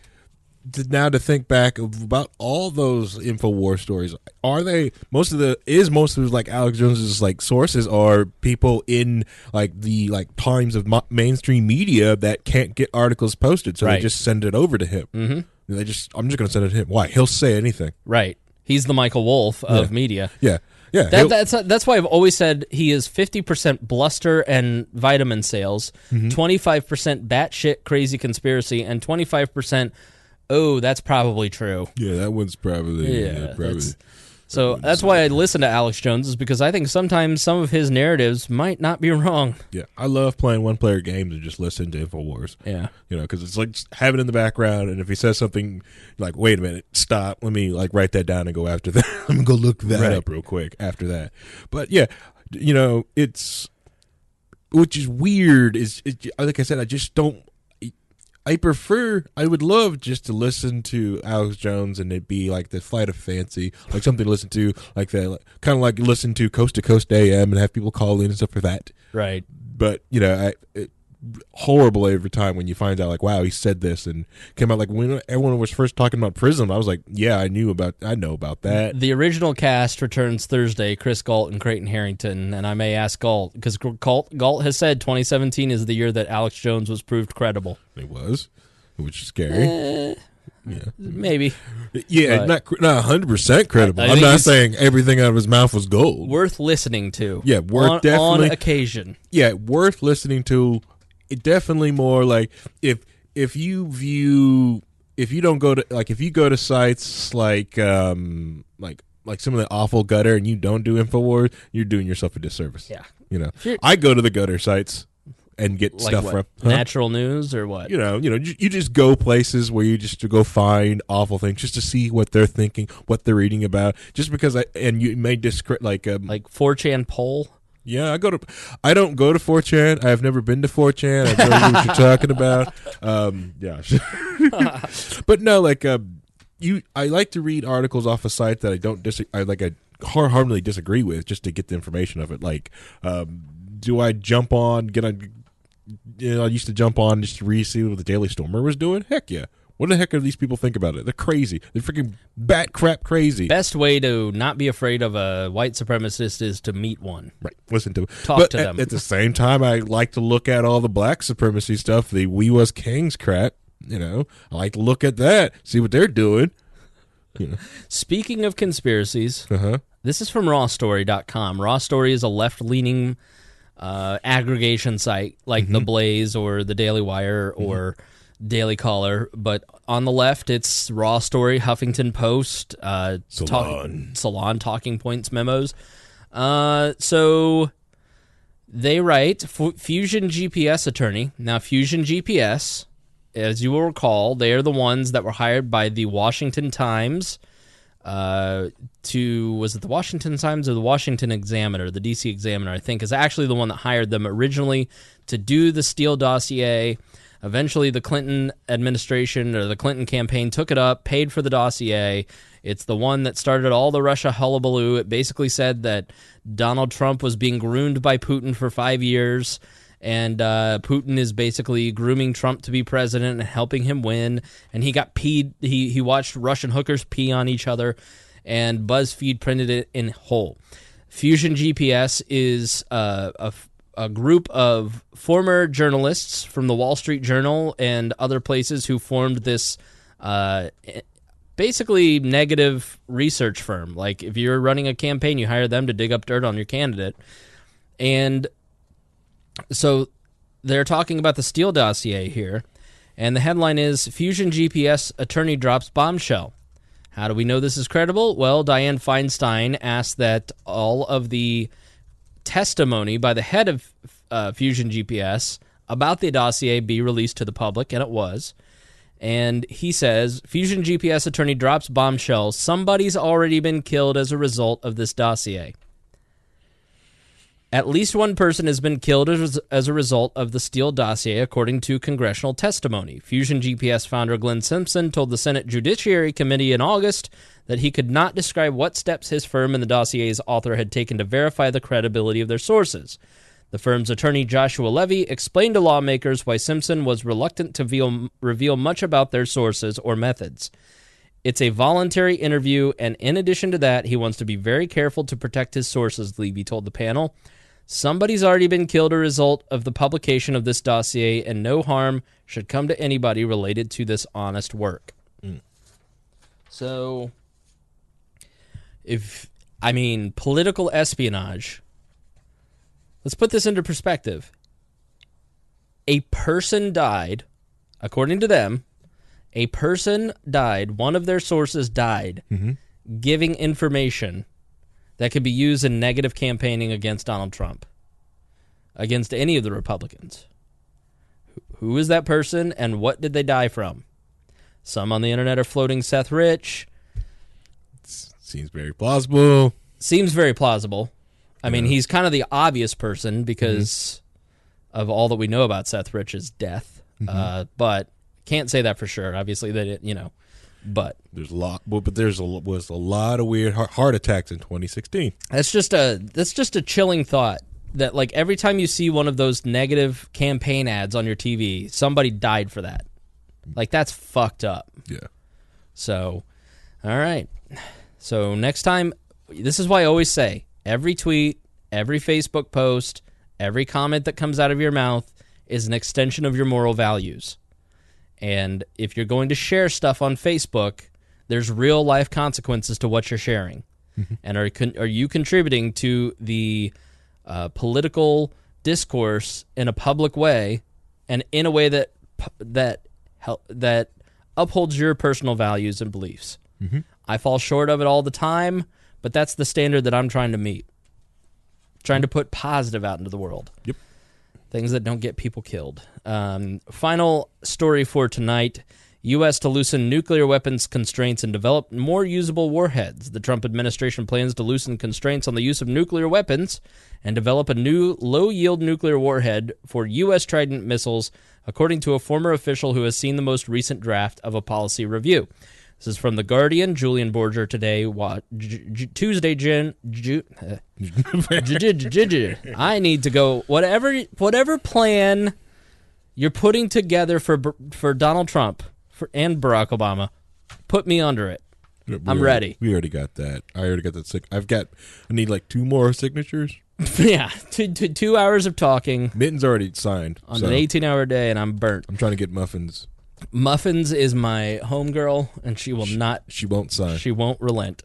now to think back about all those InfoWars stories. Are they most of like Alex Jones's like sources are people in like the like times of mainstream media that can't get articles posted, so they just send it over to him. Mm-hmm. I'm just going to send it to him. Why? He'll say anything. Right. He's the Michael Wolff of media. Yeah. Yeah. That's why I've always said he is 50% bluster and vitamin sales, 25% batshit crazy conspiracy, and 25%. Oh, that's probably true. Yeah, that one's probably. Yeah, probably. That's why I listen to Alex Jones, is because I think sometimes some of his narratives might not be wrong. Yeah, I love playing one-player games and just listen to InfoWars. Yeah. Because it's like just have it in the background, and if he says something like, wait a minute, stop, let me like write that down and go after that. I'm going to go look that up real quick after that. But yeah, it's, which is weird, like I said, I just don't, I would love just to listen to Alex Jones and it be like the Flight of Fancy, like something to listen to, like that, kind of like listen to Coast to Coast AM and have people call in and stuff for that. Right. But, horrible every time when you find out, like, wow, he said this and came out like when everyone was first talking about PRISM, I was like, yeah, I know about that. The original cast returns Thursday, Chris Galt and Creighton Harrington, and I may ask Galt, because Galt has said 2017 is the year that Alex Jones was proved credible. It was, which is scary. Yeah, maybe. Yeah, not 100% credible. I'm not saying everything out of his mouth was gold. Worth listening to. Yeah, definitely on occasion. Yeah, worth listening to. It definitely more like if you don't go to like if you go to sites like some of the awful gutter and you don't do InfoWars, you're doing yourself a disservice. Yeah, I go to the gutter sites and get like stuff what? from Natural News or what? You just go places where you just to go find awful things just to see what they're thinking, what they're reading about. Just because you may like 4chan poll. Yeah, I don't go to 4chan. I've never been to 4chan. I don't know what you're talking about. Yeah, but no, like I like to read articles off a site that I wholeheartedly disagree with, just to get the information of it. Like, do I jump on? I used to jump on just to see what the Daily Stormer was doing. Heck yeah. What the heck do these people think about it? They're crazy. They're freaking bat crap crazy. Best way to not be afraid of a white supremacist is to meet one. Right. Listen to Talk to them. At the same time, I like to look at all the black supremacy stuff, the We Was Kings crap. I like to look at that, see what they're doing. Speaking of conspiracies, this is from rawstory.com. Raw Story is a left-leaning aggregation site like The Blaze or The Daily Wire or Daily Caller, but on the left it's Raw Story, Huffington Post, Salon Talking Points memos. So they write, Fusion GPS attorney. Now, Fusion GPS, as you will recall, they are the ones that were hired by the Washington Times was it the Washington Times or the Washington Examiner? The DC Examiner, I think, is actually the one that hired them originally to do the Steele dossier. Eventually, the Clinton administration or the Clinton campaign took it up, paid for the dossier. It's the one that started all the Russia hullabaloo. It basically said that Donald Trump was being groomed by Putin for 5 years, and Putin is basically grooming Trump to be president and helping him win. And he got peed. He watched Russian hookers pee on each other, and BuzzFeed printed it in whole. Fusion GPS is a group of former journalists from the Wall Street Journal and other places who formed this basically negative research firm. Like, if you're running a campaign, you hire them to dig up dirt on your candidate. And so they're talking about the Steele dossier here, and the headline is, Fusion GPS attorney drops bombshell. How do we know this is credible? Well, Dianne Feinstein asked that all of the testimony by the head of Fusion GPS about the dossier be released to the public, and it was. And he says, Fusion GPS attorney drops bombshell. Somebody's already been killed as a result of this dossier. At least one person has been killed as a result of the Steele dossier, according to congressional testimony. Fusion GPS founder Glenn Simpson told the Senate Judiciary Committee in August that he could not describe what steps his firm and the dossier's author had taken to verify the credibility of their sources. The firm's attorney, Joshua Levy, explained to lawmakers why Simpson was reluctant to reveal much about their sources or methods. It's a voluntary interview, and in addition to that, he wants to be very careful to protect his sources, Levy told the panel. Somebody's already been killed as a result of the publication of this dossier, and no harm should come to anybody related to this honest work. So, political espionage. Let's put this into perspective. A person died, according to them, one of their sources died, giving information that could be used in negative campaigning against Donald Trump, against any of the Republicans. Who is that person, and what did they die from? Some on the internet are floating Seth Rich. Seems very plausible. I mean, he's kind of the obvious person because of all that we know about Seth Rich's death. But can't say that for sure. Obviously, they didn't, but there's a lot. But was a lot of weird heart attacks in 2016. That's just a chilling thought. That like every time you see one of those negative campaign ads on your TV, somebody died for that. Like that's fucked up. Yeah. So, all right. So next time, this is why I always say every tweet, every Facebook post, every comment that comes out of your mouth is an extension of your moral values. And if you're going to share stuff on Facebook, there's real life consequences to what you're sharing. And are you contributing to the political discourse in a public way and in a way that upholds your personal values and beliefs? I fall short of it all the time, but that's the standard that I'm trying to meet. Trying to put positive out into the world. Yep. Things that don't get people killed. Final story for tonight. U.S. to loosen nuclear weapons constraints and develop more usable warheads. The Trump administration plans to loosen constraints on the use of nuclear weapons and develop a new low-yield nuclear warhead for U.S. Trident missiles, according to a former official who has seen the most recent draft of a policy review. This is from The Guardian. Julian Borger today. Tuesday, I need to go. Whatever plan you're putting together for Donald Trump and Barack Obama, put me under it. I'm ready. We already got that. I already got that. I need like 2 more signatures. Yeah, 2 hours of talking. Mitten's already signed on an 18-hour day, and I'm burnt. I'm trying to get Muffins. Muffins is my homegirl, and she will not. She won't sign. She won't relent.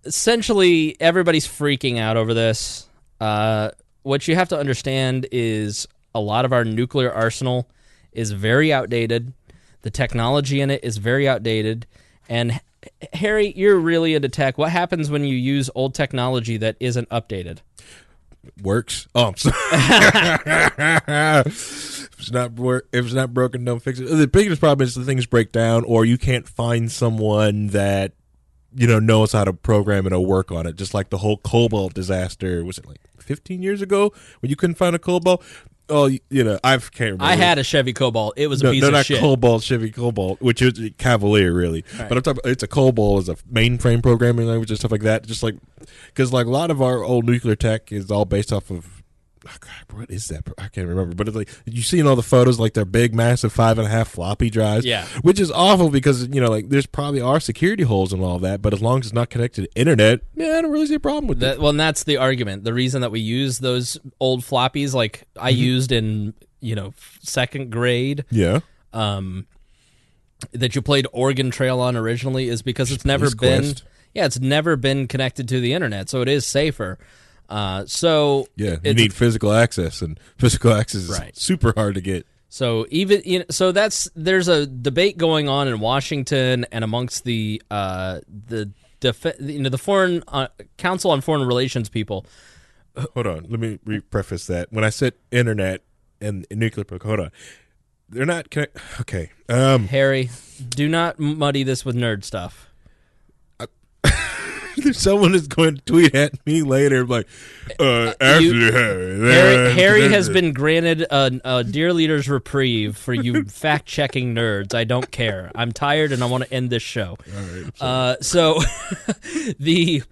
Essentially, everybody's freaking out over this. What you have to understand is a lot of our nuclear arsenal is very outdated. The technology in it is very outdated. And Harry, you're really into tech. What happens when you use old technology that isn't updated? Works. Oh, I'm sorry. If it's not broken, don't fix it. The biggest problem is the things break down, or you can't find someone that knows how to program it or work on it. Just like the whole Cobalt disaster. Was it like 15 years ago when you couldn't find a Cobalt? Oh, I can't remember. I had a Chevy Cobalt. It was a piece of shit. No, not Cobalt, Chevy Cobalt, which is Cavalier, really. Right. But I'm talking. It's a Cobalt, is a mainframe programming language and stuff like that. Just like because like a lot of our old nuclear tech is all based off of. Oh God, what is that? I can't remember. But it's like you see in all the photos, like they're big, massive 5.5 floppy drives. Yeah, which is awful because like there's probably are security holes and all that. But as long as it's not connected to internet, I don't really see a problem with that. Well, and that's the argument. The reason that we use those old floppies, like I used in second grade, that you played Oregon Trail on originally, is because it's never been, it's never been connected to the internet, so it is safer. You need physical access, and physical access is super hard to get. So there's a debate going on in Washington and amongst the Foreign Council on Foreign Relations people. Hold on, let me preface that. When I said internet and nuclear probe, hold on, they're not connect. Okay, Harry, do not muddy this with nerd stuff. Someone is going to tweet at me later, like, actually, Harry has been granted a Dear Leader's reprieve for you fact-checking nerds. I don't care. I'm tired, and I want to end this show. All right, so the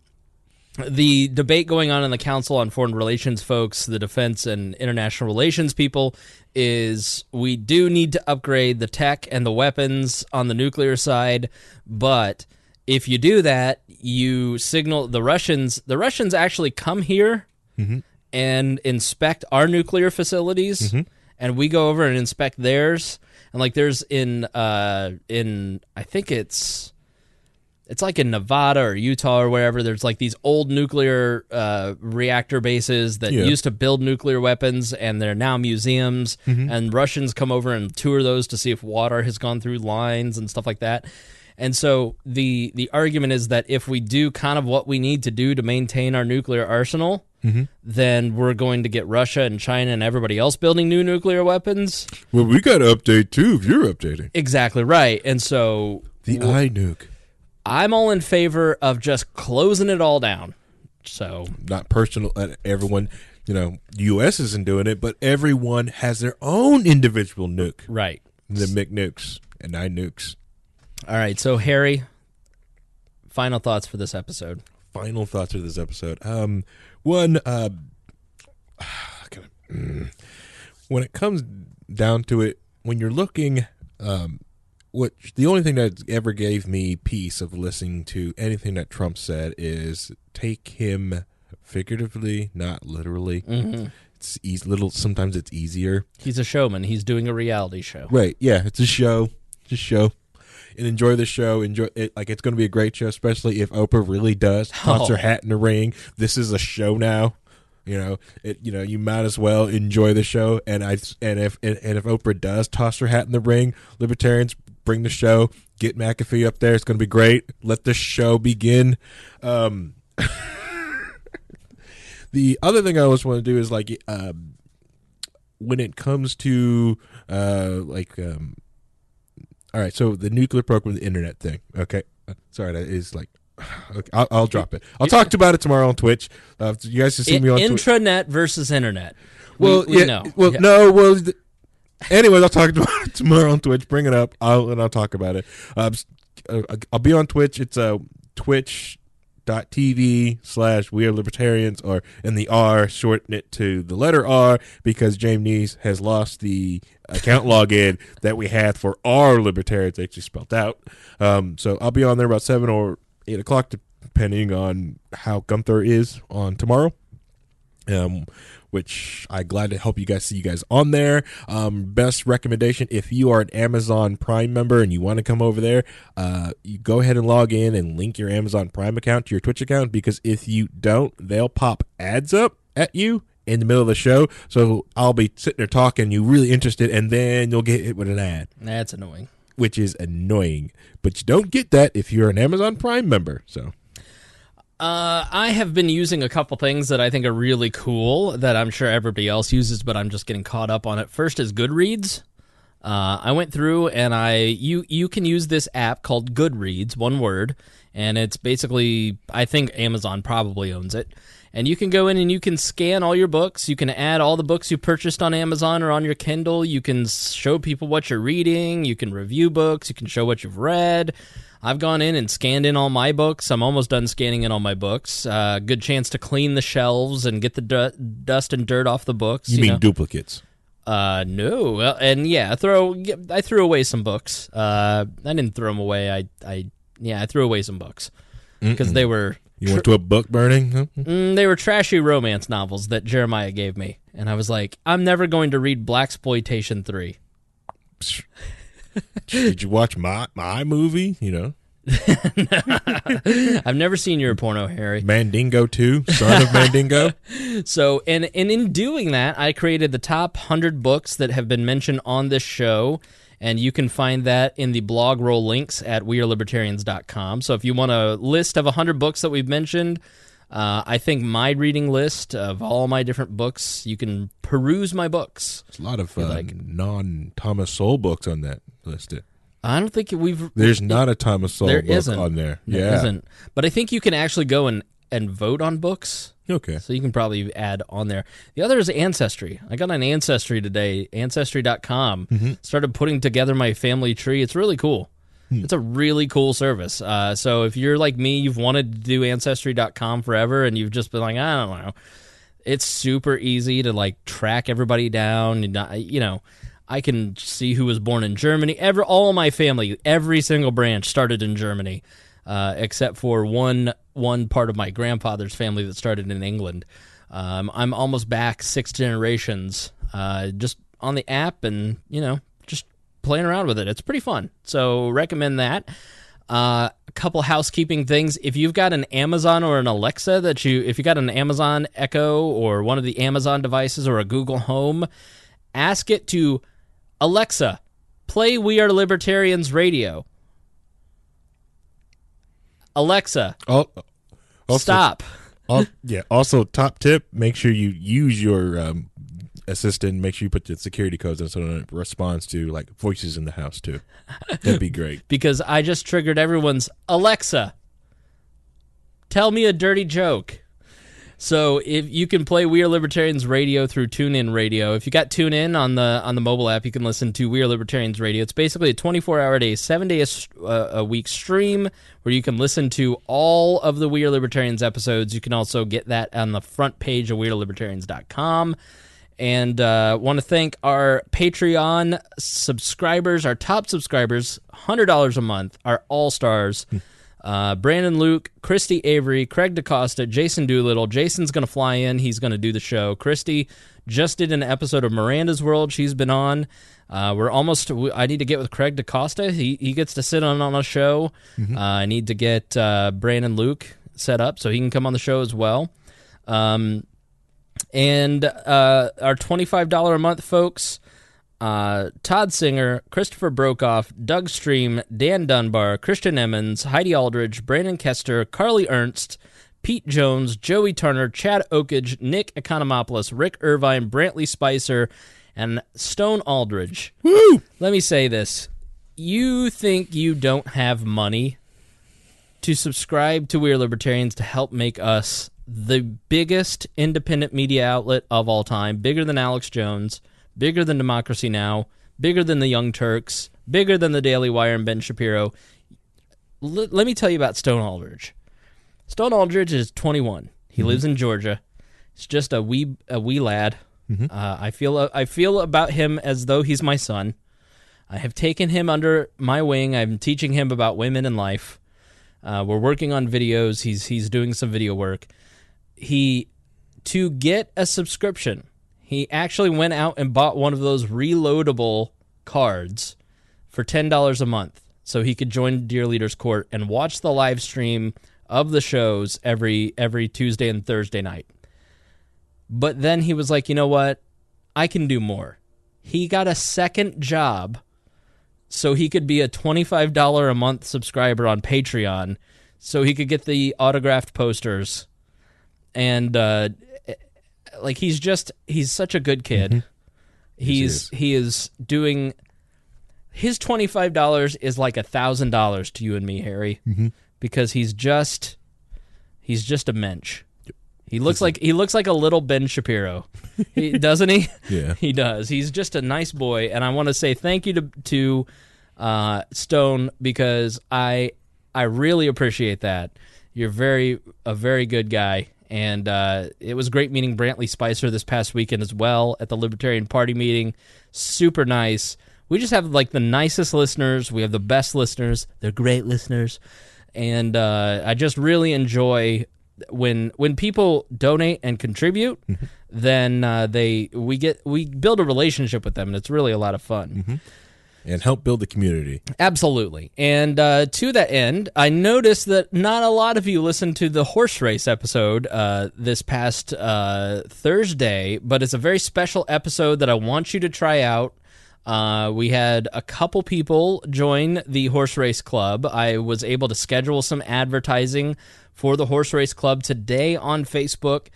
debate going on in the Council on Foreign Relations folks, the defense and international relations people, is we do need to upgrade the tech and the weapons on the nuclear side, but if you do that, you signal the Russians. The Russians actually come here and inspect our nuclear facilities, and we go over and inspect theirs. And like there's in I think it's like in Nevada or Utah or wherever. There's like these old nuclear reactor bases that used to build nuclear weapons, and they're now museums. And Russians come over and tour those to see if water has gone through lines and stuff like that. And so the argument is that if we do kind of what we need to do to maintain our nuclear arsenal, then we're going to get Russia and China and everybody else building new nuclear weapons. Well, we got to update, too, if you're updating. Exactly right. And so the iNuke. I'm all in favor of just closing it all down. So not personal. Everyone, the U.S. isn't doing it, but everyone has their own individual nuke. Right. The McNukes and iNukes. All right, so Harry, final thoughts for this episode. When it comes down to it, when you're looking, the only thing that ever gave me peace of listening to anything that Trump said is take him figuratively, not literally. It's sometimes it's easier. He's a showman. He's doing a reality show. Right? Yeah, it's a show. Just show. And enjoy the show. Enjoy it. Like, it's going to be a great show, especially if Oprah really does toss her hat in the ring. This is a show now. You might as well enjoy the show. And if Oprah does toss her hat in the ring, libertarians bring the show. Get McAfee up there. It's going to be great. Let the show begin. The other thing I always want to do is when it comes to all right, so the nuclear program, the internet thing. Okay, sorry, that is like. Okay, I'll drop it. I'll talk about it tomorrow on Twitch. You guys can see me on intranet versus internet. Well, we know. Well, yeah. No. Well, anyways, I'll talk about it tomorrow on Twitch. Bring it up, and I'll talk about it. I'll be on Twitch. It's twitch.tv/We Are Libertarians, or in the R, shorten it to the letter R, because James Neese has lost the account login that we had for our Libertarians, actually spelled out. So I'll be on there about 7 or 8 o'clock, depending on how Gunther is on tomorrow. Which I'm glad to help you guys see you guys on there. Best recommendation, if you are an Amazon Prime member and you want to come over there, you go ahead and log in and link your Amazon Prime account to your Twitch account, because if you don't, they'll pop ads up at you in the middle of the show. So I'll be sitting there talking, you really interested, and then you'll get hit with an ad. That's annoying. Which is annoying. But you don't get that if you're an Amazon Prime member. So I have been using a couple things that I think are really cool that I'm sure everybody else uses, but I'm just getting caught up on it. First is Goodreads. I went through and you can use this app called Goodreads, one word, and it's basically, I think Amazon probably owns it. And you can go in and you can scan all your books. You can add all the books you purchased on Amazon or on your Kindle. You can show people what you're reading. You can review books. You can show what you've read. I've gone in and scanned in all my books. I'm almost done scanning in all my books. Good chance to clean the shelves and get the dust and dirt off the books. You mean duplicates? No. And yeah, I threw away some books. I didn't throw them away. I threw away some books because they were. You went to a book burning? Huh? They were trashy romance novels that Jeremiah gave me. And I was like, I'm never going to read Blaxploitation 3. Did you watch my movie? I've never seen your porno, Harry. Mandingo 2, son of Mandingo. So, and in doing that, I created the top 100 books that have been mentioned on this show, and you can find that in the blog roll links at wearelibertarians.com. So if you want a list of 100 books that we've mentioned, I think my reading list of all my different books, you can peruse my books. There's a lot of non-Thomas Sowell books on that list. I don't think There's not a Thomas Sowell book on there. There isn't. But I think you can actually go and vote on books. Okay. So you can probably add on there. The other is Ancestry. I got on Ancestry today, Ancestry.com. Started putting together my family tree. It's really cool. It's a really cool service. So if you're like me, you've wanted to do Ancestry.com forever, and you've just been like, I don't know. It's super easy to like track everybody down. And, I can see who was born in Germany. All my family, every single branch started in Germany, except for one part of my grandfather's family that started in England. I'm almost back 6 generations just on the app and, just playing around with it. It's pretty fun. So recommend that. A couple housekeeping things. If you've got an Amazon or an Alexa if you got an Amazon Echo or one of the Amazon devices or a Google Home, ask it to Alexa, play We Are Libertarians Radio. Alexa, stop. Also, top tip, make sure you use your assistant. Make sure you put the security codes in so it responds to like voices in the house too. That'd be great. Because I just triggered everyone's Alexa, tell me a dirty joke. So if you can play We Are Libertarians Radio through TuneIn Radio. If you got TuneIn on the mobile app, you can listen to We Are Libertarians Radio. It's basically a 24-hour day, 7-day a week stream where you can listen to all of the We Are Libertarians episodes. You can also get that on the front page of wearelibertarians.com. And want to thank our Patreon subscribers, our top subscribers, $100 a month, our all-stars. Brandon Luke, Christy Avery, Craig DaCosta, Jason Doolittle. Jason's going to fly in. He's going to do the show. Christy just did an episode of Miranda's World. She's been on. I need to get with Craig DaCosta. He gets to sit on a show. I need to get Brandon Luke set up so he can come on the show as well. And our $25 a month folks, Todd Singer, Christopher Brokoff, Doug Stream, Dan Dunbar, Christian Emmons, Heidi Aldridge, Brandon Kester, Carly Ernst, Pete Jones, Joey Turner, Chad Oakage, Nick Economopoulos, Rick Irvine, Brantley Spicer, and Stone Aldridge. Woo! Let me say this. You think you don't have money to subscribe to We Are Libertarians to help make us the biggest independent media outlet of all time, bigger than Alex Jones, bigger than Democracy Now!, bigger than the Young Turks, bigger than the Daily Wire and Ben Shapiro. Let me tell you about Stone Aldridge. Stone Aldridge is 21. He lives in Georgia. He's just a wee lad. I feel about him as though he's my son. I have taken him under my wing. I'm teaching him about women and life. We're working on videos. He's doing some video work. To get a subscription, he actually went out and bought one of those reloadable cards for $10 a month so he could join Dear Leaders Court and watch the live stream of the shows every Tuesday and Thursday night. But then he was like, you know what? I can do more. He got a second job so he could be a $25 a month subscriber on Patreon so he could get the autographed posters. And he's such a good kid. He is doing his $25 is like $1,000 to you and me, Harry, because he's just a mensch. He looks like a little Ben Shapiro, doesn't he? Yeah, he does. He's just a nice boy, and I want to say thank you to Stone because I really appreciate that. You're a very good guy. And it was great meeting Brantley Spicer this past weekend as well at the Libertarian Party meeting. Super nice. We just have like the nicest listeners. We have the best listeners. They're great listeners. And I just really enjoy when people donate and contribute, then we build a relationship with them, and it's really a lot of fun. and help build the community. Absolutely. And to that end, I noticed that not a lot of you listened to the horse race episode this past Thursday, but it's a very special episode that I want you to try out. We had a couple people join the Horse Race Club. I was able to schedule some advertising for the Horse Race Club today on Facebook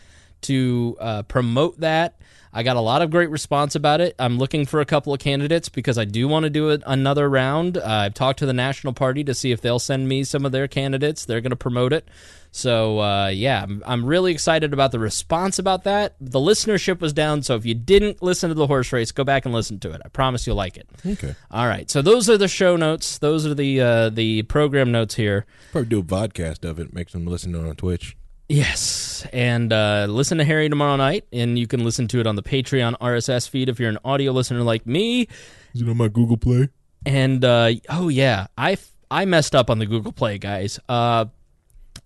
to promote that. I got a lot of great response about it. I'm looking for a couple of candidates because I do want to do another round. I've talked to the National Party to see if they'll send me some of their candidates. They're going to promote it. So, yeah, I'm really excited about the response about that. The listenership was down, so if you didn't listen to the horse race, go back and listen to it. I promise you'll like it. Okay. All right, so those are the show notes. Those are the program notes here. Probably do a vodcast of it, make them listen to it on Twitch. Yes, and listen to Harry tomorrow night, and you can listen to it on the Patreon RSS feed if you're an audio listener like me. Is it on my Google Play? And, oh, yeah, I messed up on the Google Play, guys.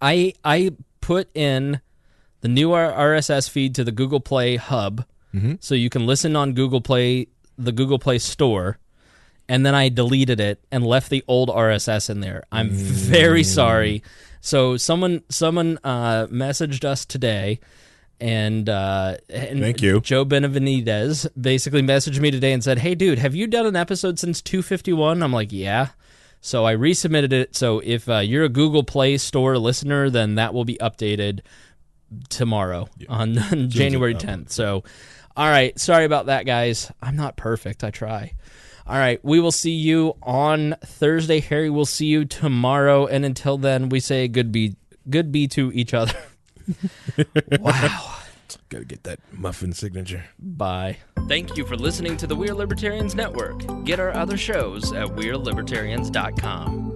I put in the new RSS feed to the Google Play hub, so you can listen on Google Play, the Google Play store, and then I deleted it and left the old RSS in there. I'm very sorry. So someone messaged us today, and thank you. Joe Benavidez basically messaged me today and said, "Hey, dude, have you done an episode since 251?" I'm like, "Yeah." So I resubmitted it. So if you're a Google Play Store listener, then that will be updated tomorrow on January 10th. So, all right. Sorry about that, guys. I'm not perfect. I try. All right. We will see you on Thursday. Harry, we'll see you tomorrow. And until then, we say good be to each other. Wow. Gotta get that muffin signature. Bye. Thank you for listening to the We're Libertarians Network. Get our other shows at We'reLibertarians.com.